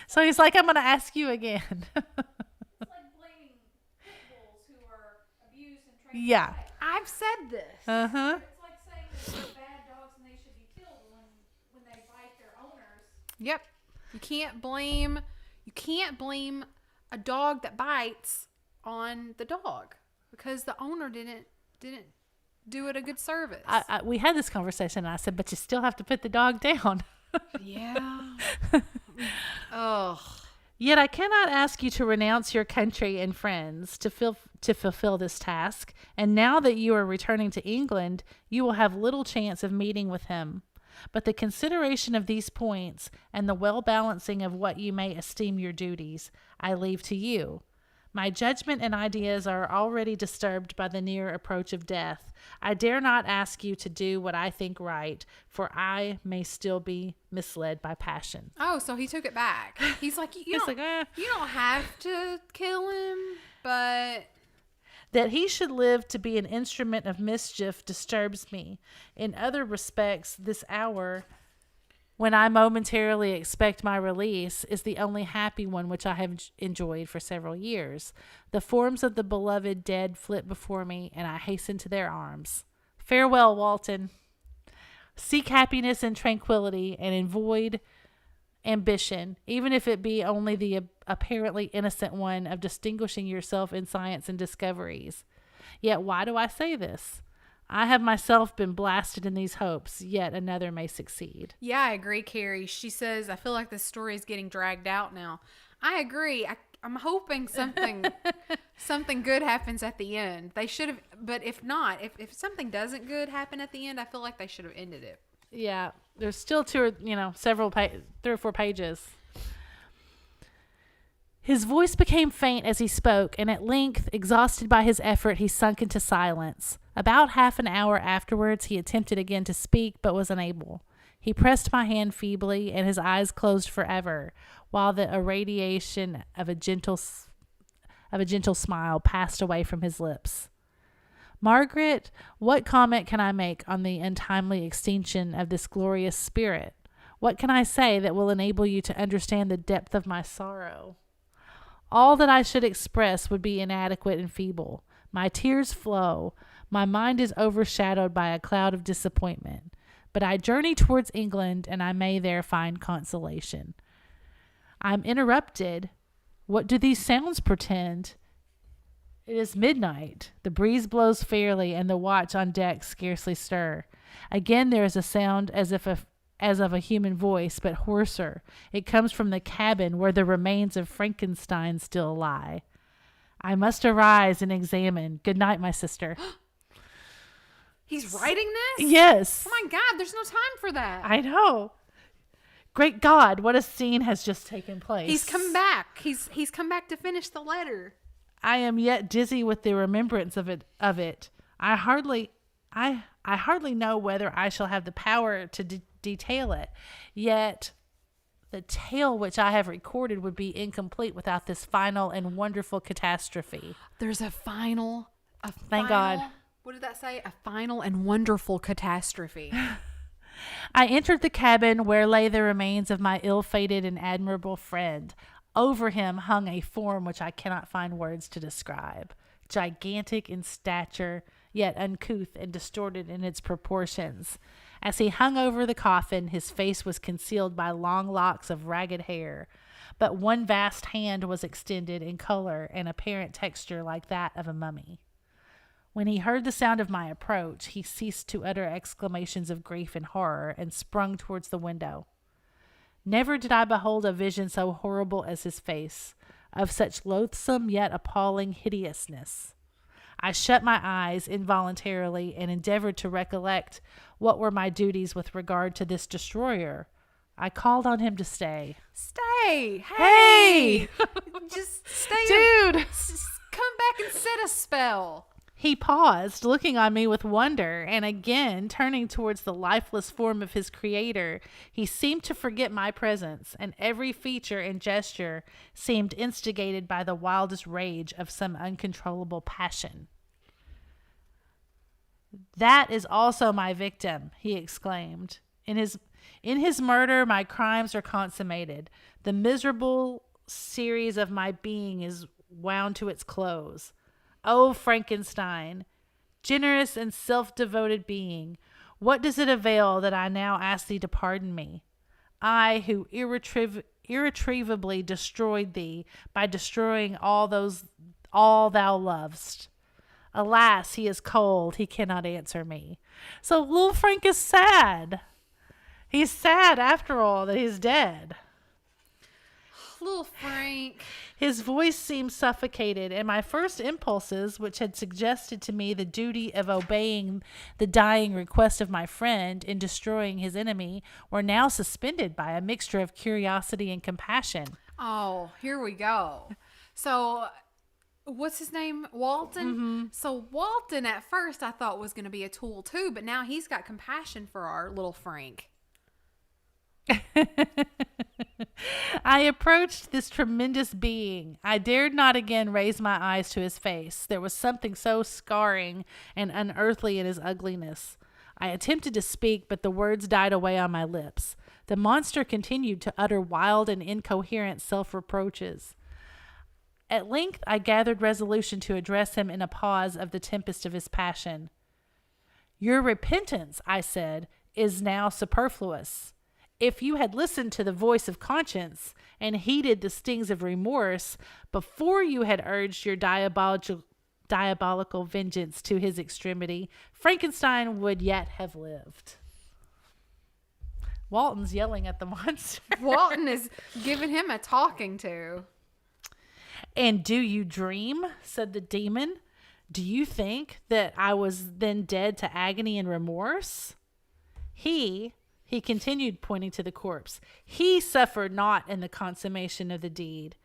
So he's like, I'm going to ask you again. It's like blaming pit bulls who are abused and trained. Yeah. I've said this. Uh-huh. It's like saying that they're bad dogs and they should be killed when they bite their owners. Yep. You can't blame a dog that bites on the dog because the owner didn't do it a good service. We had this conversation, and I said, but you still have to put the dog down. Yeah. Ugh. Yet I cannot ask you to renounce your country and friends to fulfill this task, and now that you are returning to England, you will have little chance of meeting with him. But the consideration of these points and the well-balancing of what you may esteem your duties, I leave to you. My judgment and ideas are already disturbed by the near approach of death. I dare not ask you to do what I think right, for I may still be misled by passion. Oh, so he took it back. He's like, you don't have to kill him, but that he should live to be an instrument of mischief disturbs me. In other respects, this hour, when I momentarily expect my release, is the only happy one which I have enjoyed for several years. The forms of the beloved dead flit before me, and I hasten to their arms. Farewell, Walton. Seek happiness and tranquility, and avoid ambition, even if it be only the apparently innocent one of distinguishing yourself in science and discoveries. Yet why do I say this? I have myself been blasted in these hopes, yet another may succeed. yeah, I agree, Carrie. She says, I feel like this story is getting dragged out now. I agree. I'm hoping something good happens at the end. They should have, but if not, if something doesn't good happen at the end, I feel like they should have ended it. Yeah, there's still 3 or 4 pages. His voice became faint as he spoke, and at length, exhausted by his effort, he sunk into silence. About half an hour afterwards, he attempted again to speak, but was unable. He pressed my hand feebly, and his eyes closed forever, while the irradiation of a gentle smile passed away from his lips. Margaret, what comment can I make on the untimely extinction of this glorious spirit? What can I say that will enable you to understand the depth of my sorrow? All that I should express would be inadequate and feeble. My tears flow. My mind is overshadowed by a cloud of disappointment. But I journey towards England, and I may there find consolation. I'm interrupted. What do these sounds portend? It is midnight. The breeze blows fairly, and the watch on deck scarcely stir. Again there is a sound as of a human voice, but hoarser. It comes from the cabin where the remains of Frankenstein still lie. I must arise and examine. Good night, my sister. He's writing this? Yes. Oh my God, there's no time for that. I know. Great God, what a scene has just taken place. He's come back. He's come back to finish the letter. I am yet dizzy with the remembrance of it. I hardly know whether I shall have the power to detail it. Yet the tale which I have recorded would be incomplete without this final and wonderful catastrophe. There's a final. Thank God. What did that say? A final and wonderful catastrophe. I entered the cabin where lay the remains of my ill-fated and admirable friend. Over him hung a form which I cannot find words to describe. Gigantic in stature, yet uncouth and distorted in its proportions. As he hung over the coffin, his face was concealed by long locks of ragged hair, but one vast hand was extended in color and apparent texture like that of a mummy. When he heard the sound of my approach, he ceased to utter exclamations of grief and horror and sprung towards the window. Never did I behold a vision so horrible as his face, of such loathsome yet appalling hideousness. I shut my eyes involuntarily and endeavored to recollect what were my duties with regard to this destroyer. I called on him to stay. Stay! Hey! Just stay. Dude! Come back and set a spell. He paused, looking on me with wonder, and again, turning towards the lifeless form of his creator, he seemed to forget my presence, and every feature and gesture seemed instigated by the wildest rage of some uncontrollable passion. That is also my victim, he exclaimed. In his murder, my crimes are consummated. The miserable series of my being is wound to its close. O Frankenstein, generous and self-devoted being, what does it avail that I now ask thee to pardon me? I, who irretrievably destroyed thee by destroying all thou lovest. Alas, he is cold. He cannot answer me. So little Frank is sad. He's sad after all that he's dead. Little Frank. His voice seemed suffocated, and my first impulses, which had suggested to me the duty of obeying the dying request of my friend in destroying his enemy, were now suspended by a mixture of curiosity and compassion. Oh, here we go. So, what's his name? Walton? Mm-hmm. So, Walton at first I thought was going to be a tool too, but now he's got compassion for our little Frank. I approached this tremendous being. I dared not again raise my eyes to his face. There was something so scarring and unearthly in his ugliness. I attempted to speak, but the words died away on my lips. The monster continued to utter wild and incoherent self-reproaches. At length, I gathered resolution to address him in a pause of the tempest of his passion. Your repentance, I said, is now superfluous. If you had listened to the voice of conscience and heeded the stings of remorse before you had urged your diabolical vengeance to his extremity, Frankenstein would yet have lived. Walton's yelling at the monster. Walton is giving him a talking to. And do you dream? Said the demon. Do you think that I was then dead to agony and remorse? He continued, pointing to the corpse, he suffered not in the consummation of the deed.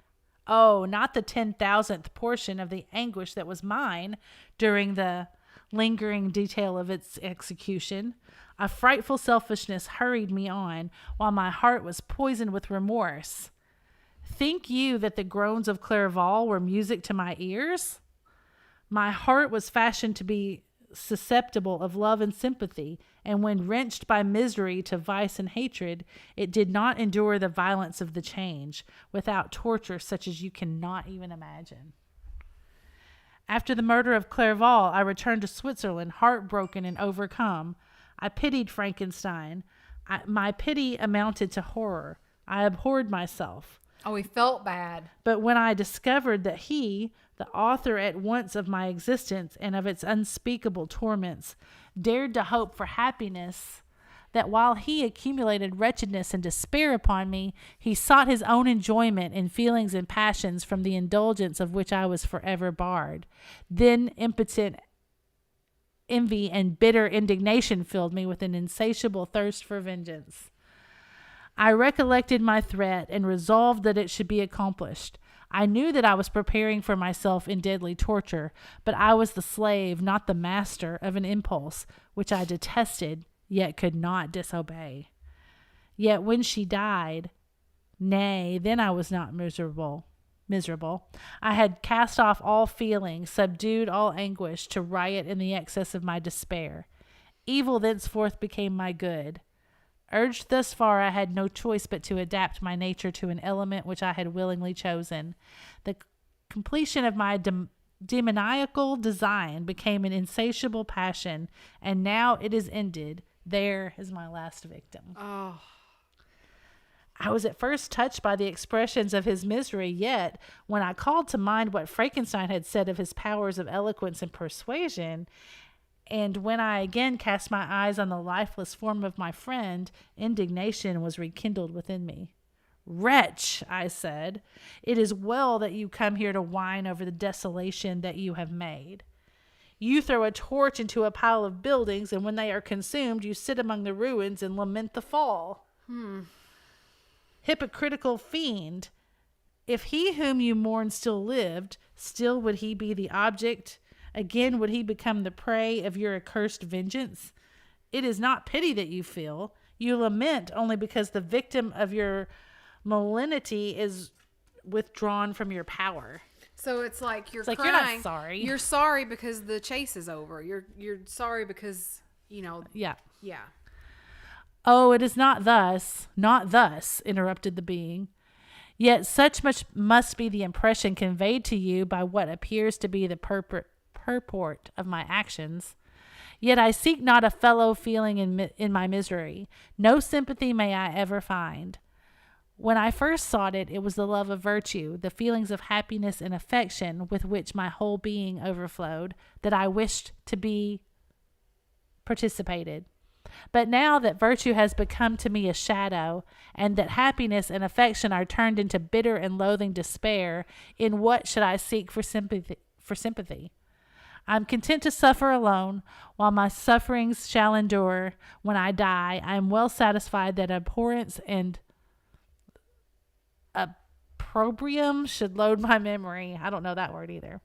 Oh, not the 10,000th portion of the anguish that was mine during the lingering detail of its execution. A frightful selfishness hurried me on, while my heart was poisoned with remorse. Think you that the groans of Clerval were music to my ears? My heart was fashioned to be susceptible of love and sympathy, and when wrenched by misery to vice and hatred, it did not endure the violence of the change, without torture such as you cannot even imagine. After the murder of Clerval, I returned to Switzerland, heartbroken and overcome. I pitied Frankenstein. My pity amounted to horror. I abhorred myself. Oh, he felt bad. But when I discovered that he, the author at once of my existence and of its unspeakable torments, dared to hope for happiness, that while he accumulated wretchedness and despair upon me, he sought his own enjoyment in feelings and passions from the indulgence of which I was forever barred, then impotent envy and bitter indignation filled me with an insatiable thirst for vengeance. I recollected my threat and resolved that it should be accomplished. I knew that I was preparing for myself in deadly torture, but I was the slave, not the master, of an impulse which I detested, yet could not disobey. Yet when she died, nay, then I was not miserable. I had cast off all feeling, subdued all anguish, to riot in the excess of my despair. Evil thenceforth became my good. Urged thus far, I had no choice but to adapt my nature to an element which I had willingly chosen. The completion of my demoniacal design became an insatiable passion, and now it is ended. There is my last victim. Oh. I was at first touched by the expressions of his misery, yet when I called to mind what Frankenstein had said of his powers of eloquence and persuasion, and when I again cast my eyes on the lifeless form of my friend, indignation was rekindled within me. Wretch, I said, it is well that you come here to whine over the desolation that you have made. You throw a torch into a pile of buildings, and when they are consumed, you sit among the ruins and lament the fall. Hypocritical fiend, if he whom you mourn still lived, still would he be the object. Again, would he become the prey of your accursed vengeance? It is not pity that you feel. You lament only because the victim of your malignity is withdrawn from your power. So it's like you're It's like crying. you're not sorry. You're sorry because the chase is over. You're sorry because, Yeah. Yeah. Oh, it is not thus, interrupted the being. Yet such much must be the impression conveyed to you by what appears to be the purport of my actions. Yet I seek not a fellow feeling in my misery. No sympathy may I ever find. When I first sought it, it was the love of virtue, the feelings of happiness and affection with which my whole being overflowed, that I wished to be participated. But now that virtue has become to me a shadow, and that happiness and affection are turned into bitter and loathing despair, in what should I seek for sympathy? I am content to suffer alone, while my sufferings shall endure. When I die, I am well satisfied that abhorrence and opprobrium should load my memory. I don't know that word either.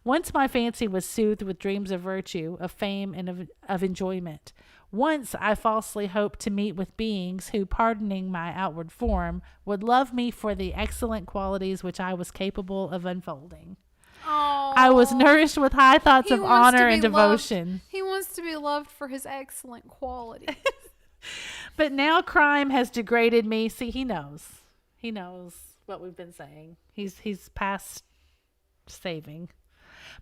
Once my fancy was soothed with dreams of virtue, of fame, and of enjoyment. Once I falsely hoped to meet with beings who, pardoning my outward form, would love me for the excellent qualities which I was capable of unfolding. Oh, I was nourished with high thoughts of honor and devotion. He wants to be loved for his excellent qualities. But now crime has degraded me. See, he knows. He knows what we've been saying. He's past saving.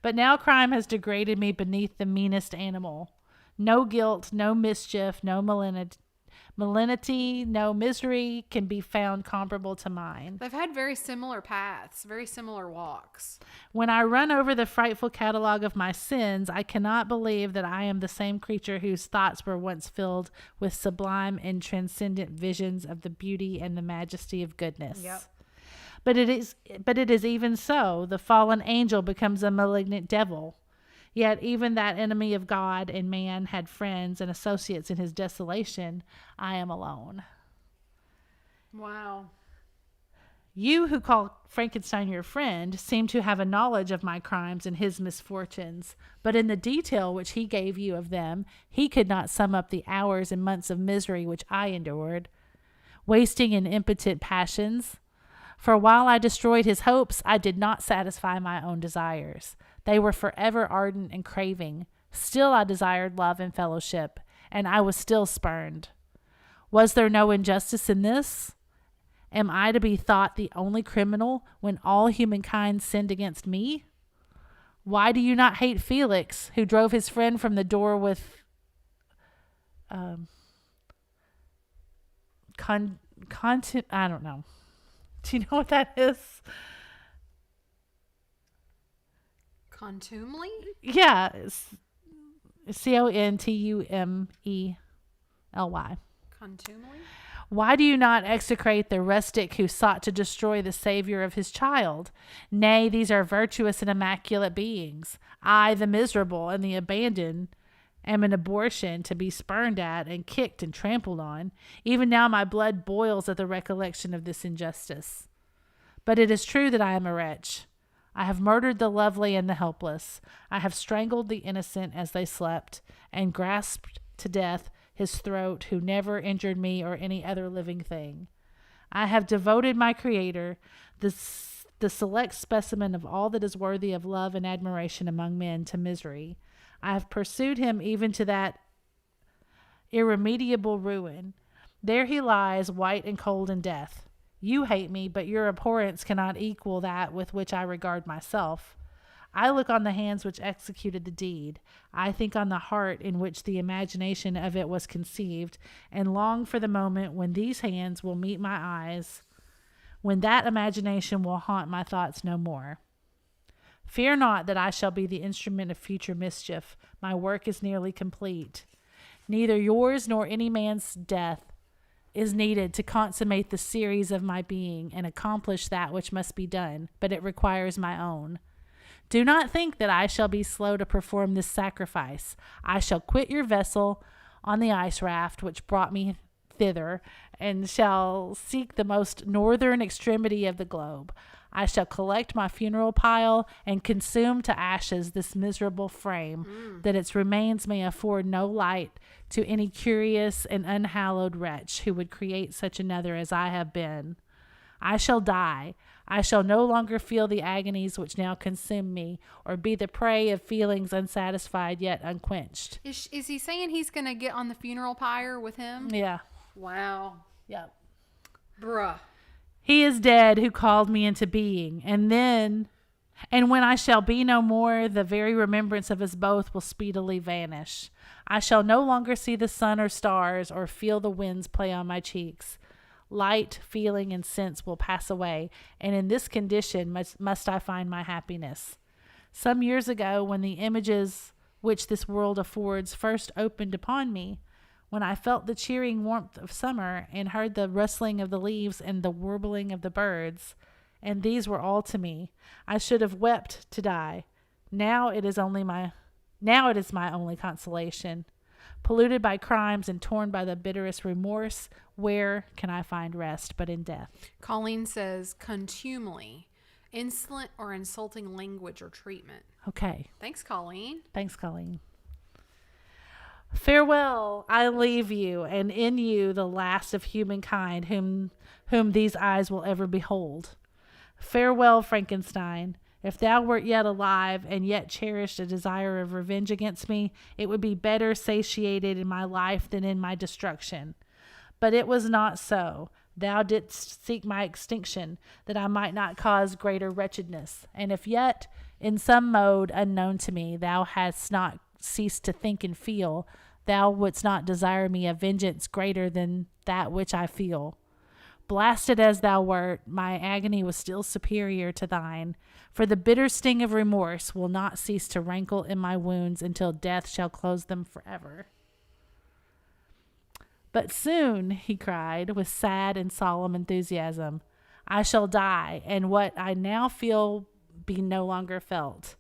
But now crime has degraded me beneath the meanest animal. No guilt, no mischief, no malignity, no misery can be found comparable to mine. They've had very similar paths, very similar walks. When I run over the frightful catalogue of my sins, I cannot believe that I am the same creature whose thoughts were once filled with sublime and transcendent visions of the beauty and the majesty of goodness. Yep. But it is even so. The fallen angel becomes a malignant devil. Yet even that enemy of God and man had friends and associates in his desolation. I am alone. Wow. You who call Frankenstein your friend seem to have a knowledge of my crimes and his misfortunes, but in the detail which he gave you of them, he could not sum up the hours and months of misery which I endured, wasting in impotent passions. For while I destroyed his hopes, I did not satisfy my own desires. They were forever ardent and craving. Still I desired love and fellowship, and I was still spurned. Was there no injustice in this? Am I to be thought the only criminal when all humankind sinned against me? Why do you not hate Felix, who drove his friend from the door with I don't know. Do you know what that is? Contumely? Yeah. Contumely. Contumely? Why do you not execrate the rustic who sought to destroy the Savior of his child? Nay, these are virtuous and immaculate beings. I, the miserable and the abandoned, am an abortion to be spurned at and kicked and trampled on. Even now my blood boils at the recollection of this injustice. But it is true that I am a wretch. I have murdered the lovely and the helpless. I have strangled the innocent as they slept, and grasped to death his throat who never injured me or any other living thing. I have devoted my Creator, the select specimen of all that is worthy of love and admiration among men, to misery. I have pursued him even to that irremediable ruin. There he lies, white and cold in death. You hate me, but your abhorrence cannot equal that with which I regard myself. I look on the hands which executed the deed. I think on the heart in which the imagination of it was conceived, and long for the moment when these hands will meet my eyes, when that imagination will haunt my thoughts no more. Fear not that I shall be the instrument of future mischief. My work is nearly complete. Neither yours nor any man's death is needed to consummate the series of my being and accomplish that which must be done, but it requires my own. Do not think that I shall be slow to perform this sacrifice. I shall quit your vessel on the ice raft which brought me thither, and shall seek the most northern extremity of the globe. I shall collect my funeral pile and consume to ashes this miserable frame, that its remains may afford no light to any curious and unhallowed wretch who would create such another as I have been. I shall die. I shall no longer feel the agonies which now consume me, or be the prey of feelings unsatisfied yet unquenched. Is he saying he's going to get on the funeral pyre with him? Yeah. Wow. Yep. Bruh. He is dead who called me into being, and when I shall be no more, the very remembrance of us both will speedily vanish. I shall no longer see the sun or stars, or feel the winds play on my cheeks. Light, feeling, and sense will pass away, and in this condition must I find my happiness. Some years ago, when the images which this world affords first opened upon me, when I felt the cheering warmth of summer, and heard the rustling of the leaves and the warbling of the birds, and these were all to me, I should have wept to die. Now it is my only consolation. Polluted by crimes and torn by the bitterest remorse, where can I find rest but in death? Colleen says contumely, insolent or insulting language or treatment. Okay. Thanks, Colleen. Thanks, Colleen. Farewell, I leave you, and in you the last of humankind whom these eyes will ever behold. Farewell, Frankenstein. If thou wert yet alive, and yet cherished a desire of revenge against me, it would be better satiated in my life than in my destruction. But it was not so. Thou didst seek my extinction, that I might not cause greater wretchedness. And if yet, in some mode unknown to me, thou hadst not ceased to think and feel, thou wouldst not desire me a vengeance greater than that which I feel. Blasted as thou wert, my agony was still superior to thine, for the bitter sting of remorse will not cease to rankle in my wounds until death shall close them forever. But soon, he cried, with sad and solemn enthusiasm, I shall die, and what I now feel be no longer felt.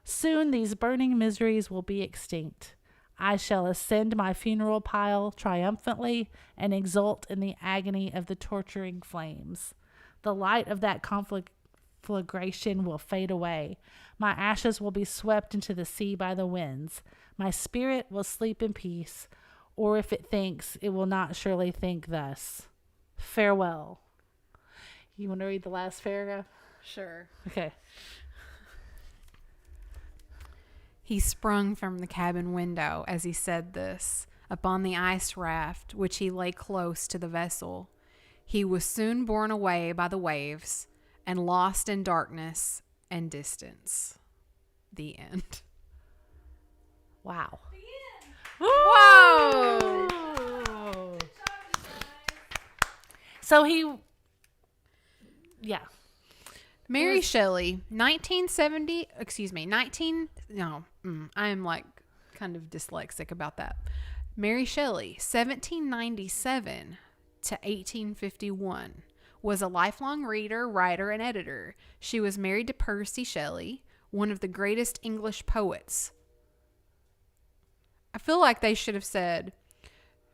Soon these burning miseries will be extinct. I shall ascend my funeral pile triumphantly and exult in the agony of the torturing flames. The light of that conflagration will fade away. My ashes will be swept into the sea by the winds. My spirit will sleep in peace, or if it thinks, it will not surely think thus. Farewell. You want to read the last paragraph? Sure. Okay. He sprung from the cabin window as he said this, upon the ice raft, which he lay close to the vessel. He was soon borne away by the waves and lost in darkness and distance. The end. Wow. Whoa! So Mary Shelley, I am like kind of dyslexic about that. Mary Shelley, 1797 to 1851, was a lifelong reader, writer, and editor. She was married to Percy Shelley, one of the greatest English poets. I feel like they should have said,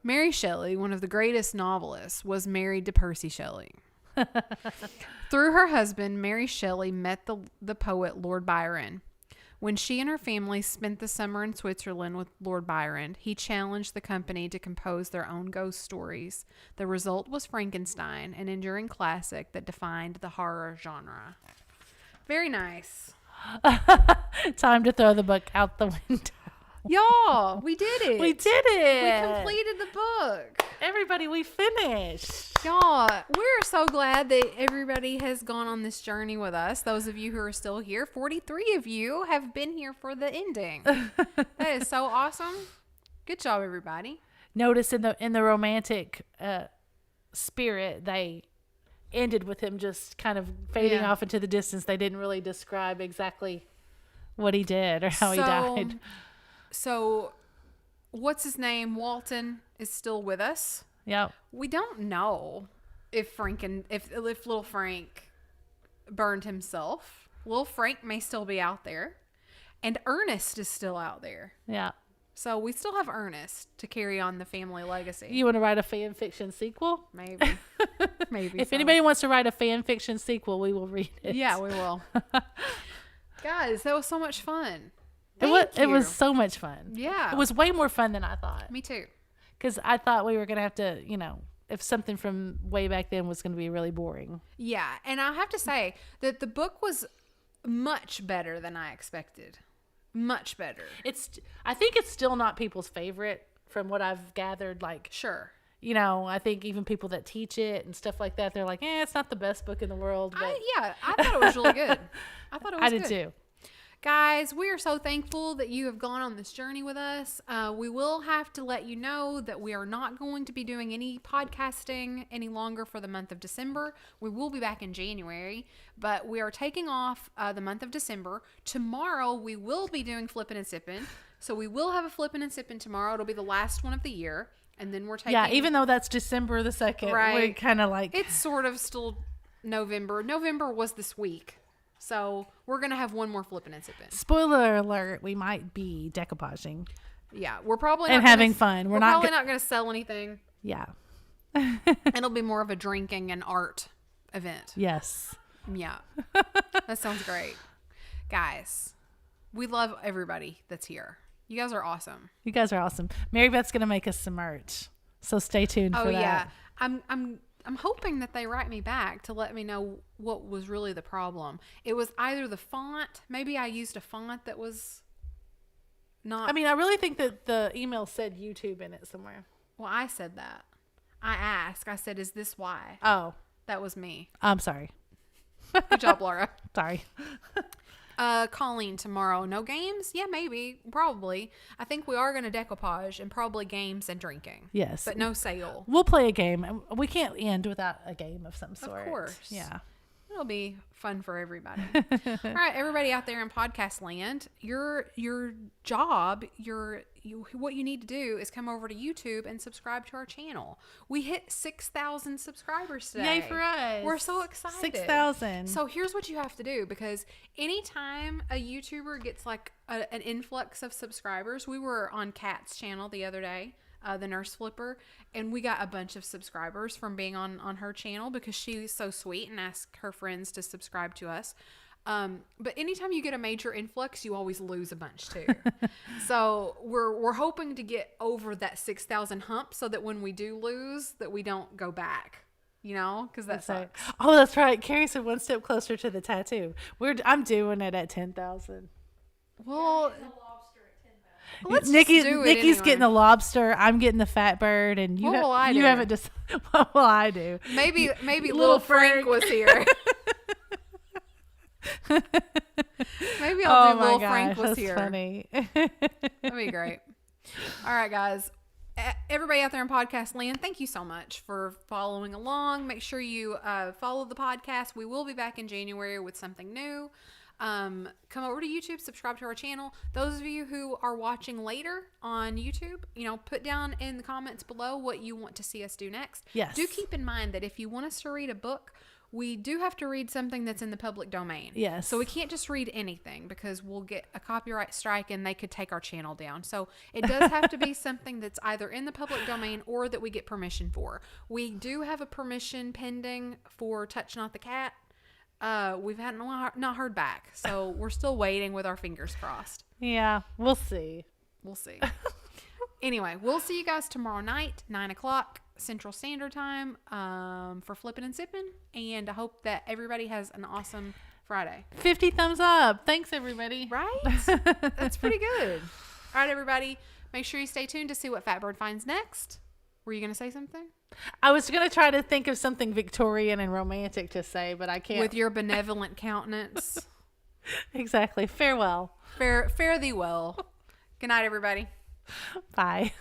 Mary Shelley, one of the greatest novelists, was married to Percy Shelley. Through her husband, Mary Shelley met the poet Lord Byron. When she and her family spent the summer in Switzerland with Lord Byron, he challenged the company to compose their own ghost stories. The result was Frankenstein, an enduring classic that defined the horror genre. Very nice. Time to throw the book out the window. Y'all, we did it. We did it. We completed the book. Everybody, we finished. Y'all, we're so glad that everybody has gone on this journey with us. Those of you who are still here, 43 of you have been here for the ending. That is so awesome. Good job, everybody. Notice in the romantic spirit, they ended with him just kind of fading off into the distance. They didn't really describe exactly what he did or how he died. So, what's his name? Walton is still with us. Yep. We don't know if little Frank burned himself. Little Frank may still be out there, and Ernest is still out there. Yeah. So we still have Ernest to carry on the family legacy. You want to write a fan fiction sequel? Maybe. Maybe. If anybody wants to write a fan fiction sequel, we will read it. Yeah, we will. Guys, that was so much fun. It was so much fun. Yeah. It was way more fun than I thought. Me too. Because I thought we were going to have to, if something from way back then was going to be really boring. Yeah. And I have to say that the book was much better than I expected. Much better. I think it's still not people's favorite from what I've gathered. Sure. I think even people that teach it and stuff like that, they're like, it's not the best book in the world. But I thought it was really good. I thought it was good. I did too. Guys, we are so thankful that you have gone on this journey with us. We will have to let you know that we are not going to be doing any podcasting any longer for the month of December. We will be back in January, but we are taking off the month of December. Tomorrow, we will be doing Flippin and Sippin. So we will have a Flippin and Sippin tomorrow. It'll be the last one of the year. And then we're taking... Yeah, even though that's December the 2nd. Right. We're kind of like... It's sort of still November. November was this week. So we're going to have one more Flippin' and Sippin'. Spoiler alert, we might be decoupaging. Yeah, we're probably not and having fun. We're probably not going to sell anything. Yeah. It'll be more of a drinking and art event. Yes. Yeah. That sounds great. Guys, we love everybody that's here. You guys are awesome. You guys are awesome. Mary Beth's going to make us some merch. So stay tuned for that. Oh, yeah. I'm hoping that they write me back to let me know what was really the problem. It was either the font. Maybe I used a font that was not... I mean, I really think that the email said YouTube in it somewhere. Well, I said that. I asked. I said, is this why? Oh. That was me. I'm sorry. Good job, Laura. Sorry. Colleen, tomorrow, no games? Yeah, maybe. Probably. I think we are going to decoupage and probably games and drinking. Yes. But no sale. We'll play a game. We can't end without a game of some sort. Of course. Yeah. It'll be fun for everybody. All right, everybody out there in podcast land, your job, what you need to do is come over to YouTube and subscribe to our channel. We hit 6,000 subscribers today. Yay for us. We're so excited. 6,000. So here's what you have to do, because anytime a YouTuber gets like an influx of subscribers, we were on Kat's channel the other day. the Nurse Flipper, and we got a bunch of subscribers from being on her channel because she's so sweet and asked her friends to subscribe to us. But anytime you get a major influx, you always lose a bunch too. So we're hoping to get over that 6,000 hump so that when we do lose, that we don't go back. You know, because that sucks. Oh, that's right. Carrie said one step closer to the tattoo. I'm doing it at 10,000. Well, The lobster at 10,000. let's Nikki's just do it anyway. getting the lobster. I'm getting the fat bird, and you What will I you do? haven't just. What will I do? Maybe Little little Frank Frank. was here. Maybe I'll do little Frank was that's here. funny. That'd be great. All right, guys. Everybody out there in podcast land, thank you so much for following along. Make sure you follow the podcast. We will be back in January with something new. Come over to YouTube, subscribe to our channel. Those of you who are watching later on YouTube, put down in the comments below what you want to see us do next. Yes. Do keep in mind that if you want us to read a book, we do have to read something that's in the public domain. Yes. So we can't just read anything because we'll get a copyright strike and they could take our channel down. So it does have to be something that's either in the public domain or that we get permission for. We do have a permission pending for Touch Not the Cat. We've not heard back. So we're still waiting with our fingers crossed. Yeah, we'll see. We'll see. Anyway, we'll see you guys tomorrow night, 9:00 Central Standard Time, for Flippin and Sippin. And I hope that everybody has an awesome Friday. 50 thumbs up. Thanks, everybody. Right? That's pretty good. All right, everybody. Make sure you stay tuned to see what Fatbird finds next. Were you going to say something? I was going to try to think of something Victorian and romantic to say, but I can't. With your benevolent countenance. Exactly. Farewell. Fare thee well. Good night, everybody. Bye.